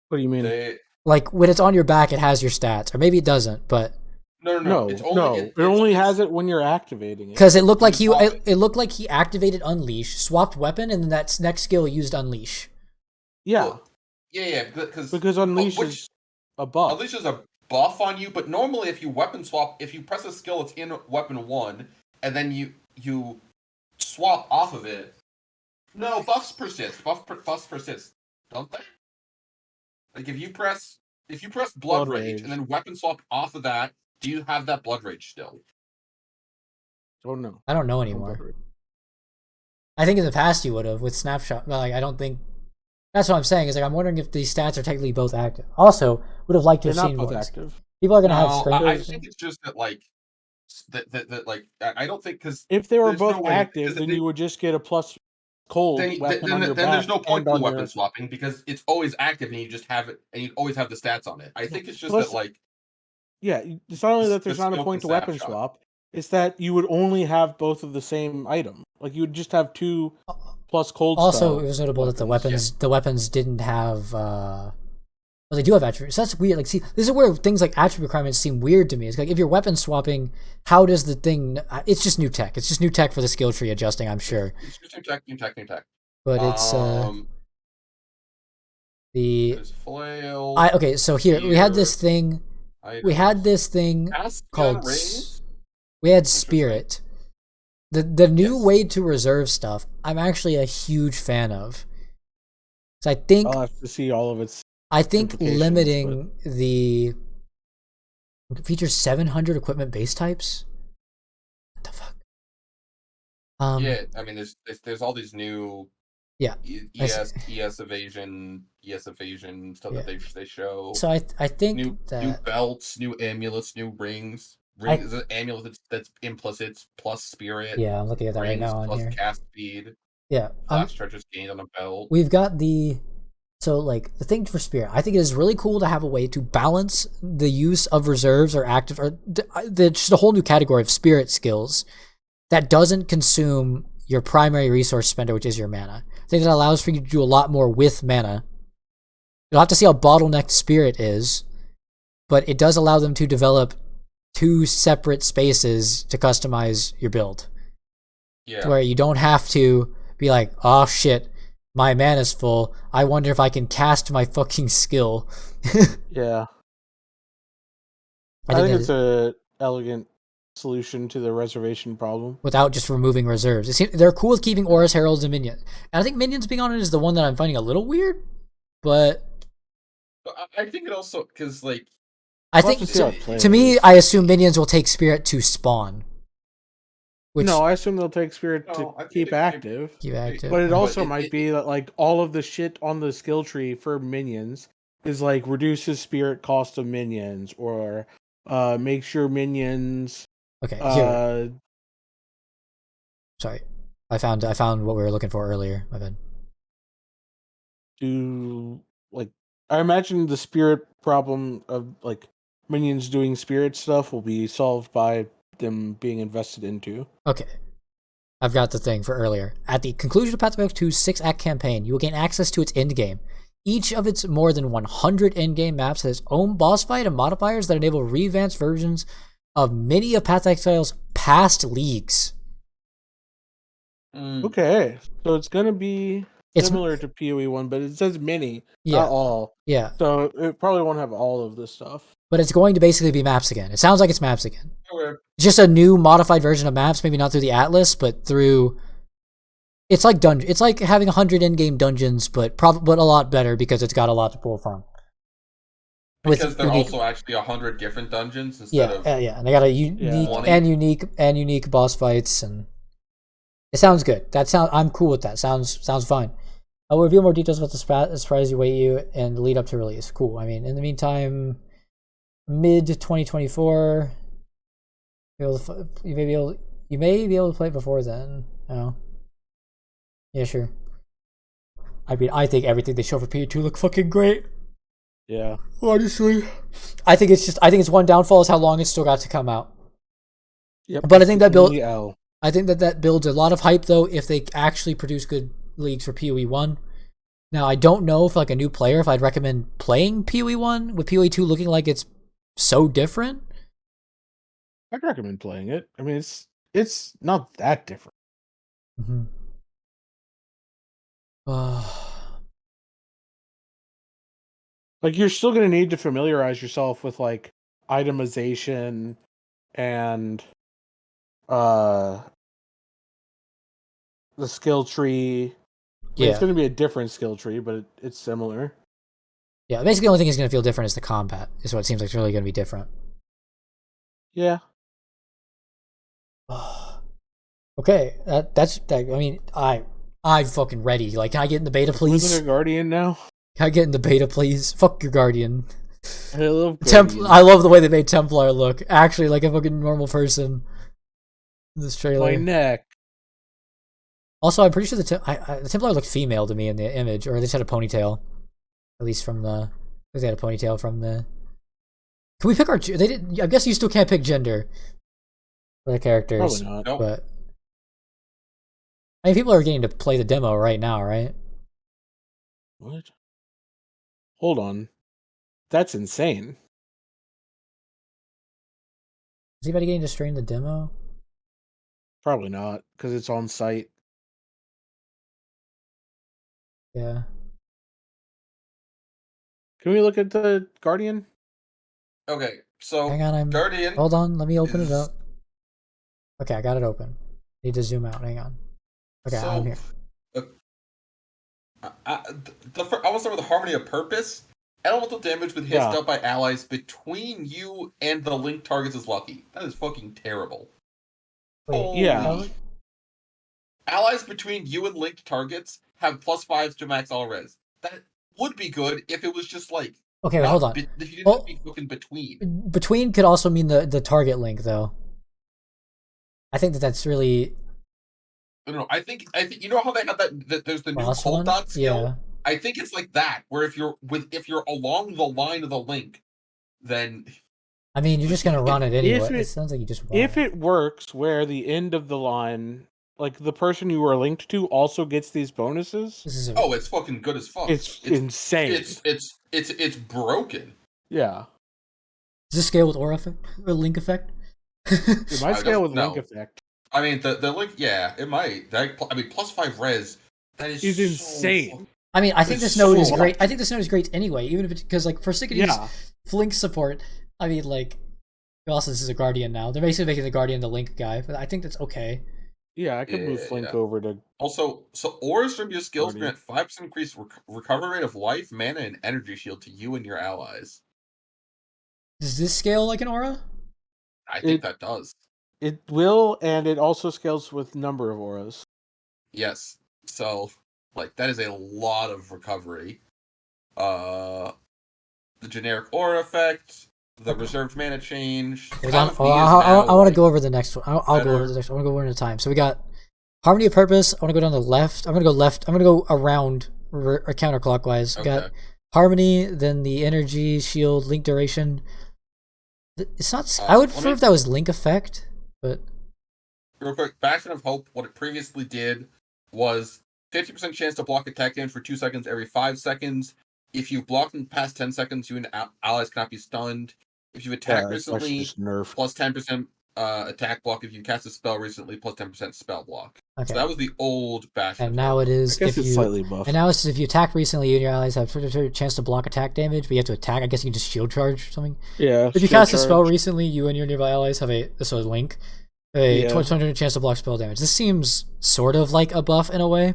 What do you mean? Like when it's on your back, it has your stats, or maybe it doesn't. But no. It only has it when you're activating it. Because it looked like he activated Unleash, swapped weapon, and then that next skill used Unleash. Yeah. Well, yeah. Because Unleash is a buff. Unleash is a buff on you, but normally if you weapon swap, if you press a skill that's in weapon 1, and then you swap off of it. No, buffs persist. Buffs persist, don't they? Like if you press Blood Rage and then weapon swap off of that, do you have that Blood Rage still? Don't know. I don't know anymore. I think in the past you would have with Snapshot, but I don't think. That's what I'm saying. Is I'm wondering if these stats are technically both active. Also, would have liked to have seen both active. People are gonna have strength. I think it's just that I don't think because if they were both active, then you would just get a plus cold weapon on your back. Then there's no point to weapon swapping because it's always active and you just have it and you always have the stats on it. I think it's just that it's not only that there's not a point to weapon swap. It's that you would only have both of the same item. Like you would just have 2 plus cold. Also, it was notable that the weapons didn't have. Well, they do have attributes. So that's weird. Like, see, this is where things like attribute requirements seem weird to me. It's like if you're weapon swapping, how does the thing? It's just new tech. It's just new tech for the skill tree adjusting. I'm sure. It's just new tech. But it's There's flail. Okay, so here we had this thing. We had this thing called. We had Spirit. The new way to reserve stuff, I'm actually a huge fan of. So I think I'll have to see all of its. I think limiting the features 700 equipment base types. What the fuck? Yeah, I mean, there's all these new ES evasion stuff that they show. So I think new belts, new amulets, new rings. Is an amulet that's implicit plus spirit. Yeah, I'm looking at that right now on plus here. cast speed. Yeah, class treasures gained on a belt. We've got the thing for spirit. I think it is really cool to have a way to balance the use of reserves or active or just a whole new category of spirit skills that doesn't consume your primary resource spender, which is your mana. I think that allows for you to do a lot more with mana. You'll have to see how bottlenecked spirit is, but it does allow them to develop 2 separate spaces to customize your build. Yeah. where you don't have to be like, oh shit, my mana's full. I wonder if I can cast my fucking skill. Yeah. I I think think that it's a elegant solution to the reservation problem. without just removing reserves. They're cool with keeping auras, heralds, and minions. And I think minions being on it is the one that I'm finding a little weird, but I think it also because like I We'll have think to see how it plays. to me, I assume minions will take spirit to spawn. Which, No, I assume they'll take spirit No, I to think keep they- active. keep active. But it But also might be that like all of the shit on the skill tree for minions is like reduces spirit cost of minions or make sure minions okay, here. Sorry, I found what we were looking for earlier. My bad. do like I imagine the spirit problem of like minions doing spirit stuff will be solved by them being invested into. Okay. I've got the thing for earlier. At the conclusion of Path of Exile 2's 6-act campaign, you will gain access to its endgame. Each of its more than 100 endgame maps has its own boss fight and modifiers that enable revamped versions of many of Path of Exile's past leagues. Okay, so it's gonna be similar to PoE 1, but it says many, not all. Yeah. So it probably won't have all of this stuff. But it's going to basically be maps again. It sounds like it's maps again. Okay. It's just a new modified version of maps, maybe not through the Atlas, but through... It's like dungeon. It's like having 100 in-game dungeons, but but a lot better because it's got a lot to pull from. Because they're also actually 100 different dungeons instead of and they got a unique boss fights, and it sounds good. I'm cool with that. Sounds fine. I'll reveal more details about the surprise you wait you and the lead up to release. Cool. I mean, in the meantime, mid 2024, you may be able to play it before then. Oh. Yeah, sure. I mean, I think everything they show for PE2 look fucking great. Yeah. Honestly. I think it's one downfall is how long it's still got to come out. Yep. But I think that builds a lot of hype though if they actually produce good leagues for PoE 1. Now, I don't know if like a new player if I'd recommend playing PoE 1 with PoE 2 looking like it's so different. I'd recommend playing it. I mean, it's not that different. Mm-hmm. Like you're still going to need to familiarize yourself with like itemization and the skill tree. I mean, it's going to be a different skill tree, but it's similar. Yeah, basically the only thing that's going to feel different is the combat. Is what it seems like it's really going to be different. Yeah. Okay, that's I mean, I'm fucking ready. Like, can I get in the beta, please? Isn't it Guardian now? Can I get in the beta, please? Fuck your Guardian. I love Guardian. I love the way they made Templar look. Actually, like a fucking normal person. In this trailer. My neck. Also, I'm pretty sure the Templar looked female to me in the image, or they just had a ponytail. At least from the... They had a ponytail from the... Can we pick our... They didn't... I guess you still can't pick gender for the characters. Probably not. Nope. But... I mean, people are getting to play the demo right now, right? What? Hold on. That's insane. Is anybody getting to stream the demo? Probably not, because it's on site. Yeah. Can we look at the Guardian? Okay, so Hang on, Guardian. Hold on, let me open it up. Okay, I got it open. Need to zoom out. Hang on. Okay, So, I'm here. I will start with the Harmony of Purpose. Elemental damage with hits dealt by allies between you and the linked targets is lucky. That is fucking terrible. Wait, Allies between you and linked targets have +5s to max all res. That would be good if it was just like... Okay, wait, hold on. If you didn't be fucking between. Between could also mean the target link, though. I think that's really... I don't know. I think you know how they have that there's the new Boss cold one? dot skill? Yeah. I think it's like that, where if you're along the line of the link, then I mean, you're just gonna run it anyway. It It sounds like you just run If it works where the end of the line, like the person you are linked to also gets these bonuses. it's fucking good as fuck. It's insane. It's broken. Yeah. Does this scale with aura effect? Or link effect? It might scale with link effect. I mean, the link, yeah, it might. I mean, +5 res. That is It's so insane. I mean, I think It's this node is so great. much. I think this node is great anyway, even if because like for Sickety's Flink support, I mean, like, also this is a Guardian now. They're basically making the Guardian the Link guy, but I think that's okay. Yeah, I could move Flink over to. Also, so auras from your skills Guardian. grant 5% increased recovery rate of life, mana, and energy shield to you and your allies. Does this scale like an aura? I think that does. It will, and it also scales with number of auras. Yes. So, like, that is a lot of recovery. The generic aura effect, the reserved mana change. Hold on. I want to go over the next one. I'll go over the next one. I want to go over in a time. So we got Harmony of Purpose. I want to go down the left. I'm going to go left. I'm going to go around or counterclockwise. We got Harmony, then the energy, shield, link duration. It's not. I would prefer if that was link effect, but. Real quick, Bastion of Hope, what it previously did was 50% chance to block attack damage for 2 seconds every 5 seconds. If you block in the past 10 seconds, you and allies cannot be stunned. If you've attacked recently, plus 10% attack block. If you cast a spell recently, plus 10% spell block. Okay. So that was the old Bastion. And now it is I guess it's slightly buffed. And now it's if you attack recently, you and your allies have a chance to block attack damage, but you have to attack. I guess you can just shield charge or something. Yeah. If you cast a spell recently, you and your nearby allies have a link. A 20% chance to block spell damage. This seems sort of like a buff in a way.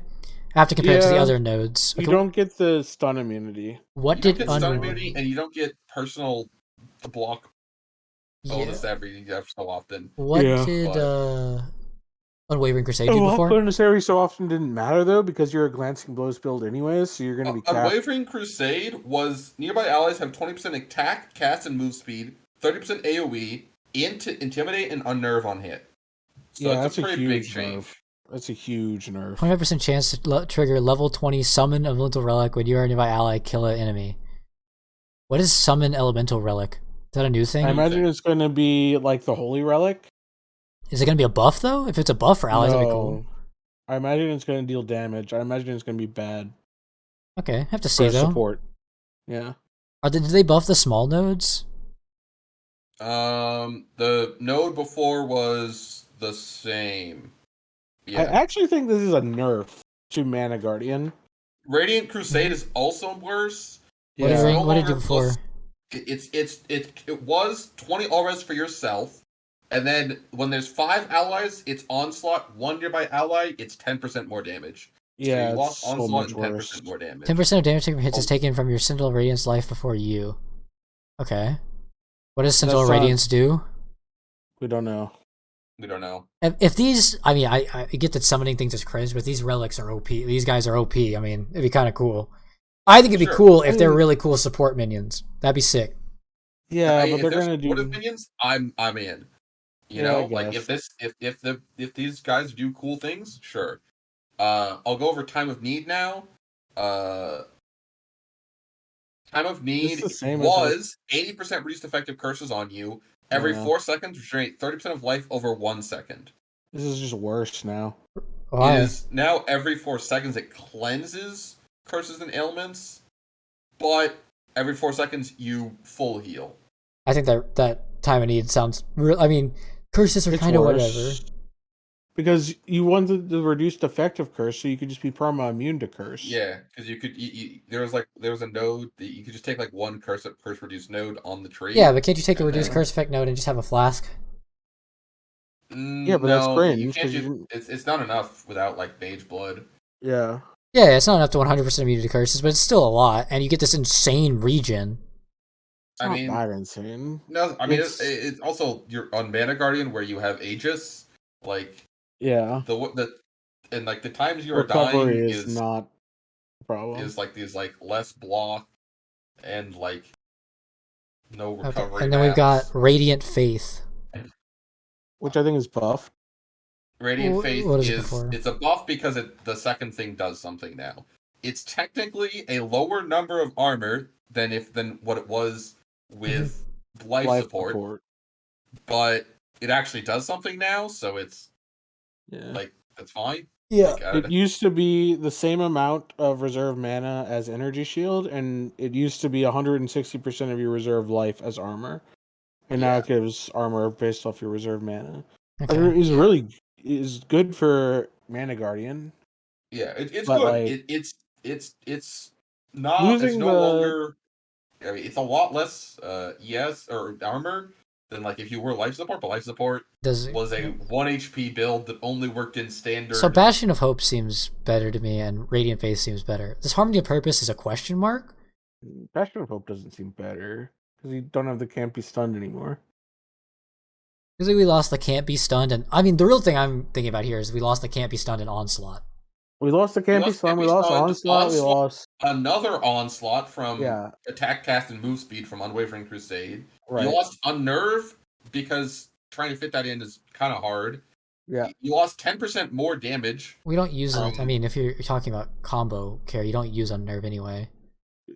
I have to compare it to the other nodes. You don't get the stun immunity. You don't get stun immunity, and you don't get personal block bonus every so often. What did Unwavering Crusade do before? Bonus every so often didn't matter though, because you're a glancing blows build anyways, so you're going to be capped. Unwavering Crusade was nearby allies have 20% attack, cast, and move speed, 30% AoE, intimidate, and unnerve on hit. So yeah, it's a pretty big change. Nerf. That's a huge nerf. 25% chance to trigger level 20 summon elemental relic when you or a nearby ally kill an enemy. What is summon elemental relic? Is that a new thing? I imagine it's going to be like the holy relic. Is it going to be a buff though? If it's a buff for allies, that'd be cool. I imagine it's going to deal damage. I imagine it's going to be bad. Okay, have to see though. Support. Yeah. Did they buff the small nodes? The node before was the same. Yeah. I actually think this is a nerf to Mana Guardian. Radiant Crusade is also worse. What did it do before? It was 20 all res for yourself, and then when there's 5 allies, it's onslaught. 1 nearby ally, it's 10% more damage. Yeah, so you lost so onslaught much and 10% worse. more damage. 10% of damage taken from hits is taken from your Sentinel Radiance life before you. Okay. What does Sentinel Radiance do? We don't know. We don't know. If these, I mean, I get that summoning things is cringe, but these relics are OP. These guys are OP. I mean, it'd be kind of cool. I think it'd be cool if they're really cool support minions. That'd be sick. Yeah, but they're gonna do minions. I'm in. You know, like if these guys do cool things, sure. I'll go over Time of Need now. Time of Need was 80% reduced effective curses on you. Every 4 seconds, regenerate 30% of life over 1 second. This is just worse now. Why? It is now every 4 seconds it cleanses curses and ailments, but every 4 seconds you full heal. I think that Time of Need sounds real. I mean, curses are kind of whatever. Because you wanted the reduced effective curse, so you could just be perma immune to curse. Yeah, because you could. There was a node that you could just take like one curse reduced node on the tree. Yeah, but can't you take the reduced curse effect node and just have a flask? Yeah, but that's cringe. It's not enough without like Mage Blood. Yeah. Yeah, it's not enough to 100% immunity to curses, but it's still a lot, and you get this insane regen. I mean, not that insane. No, I mean it's also you're on Mana Guardian where you have Aegis, like. Yeah. And like the times you are Recovery dying is not a problem. Is like these like less block and like no recovery. Okay. And then we've got Radiant Faith, which I think is buff. Radiant Faith it's a buff because the second thing does something now. It's technically a lower number of armor than what it was with life support, but it actually does something now, so it's. Yeah. Like, that's fine. Yeah. It used to be the same amount of reserve mana as energy shield, and it used to be 160% of your reserve life as armor. And now it gives armor based off your reserve mana. Okay. It's really is good for Mana Guardian. Yeah, it's But, good. like, It's not. It's losing no the longer. I mean, it's a lot less ES or armor than like if you were life support. But life support Does was a 1 HP build that only worked in standard. So Bastion of Hope seems better to me, and Radiant Faith seems better. This Harmony of Purpose is a question mark? Bastion of Hope doesn't seem better because you don't have the Can't Be Stunned anymore. Because we lost the Can't Be Stunned, and I mean the real thing I'm thinking about here is we lost the Can't Be Stunned and Onslaught. We lost the Can't Be Stunned, we lost Onslaught, we lost another Onslaught from Yeah. attack, cast, and move speed from Unwavering Crusade. Right. You lost Unnerve because trying to fit that in is kind of hard. Yeah. You lost 10% more damage. We don't use it. I mean, if you're talking about combo care, you don't use Unnerve anyway.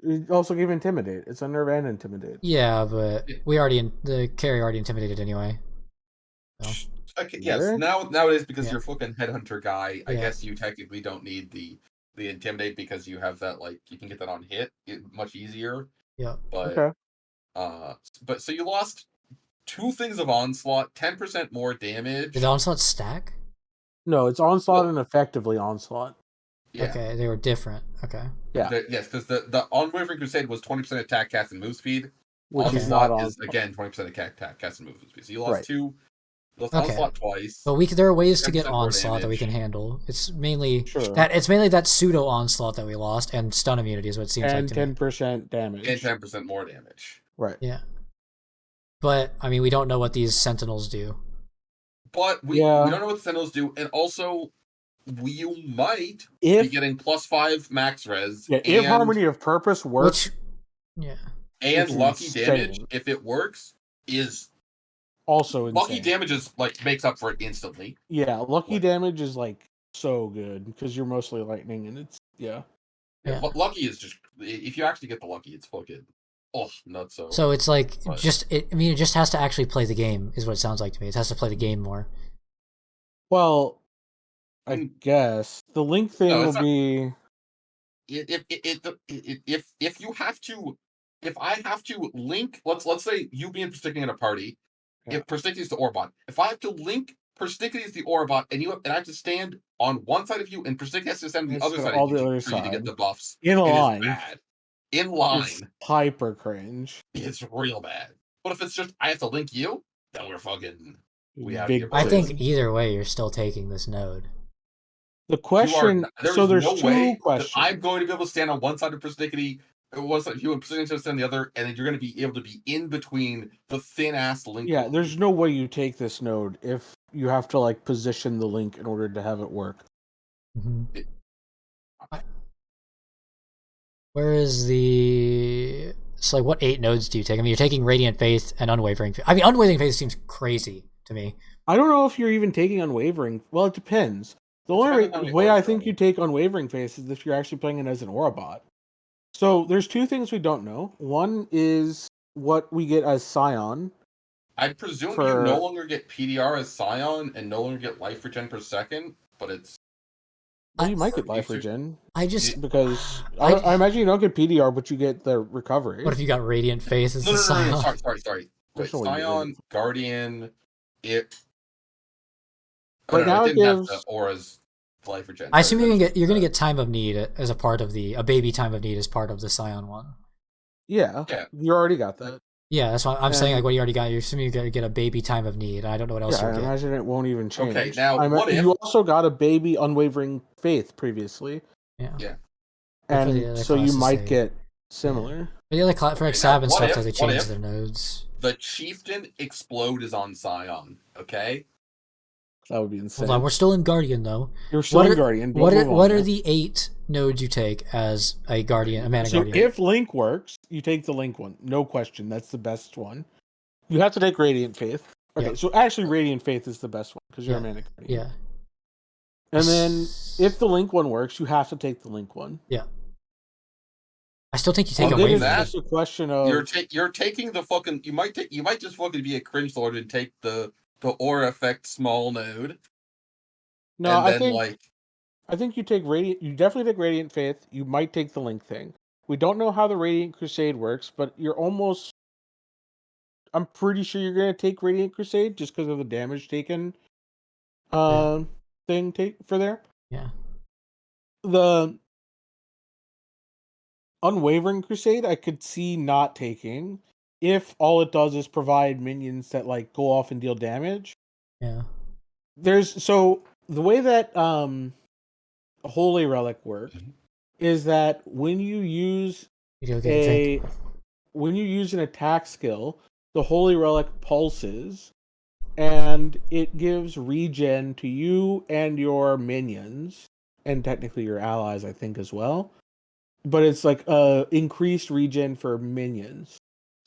It also gave Intimidate. It's Unnerve and Intimidate. Yeah, but the carry already intimidated anyway. So. Okay, yes, now it is because Yeah. you're a fucking headhunter guy. I Yeah. guess you technically don't need the intimidate because you have that, like, you can get that on hit much easier. Yeah. But Okay. but so you lost 2 things of Onslaught, 10% more damage. Did the Onslaught stack? No, it's Onslaught and effectively Onslaught. Yeah. Okay, they were different. Okay. Yeah. Yes, because the Unwavering Crusade was 20% attack, cast, and move speed. Which is not Onslaught is again 20% attack, cast, and move speed. So you lost Right. 2. You lost Okay. Onslaught twice. But there are ways to get 10% more Onslaught that we damage. can handle. It's mainly Sure. that pseudo Onslaught that we lost, and stun immunity is what it seems and like to me. 10% damage. And 10% more damage. Right. Yeah. But I mean, we don't know what these Sentinels do. But we don't know what the Sentinels do, and also you might be getting +5 max res. Yeah, if Harmony of Purpose works, yeah, and it's lucky insane. damage, if it works, is also insane. lucky damage is like makes up for it instantly. Yeah, lucky damage is like so good because you're mostly lightning, and it's Yeah, but lucky is just if you actually get the lucky, it's fucking nuts. So it's like it just has to actually play the game, is what it sounds like to me. It has to play the game more. Well, I guess the link thing will be if you have to, if I have to link, let's say you being Persnickety in a party, if Persnickety is the Orbot, if I have to link Persnickety is the Orbot, and I have to stand on one side of you, and Persnickety has to stand on the other side of you for you to get the buffs, in a it is line. bad. In line, It's hyper cringe. It's real bad. But if it's just I have to link you, then we're fucking out Big here. I think either way, you're still taking this node. The question. So there's no two way questions. that I'm going to be able to stand on one side of Persnickety, one side of you, and Persnickety to stand on the other, and then you're going to be able to be in between the thin ass link. Yeah, there's no way you take this node if you have to like position the link in order to have it work. Mm-hmm. Where is the... So, like, what 8 nodes do you take? I mean, you're taking Radiant Faith and Unwavering Faith. I mean, Unwavering Faith seems crazy to me. I don't know if you're even taking Unwavering. Well, it depends. The only way I think you take Unwavering Faith is if you're actually playing it as an Aurabot. So, there's 2 things we don't know. One is what we get as Scion. I presume you no longer get PDR as Scion and no longer get life regen per second, but it's... Well, you might get life regen. Because I imagine you don't get PDR, but you get the recovery. What if you got Radiant Faith as the Scion? No, sorry. Wait, Scion, Guardian, it... Right now it didn't have the Aura's life regen. I assume you're gonna get Time of Need as a part of a baby Time of Need as part of the Scion one. Yeah, you already got that. Yeah, that's what I'm saying. Like, what you already got, you're assuming you're gonna get a baby Time of Need. I don't know what else you'll I get. imagine it won't even change. Okay, now what if you also got a baby Unwavering Faith previously? Yeah. And so you might get similar. But the other for like Sab and stuff, if- that they what changed if their nodes. The Chieftain Explode is on Scion, okay? That would be insane. Hold on, we're still in Guardian though. You're still in Guardian. What are the 8 nodes you take as a Guardian, a Mana Guardian? If Link works, you take the Link one. No question. That's the best one. You have to take Radiant Faith. Okay, so actually Radiant Faith is the best one because you're a Mana Guardian. Yeah. And then if the Link one works, you have to take the Link one. Yeah. I still think you take away away from that. It's just a question of you're taking the fucking you might just fucking be a cringe lord and take the aura effect small node. No, I think you take Radiant. You definitely take Radiant Faith. You might take the Link thing. We don't know how the Radiant Crusade works, but I'm pretty sure you're gonna take Radiant Crusade just because of the damage taken. thing for there. Yeah. The Unwavering Crusade I could see not taking if all it does is provide minions that like go off and deal damage. Yeah. So the way that Holy Relic works is that when you use when you use an attack skill, the Holy Relic pulses and it gives regen to you and your minions, and technically your allies, I think, as well. But it's like increased regen for minions.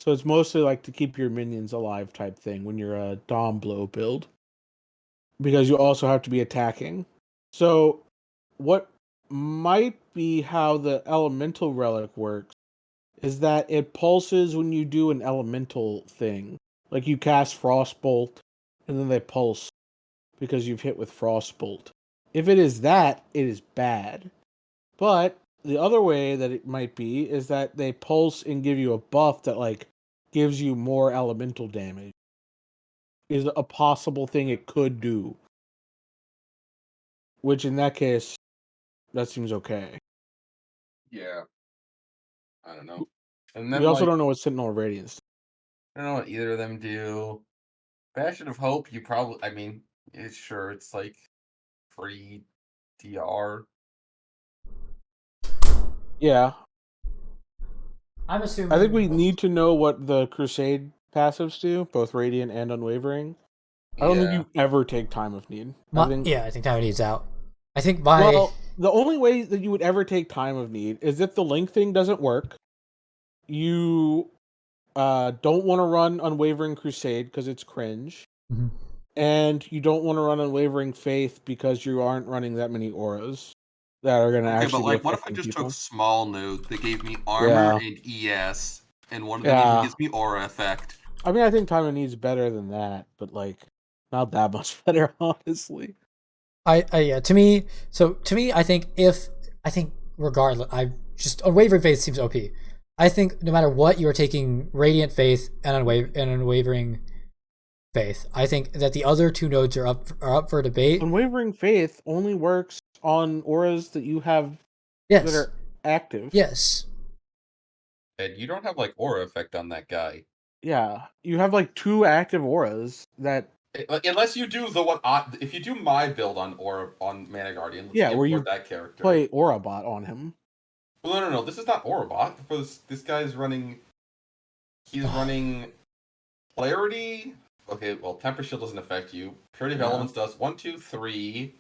So it's mostly like to keep your minions alive type thing when you're a Dom Blow build. Because you also have to be attacking. So what might be how the Elemental Relic works is that it pulses when you do an elemental thing. Like you cast Frostbolt, and then they pulse because you've hit with Frostbolt. If it is that, it is bad. But the other way that it might be is that they pulse and give you a buff that like gives you more elemental damage. Is a possible thing it could do. Which in that case, that seems okay. Yeah. I don't know. And then We also like, don't know what Sentinel Radiance. I don't know what either of them do. Bastion of Hope, you probably. I mean, sure, it's like free DR. Yeah. I'm assuming. I think we need to know what the Crusade passives do, both Radiant and Unwavering. I don't think you ever take Time of Need. I think Time of Need's out. I think Well, the only way that you would ever take Time of Need is if the link thing doesn't work. You don't want to run Unwavering Crusade because it's cringe. Mhm. And you don't want to run Unwavering Faith because you aren't running that many auras that are going to actually but like, be what if I affecting just people. took Small Nuke that gave me armor and ES, and one of them even gives me aura effect? I mean, I think Time of Need's better than that, but like, not that much better, honestly. To me, I think regardless, Unwavering Faith seems OP. I think no matter what, you're taking Radiant Faith and Unwavering Faith. I think that the other two nodes are up for debate. Unwavering Faith only works on auras that you have that are active. Yes. And you don't have like aura effect on that guy. Yeah, you have like 2 active auras that. Unless you do the one, if you do my build on Mana Guardian, let's Where you that character. play Aura Bot on him. Well, no. This is not Aura Bot. Because this guy's running. He's running Clarity. Okay, well, Temper Shield doesn't affect you. Purity of Elements does. 1, 2, 3,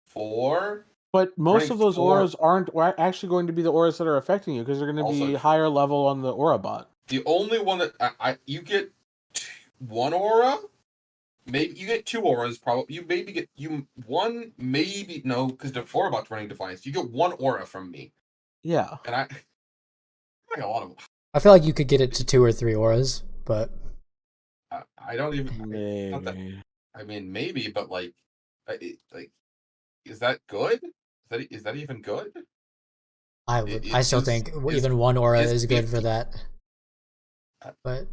4. But most of those auras aren't actually going to be the auras that are affecting you because they're going to be higher level on the Aura Bot. The only one that you get 1 aura. Maybe you get 2 auras. Probably you maybe get one. Maybe no, because the Aura Bot's running Defiance. You get 1 aura from me. Yeah, and I like a lot of. I feel like you could get it to 2 or 3 auras, but I don't even. Maybe. I mean, maybe, but like, is that good? Is that even good? I still think even 1 aura is good for that. But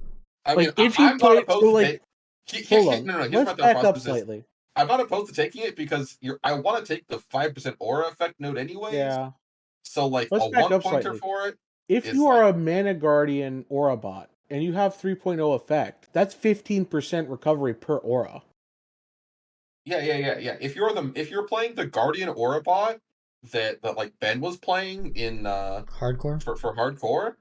I mean, if you play, hold on. No, here's let's back up slightly. I'm not opposed to taking it because I want to take the 5% aura effect node anyways. Yeah. So like let's a back 1 up pointer slightly. for it. If you are a Mana Guardian Aura Bot and you have 3.0 effect, that's 15% recovery per aura. Yeah. If you're playing the Guardian Aura Bot that like Ben was playing in hardcore for hardcore,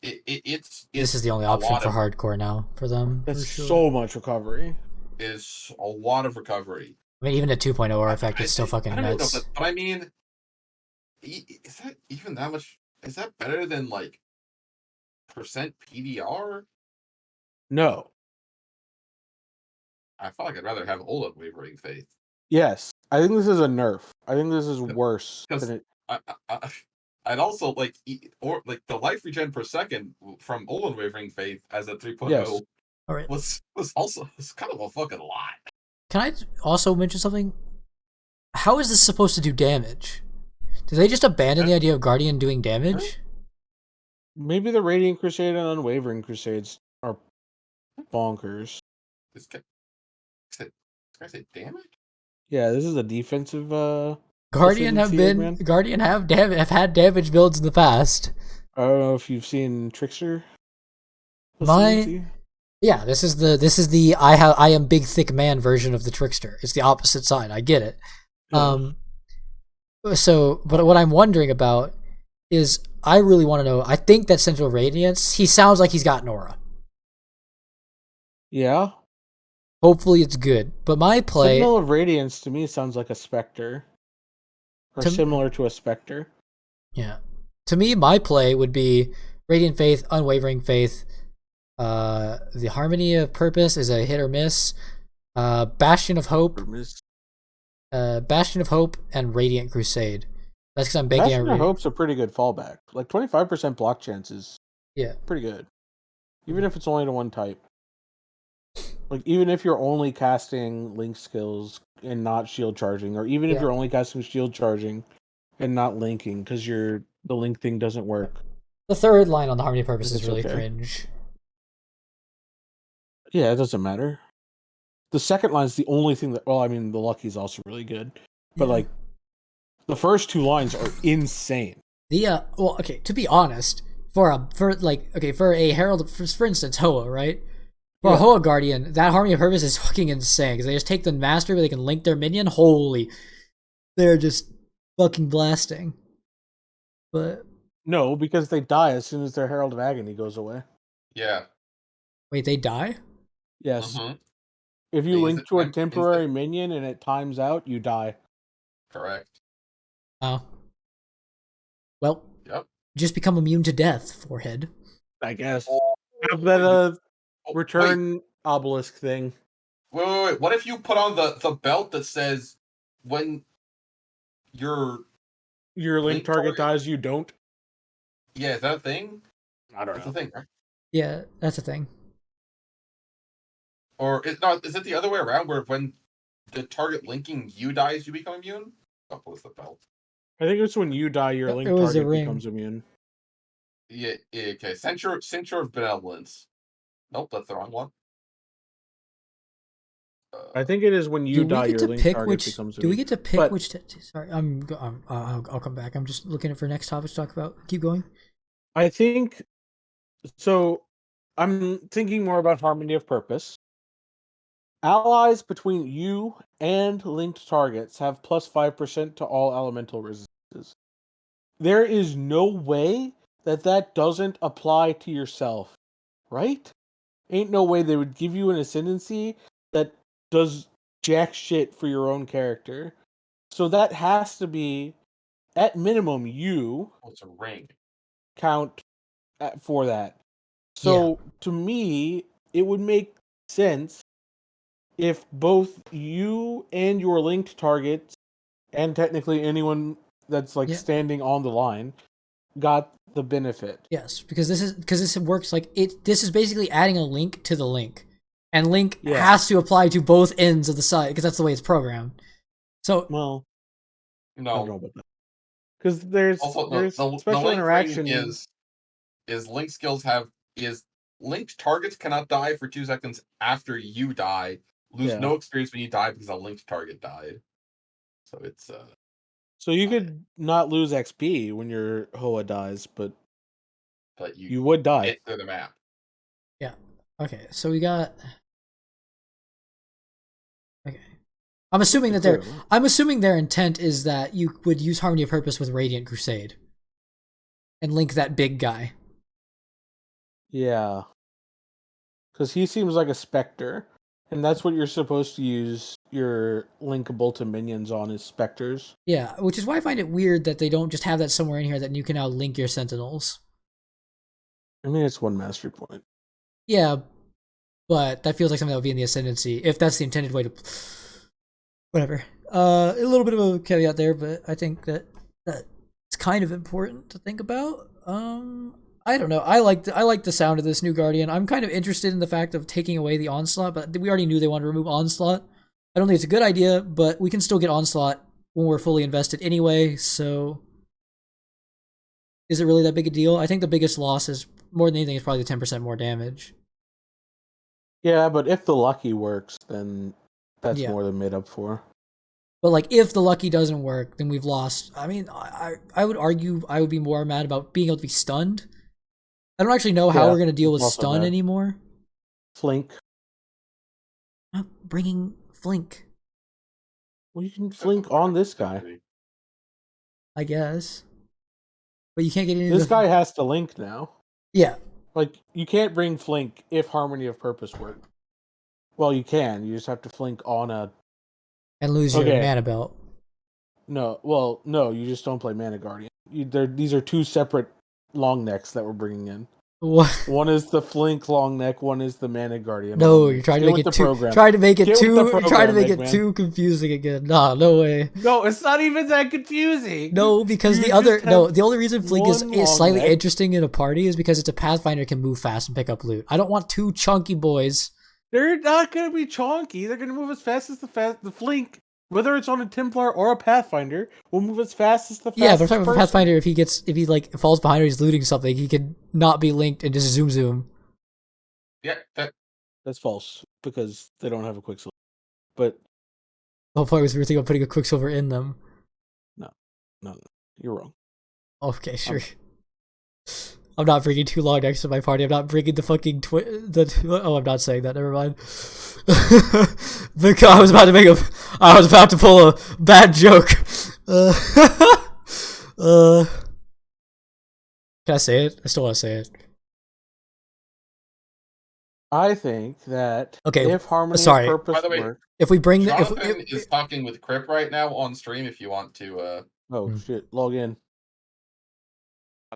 it's this is the only option for hardcore now for them. That's for sure. So much recovery. Is a lot of recovery. I mean, even a 2.0 aura effect is still fucking nuts. But I mean, is that even that much? Is that better than like percent PDR? No. I feel like I'd rather have old Unwavering Faith. Yes, I think this is a nerf. I think this is worse than it. I'd also like the life regen per second from old Unwavering Faith as a 3.0 Yes. All right. was kind of a fucking lot. Can I also mention something? How is this supposed to do damage? Do they just abandon the idea of Guardian doing damage? Maybe the Radiant Crusade and Unwavering Crusades are bonkers. This guy said damage? Yeah, this is a defensive Guardian have Eggman. have had damage builds in the past. I don't know if you've seen Trickster. Yeah, this is the I am big thick man version of the Trickster. It's the opposite side. I get it. Yeah. But what I'm wondering about is I really want to know. I think that Sentinel Radiance, he sounds like he's got an aura. Yeah. Hopefully it's good. But my play, Signal of Radiance to me sounds like a Spectre. Or similar to a Spectre. Yeah. To me, my play would be Radiant Faith, Unwavering Faith. The Harmony of Purpose is a hit or miss. Bastion of Hope. Bastion of Hope and Radiant Crusade. That's because I'm banking Bastion of Hope's a pretty good fallback. Like 25% block chance is pretty good. Even if it's only to one type. Like, even if you're only casting Link skills and not shield charging, or even if you're only casting shield charging and not linking, because the Link thing doesn't work. The third line on the Harmony of Purpose is really cringe. Yeah, it doesn't matter. The second line is the only thing that... Well, I mean, the Lucky is also really good. But, like, the first two lines are insane. Well, okay, to be honest, for a Herald, for instance, Hoa, right? For a Hoa Guardian, that Harmony of Purpose is fucking insane, because they just take the Master, but they can link their minion. Holy. They're just fucking blasting. But... No, because they die as soon as their Herald of Agony goes away. Yeah. Wait, they die? Yes. If you link to a temporary minion and it times out, you die. Correct. Oh. Well, just become immune to death, forehead. I guess. Have that return obelisk thing. Wait. What if you put on the belt that says when your link target dies, you don't? Yeah, is that a thing? I don't know. It's a thing, right? Yeah, that's a thing. Or is it the other way around, where when the target linking you dies, you become immune? Oh, what's the belt? I think it's when you die, your link target becomes immune. Yeah, okay. Censure of Benevolence. Nope, that's the wrong one. I think it is when you die, your link target becomes immune. Do we get to pick which... Sorry, I'll come back. I'm just looking for next topic to talk about. Keep going. I think... So, I'm thinking more about Harmony of Purpose. Allies between you and linked targets have plus 5% to all elemental resistances. There is no way that doesn't apply to yourself, right? Ain't no way they would give you an ascendancy that does jack shit for your own character. So that has to be, at minimum, you it's a ring. Count for that. So to me, it would make sense if both you and your linked targets, and technically anyone that's standing on the line, got the benefit. Yes, because this works this is basically adding a link to the link, and link has to apply to both ends of the site because that's the way it's programmed. So no, I don't know about that, because there's special the interaction is link skills linked targets cannot die for 2 seconds after you die. Lose no experience when you die because a linked target died. So it's So you could not lose XP when your Hoa dies, but you would die. Get through the map. Yeah. Okay. So we got. Okay. I'm assuming their intent is that you would use Harmony of Purpose with Radiant Crusade, and link that big guy. Yeah. Because he seems like a Spectre, and that's what you're supposed to use your linkable to minions on, is Spectres. Yeah, which is why I find it weird that they don't just have that somewhere in here that you can now link your Sentinels. I mean, it's one mastery point. Yeah, but that feels like something that would be in the Ascendancy, if that's the intended way to... Whatever. A little bit of a caveat there, but I think that it's kind of important to think about. I don't know. I like the sound of this new Guardian. I'm kind of interested in the fact of taking away the Onslaught, but we already knew they wanted to remove Onslaught. I don't think it's a good idea, but we can still get Onslaught when we're fully invested anyway, so... Is it really that big a deal? I think the biggest loss is, more than anything, is probably the 10% more damage. Yeah, but if the Lucky works, then that's more than made up for. But like, if the lucky doesn't work, then we've lost. I mean, I would argue I would be more mad about being able to be stunned. I don't actually know how we're gonna deal with stun anymore. Flink. I'm bringing Flink. Well, you can Flink on this guy. I guess. But you can't get any. This guy has to link now. Yeah. Like, you can't bring Flink if Harmony of Purpose worked. Well, you can. You just have to Flink on a... And lose your mana belt. No, well, no, you just don't play Mana Guardian. These are two separate long necks that we're bringing in. What? One is the Flink long neck, one is the Mana Guardian. No, you're trying to make it too. Trying to make it too confusing again. Nah, no way. No, it's not even that confusing. No, because the only reason Flink is slightly interesting in a party is because it's a Pathfinder can move fast and pick up loot. I don't want two chunky boys. They're not gonna be chunky. They're gonna move as fast as the Flink. Whether it's on a Templar or a Pathfinder, will move as fast as the fastest Yeah, but I'm talking about Pathfinder. If he like falls behind or he's looting something, he could not be linked and just zoom. Yeah, that's false because they don't have a Quicksilver. But the whole point was we were thinking about putting a Quicksilver in them. No, you're wrong. Okay, sure. I'm not bringing two long necks to my party. I'm not bringing the fucking oh, I'm not saying that. Never mind. Because I was about to pull a bad joke. Can I say it? I still want to say it. I think that if Harmony of Purpose by the way, works, if we bring Jonathan is talking with Crip right now on stream. If you want to, shit, log in.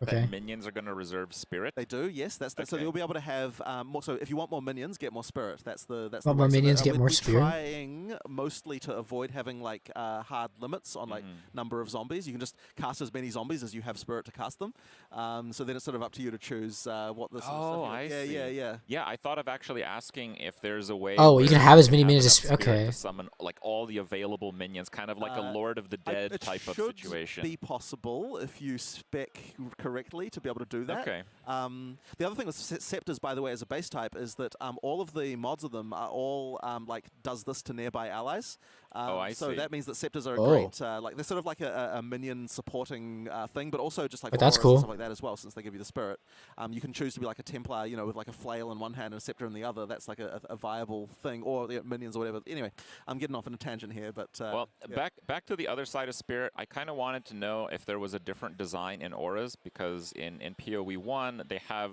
Okay. That minions are going to reserve spirit. They do, yes. So you'll be able to have more. So if you want more minions, get more spirit. That's the. Want more minions, get more spirit. We're trying mostly to avoid having like hard limits on like number of zombies. You can just cast as many zombies as you have spirit to cast them. So then it's sort of up to you to choose what this. I see. Yeah. Yeah, I thought of actually asking if there's a way. Oh, you can have as many minions as to summon like all the available minions, kind of like a Lord of the Dead type of situation. It should be possible if you spec correctly to be able to do that. Okay. The other thing with Scepters, by the way, as a base type, is that all of the mods of them are all like does this to nearby allies. I so see. that means that Scepters are a great, like they're sort of like a minion supporting thing, but also just like that's auras cool. and stuff like that as well, since they give you the spirit. You can choose to be like a Templar, you know, with like a flail in one hand and a scepter in the other. That's like a viable thing, or minions or whatever. Anyway, I'm getting off on a tangent here, but well, back to the other side of spirit. I kind of wanted to know if there was a different design in auras, because in PoE 1 they have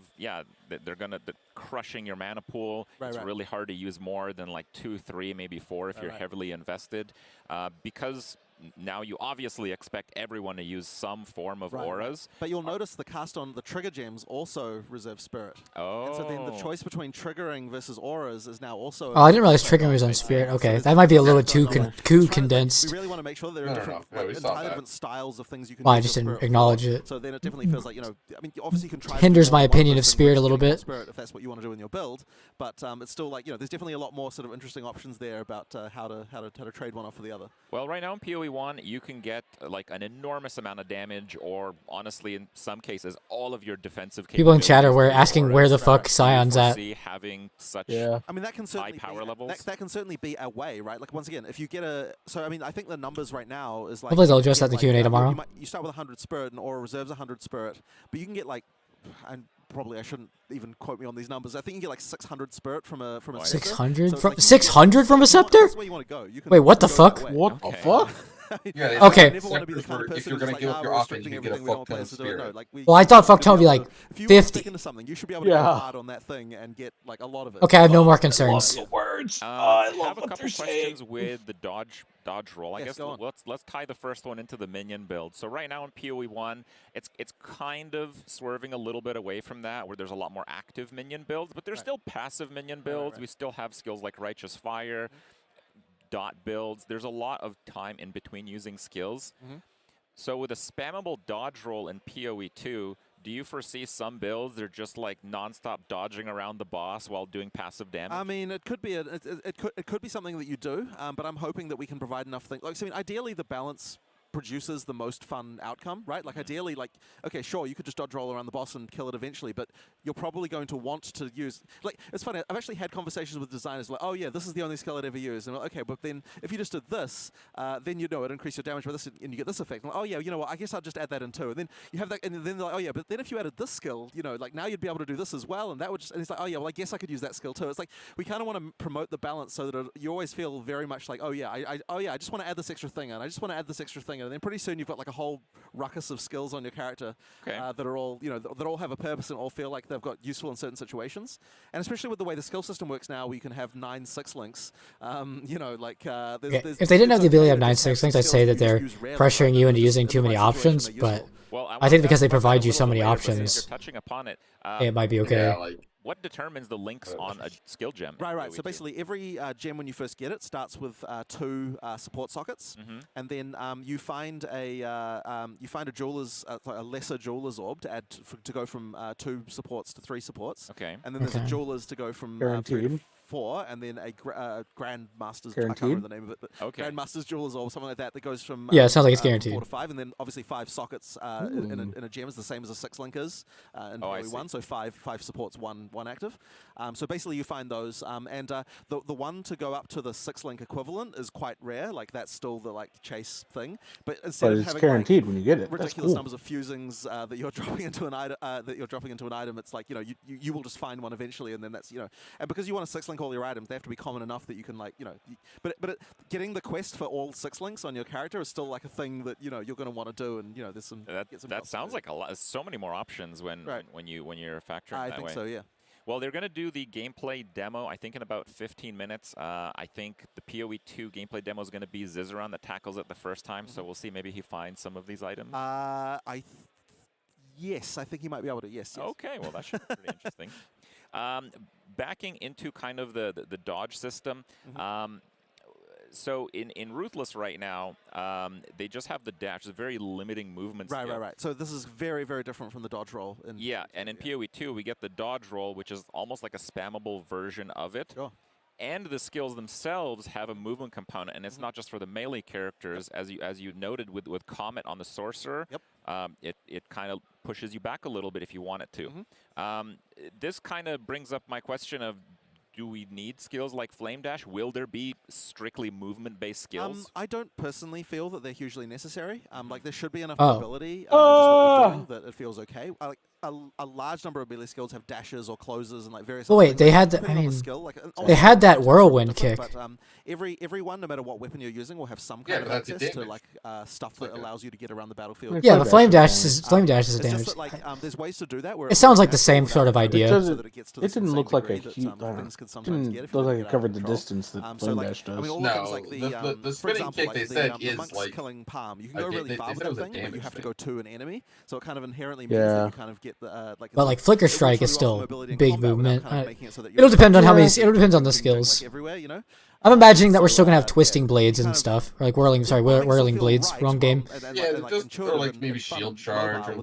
they're gonna crushing your mana pool. It's really hard to use more than like 2, 3, maybe 4 if you're heavily invested, because now you obviously expect everyone to use some form of auras. But you'll notice the cast on the trigger gems also reserve spirit. Oh. And so then the choice between triggering versus auras is now also... Oh, I didn't realize triggering was on spirit. Okay, that might be a little bit too condensed. We really want to make sure there are different styles of things you can I just didn't acknowledge it. So then it definitely feels like, you know, I mean, obviously you can try... Hinders my opinion of spirit a little bit. Spirit if that's what you want to do in your build, but it's still like, you know, there's definitely a lot more sort of interesting options there about how to trade one off for the other. Well, right now in PoE 1, you can get like an enormous amount of damage, or honestly, in some cases, all of your defensive people in chat are asking where the fuck Scion's at. Having such I mean, that can certainly high power levels. That can certainly be a way, right? Like once again, if you get I mean, I think the numbers right now is like. Hopefully they'll address that in the Q&A tomorrow. You start with 100 spirit, and Aura reserves 100 spirit, but you can get like, and probably I shouldn't even quote me on these numbers. I think you can get like 600 spirit from a 600 from 600 from a scepter? That's where you want to go. Wait, what the fuck? What the fuck? Okay. Never want to be the kind of if person you're gonna who's give like, up your we're offense, you restricting get a everything, we don't fuck want ton of players to do it. No, spirit. like Well, I thought fuck ton would be like if you want to 50. stick into something, you should be able to go hard on that thing and get like a lot of it. Okay, I have no more concerns. Words. I have a couple questions with the dodge roll. I guess go on. let's tie the first one into the minion build. So right now in PoE 1, it's kind of swerving a little bit away from that, where there's a lot more active minion builds, but there's still passive minion builds. We still have skills like Righteous Fire, dot builds. There's a lot of time in between using skills. So with a spammable dodge roll in PoE 2, do you foresee some builds they're just like non-stop dodging around the boss while doing passive damage? I mean, it could be it could be something that you do, but I'm hoping that we can provide enough things. Like, so, I mean, ideally the balance produces the most fun outcome, right? Like ideally, like, okay, sure, you could just dodge roll around the boss and kill it eventually, but you're probably going to want to use, like, it's funny, I've actually had conversations with designers like, oh yeah, this is the only skill I'd ever use. And I'm like, okay, but then if you just did this, then you know it increase your damage by this and you get this effect. And like, oh yeah, you know what, I guess I'll just add that in too. And then you have that, and then they're like, oh yeah, but then if you added this skill, you know, like now you'd be able to do this as well, and that would just, and it's like, oh yeah, well I guess I could use that skill too. It's like, we kind of want to promote the balance so that you always feel very much like, oh yeah, I just want to add this extra thing, and I just want to add this extra thing, and then pretty soon you've got like a whole ruckus of skills on your character that are all, you know, that all have a purpose and all feel like they've got useful in certain situations. And especially with the way the skill system works now, where you can have 9 6 links. You know, like if they didn't have the ability to have 9 6 links, I'd say that they're pressuring you into using too many options. But I think because they provide you so many options, touching upon it, it might be okay. Yeah, like, what determines the links on a skill gem? Right. So basically, every gem when you first get it starts with 2 support sockets, and then you find a jeweler's a lesser jeweler's orb to add to go from 2 supports to 3 supports. Okay. And then there's a jeweler's to go from 3 to 4, and then a Grandmaster's, I can't remember the name of it, but Grandmaster's Jewelers or something like that goes from it sounds like it's guaranteed. 4 to 5, and then obviously 5 sockets in a gem is the same as a 6 link is in PoE1, so 5 supports, 1 active. So basically you find those, and the one to go up to the 6 link equivalent is quite rare, like that's still the like chase thing, but instead of having guaranteed when you get it. Ridiculous numbers of fusings that you're dropping into an item, it's like, you know, you will just find one eventually, and then that's, you know, and because you want a 6 link all your items, they have to be common enough that you can, like, you know, getting the quest for all 6 links on your character is still like a thing that, you know, you're going to want to do, and, you know, there's some that sounds like a lot. So many more options when you're factoring I that think way. so, yeah. Well, they're going to do the gameplay demo, I think, in about 15 minutes. I think the PoE 2 gameplay demo is going to be Zizaran that tackles it the first time, so we'll see. Maybe he finds some of these items. Yes, I think he might be able to, yes. Okay, well, that should be pretty interesting. Backing into kind of the dodge system, so in Ruthless right now, they just have the dash. It's a very limiting movement skill. Right. So this is very, very different from the dodge roll. And in PoE 2, we get the dodge roll, which is almost like a spammable version of it. Sure. And the skills themselves have a movement component, and it's not just for the melee characters, as you noted with Comet on the Sorcerer. It kind of pushes you back a little bit if you want it to. This kind of brings up my question of, do we need skills like Flame Dash? Will there be strictly movement-based skills? I don't personally feel that they're hugely necessary. Like there should be enough mobility, just what we're doing, that it feels okay. Like a large number of melee skills have dashes or closes and like various. Oh wait, they had that. I mean, they had that whirlwind kick. But every one, no matter what weapon you're using, will have some kind of access to like stuff that allows you to get around the battlefield. Yeah, the flame dash is a damage. Just, like, there's ways to do that. Where it sounds like the same sort of idea. It didn't look like a huge. Didn't look like it covered the distance that flame dash does. I mean, all no, like the spinning kick they said is like killing palm. You can go really far with that thing, but you have to go to an enemy. So it kind of inherently means that you kind of get the like. But like Flicker Strike is still big movement. It'll depend on how many. It'll depend on the skills. I'm imagining that we're still gonna have twisting blades and stuff, or like whirling blades. Wrong game. Yeah, just or like maybe shield charge. Or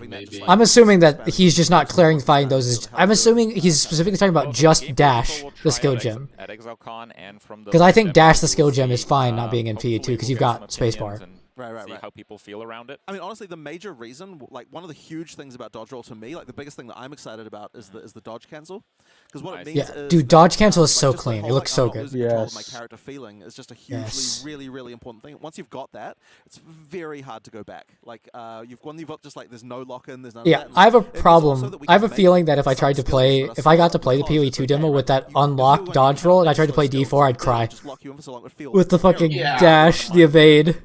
maybe. I'm assuming that he's just not clarifying those. I'm assuming he's specifically talking about just dash, the skill gem. Because I think dash, the skill gem, is fine not being in PE2 because you've got spacebar. Right. See how people feel around it. I mean, honestly, the major reason, like one of the huge things about dodge roll to me, like the biggest thing that I'm excited about is the dodge cancel, because what it means is, dude, dodge cancel is so clean. It looks so good. Yes. My character feeling is just a hugely, really important thing. Once you've got that, it's very hard to go back. Like you've got just like there's no lock in, there's none of that. I have a problem. I have a feeling that if I got to play the PoE2 demo with that unlocked dodge roll and I tried to play D4, I'd cry. With the fucking dash, the evade.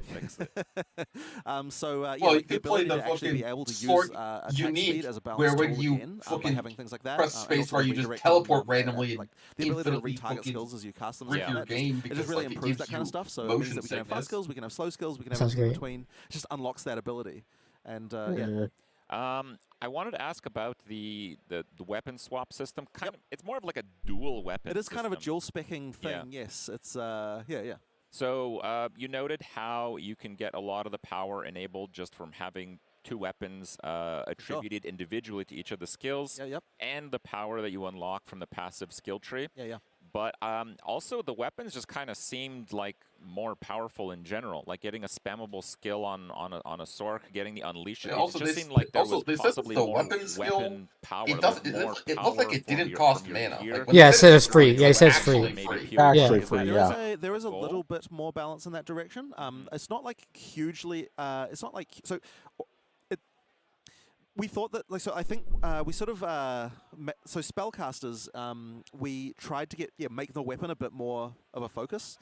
You could play the fucking sword unique, where when you fucking press spacebar, you just teleport randomly and infinitely fucking rip your game because it really improves that kind of stuff. So it means that we can have fast skills, we can have slow skills, we can have everything in between. It just unlocks that ability, and I wanted to ask about the weapon swap system. It's more of like a dual weapon. It is kind of a dual specking thing. Yes, it's yeah. So you noted how you can get a lot of the power enabled just from having 2 weapons attributed individually to each of the skills, and the power that you unlock from the passive skill tree. But also the weapons just kind of seemed like more powerful in general. Like getting a spammable skill on a Sork, getting the Unleash. Yeah, It also, just they, seemed like there also was they said possibly the more weapon skill. power. It like does. It, more it looked like power it didn't from cost your mana. gear. Like, when Yeah, it they said said it's free. Yeah, it says actually free. Actually Yeah. free, There is a goal? little bit more balance in that direction. It's not like hugely. It's not like so. It, we thought that like so. I think we sort of so spellcasters. We tried to make the weapon a bit more of a focus.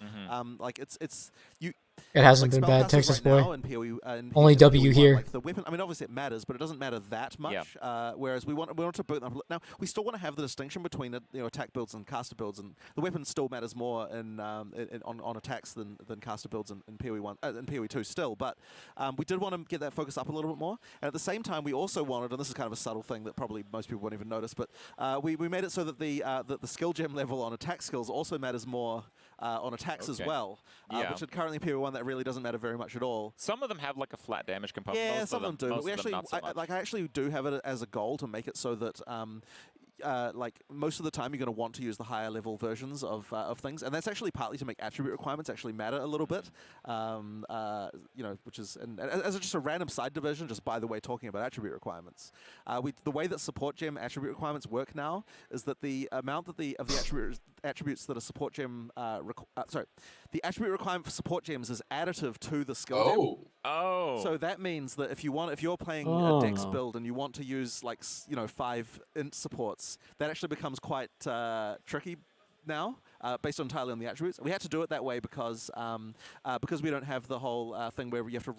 Like it's you. It hasn't like been bad, spellcasters Texas right boy. now in PoE, Only in W PoE1, here. Like the weapon, I mean, obviously it matters, but it doesn't matter that much. Whereas we want to boot them. Now we still want to have the distinction between attack builds and caster builds, and the weapon still matters more on attacks than caster builds in PoE1 in PoE2 still. But we did want to get that focus up a little bit more, and at the same time we also wanted, and this is kind of a subtle thing that probably most people won't even notice, but we made it so that the skill gem level on attack skills also matters more on attacks as well, which currently in PoE1 that really doesn't matter very much at all. Some of them have like a flat damage component. Yeah, most some of them do. But we actually, not so much. I actually do have it as a goal to make it so that like most of the time you're going to want to use the higher level versions of things, and that's actually partly to make attribute requirements actually matter a little bit. Which is and as just a random side division, just by the way, talking about attribute requirements, the way that support gem attribute requirements work now is that the amount that the attributes that a support gem the attribute requirement for support gems is additive to the skill gem. Oh. So that means that if you're playing a Dex build and you want to use 5 int supports, that actually becomes quite tricky now, based entirely on the attributes. We had to do it that way because we don't have the whole thing where you have to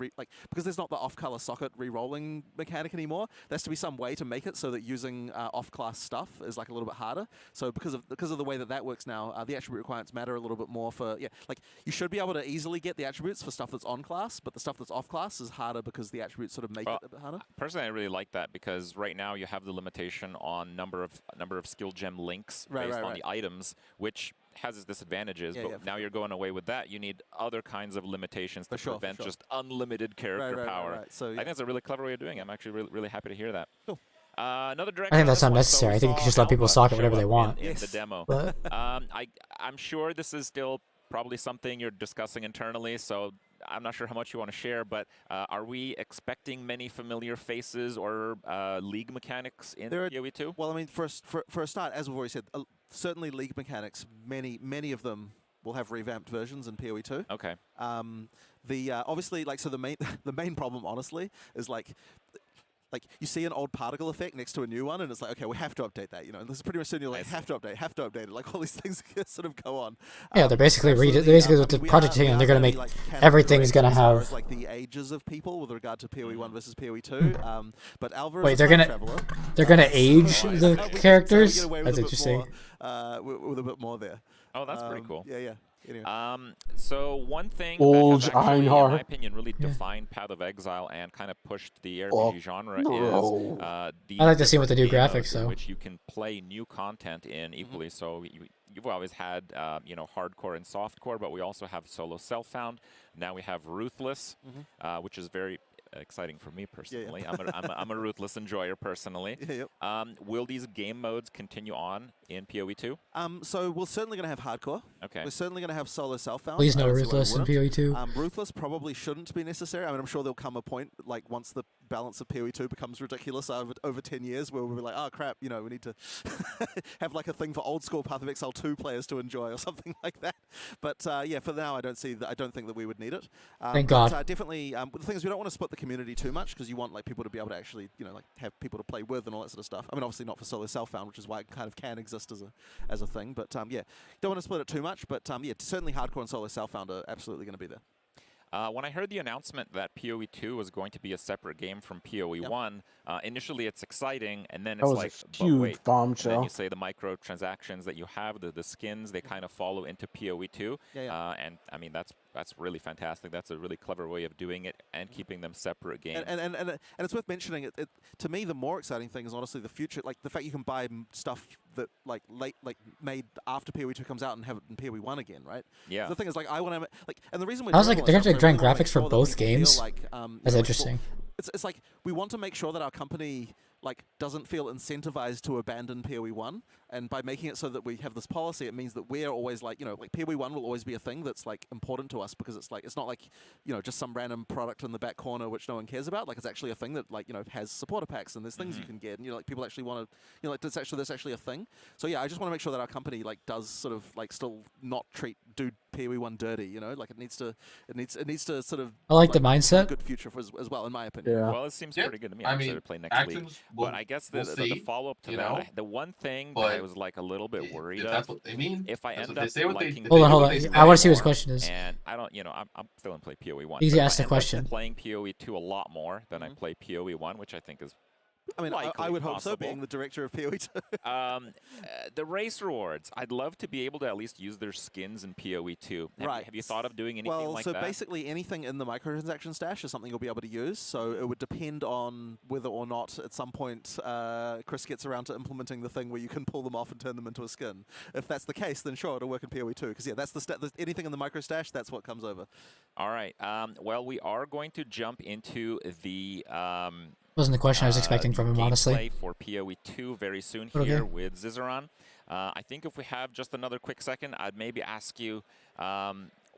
because there's not the off-color socket re-rolling mechanic anymore. There has to be some way to make it so that using off-class stuff is like a little bit harder. So because of the way that works now, the attribute requirements matter a little bit more for you should be able to easily get the attributes for stuff that's on class, but the stuff that's off class is harder because the attributes sort of make it a bit harder. Personally, I really like that because right now you have the limitation on number of skill gem links based on the items, which has its disadvantages, but now you're going away with that. You need other kinds of limitations to prevent just unlimited character power. So, I think that's a really clever way of doing it. I'm actually really happy to hear that. Cool. Another direction. I think that's unnecessary. I think you can just let people sock it whatever they want. In the demo. I'm sure this is still probably something you're discussing internally, so I'm not sure how much you want to share, but are we expecting many familiar faces or league mechanics in PoE2? Well, I mean, for a start, as we've already said, certainly league mechanics, many of them will have revamped versions in PoE2. Okay. Obviously, so the main problem, honestly, is like you see an old particle effect next to a new one, and it's like, okay, we have to update that. This is pretty much soon you're like, have to update it. Like all these things sort of go on. Yeah, they're basically with the project team, and they're gonna make everything's gonna have like the ages of people with regard to PoE1 versus PoE2. But Alvarez, wait, they're gonna age the characters. That's interesting. With a bit more there. Oh, that's pretty cool. Yeah. Anyway. So one thing that has actually, in my opinion, really defined Path of Exile and kind of pushed the RPG genre is the I like to see what the new game modes graphics, in though. which you can play new content in equally. So you've always had hardcore and softcore, but we also have solo self-found. Now we have Ruthless, which is very exciting for me personally. I'm a Ruthless enjoyer personally. Will these game modes continue on in PoE2? So we're certainly going to have hardcore. Okay. We're certainly going to have solo self-found. Please no Ruthless in PoE2. Ruthless probably shouldn't be necessary. I mean, I'm sure there'll come a point, once the balance of PoE2 becomes ridiculous over 10 years, where we'll be like, oh crap, we need to have a thing for old school Path of Exile 2 players to enjoy or something like that. But for now, I don't think that we would need it. Thank God. Definitely, the thing is, we don't want to split the community too much because you want people to be able to actually, have people to play with and all that sort of stuff. I mean, obviously not for solo self-found, which is why it kind of can exist as a thing. But don't want to split it too much. But certainly hardcore and solo self-found are absolutely going to be there. When I heard the announcement that PoE2 was going to be a separate game from PoE1, initially it's exciting, and then it's like, a huge wait, bombshell. and then you say the microtransactions that you have, the skins, they kind of follow into PoE2. And I mean, that's really fantastic. That's a really clever way of doing it and keeping them separate games. And it's worth mentioning. It to me, the more exciting thing is honestly the future. Like the fact you can buy stuff that made after PoE2 comes out and have it in PoE1 again, right? Yeah. The thing is, I want to and the reason we're I was like, they're doing actually all drawing this graphics stuff, for both we feel games. That's interesting. It's like we want to make sure that our company doesn't feel incentivized to abandon PoE1. And by making it so that we have this policy, it means that we're always like, like PoE1 will always be a thing that's like important to us, because it's like, it's not like, just some random product in the back corner which no one cares about. Like, it's actually a thing that like, has supporter packs and there's things you can get, and like people actually want to, like that's actually a thing. So yeah, I just want to make sure that our company like does sort of like still not do PoE1 dirty, like it needs to sort of. I like the mindset. Have a good future as well, in my opinion. Yeah. Well, it seems pretty good to me. I'm excited to play next week. Actions, But I guess the follow-up to that, the one thing that I was like a little bit worried of, that's what they mean. if I That's end what they up say, what liking they- the Hold on. they I want to see what his more, question is. And I don't, I'm still in play PoE1. Easy but if ask the I end up question. playing PoE2 a lot more than I play PoE1, which I think is. I mean, I would hope so, being the director of PoE2. The race rewards, I'd love to be able to at least use their skins in PoE2. Have you thought of doing anything like that? Well, so basically anything in the microtransaction stash is something you'll be able to use. So it would depend on whether or not at some point Chris gets around to implementing the thing where you can pull them off and turn them into a skin. If that's the case, then sure, it'll work in PoE2. Because yeah, that's anything in the micro stash, that's what comes over. All right. Well, we are going to jump into the. Wasn't the question I was expecting from him, honestly. Gameplay for PoE2 very soon here with Zizaran. I think if we have just another quick second, I'd maybe ask you,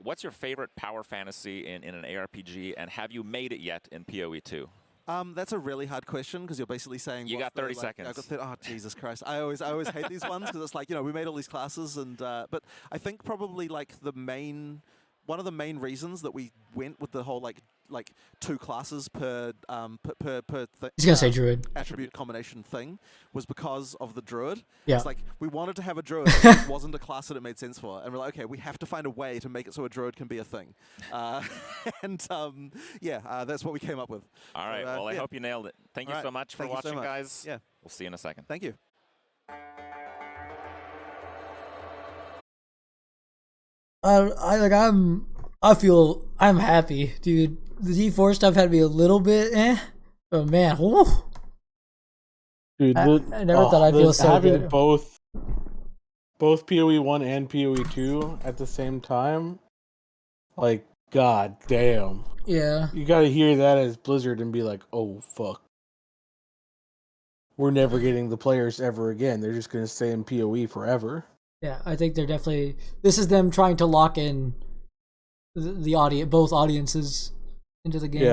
what's your favorite power fantasy in an ARPG, and have you made it yet in PoE2? That's a really hard question, because you're basically saying you got 30 seconds. Oh, Jesus Christ! I always hate these ones, because it's like, we made all these classes, and but I think probably like one of the main reasons that we went with the whole like 2 classes per He's gonna say druid attribute combination thing was because of the druid. Yeah. It's like we wanted to have a druid, but it wasn't a class that it made sense for, and we're like, okay, we have to find a way to make it so a druid can be a thing, that's what we came up with. All right. Well, I hope you nailed it. Thank you so much for watching, guys. Yeah. We'll see you in a second. Thank you. I'm happy, dude. The D4 stuff had me a little bit but man, whew. Dude, I never thought I'd feel so having good. both PoE1 and PoE2 at the same time, like, god damn. Yeah. You gotta hear that as Blizzard and be like, oh fuck. We're never getting the players ever again. They're just gonna stay in PoE forever. Yeah, I think they're definitely. This is them trying to lock in the audience, both audiences, into the game. Yeah.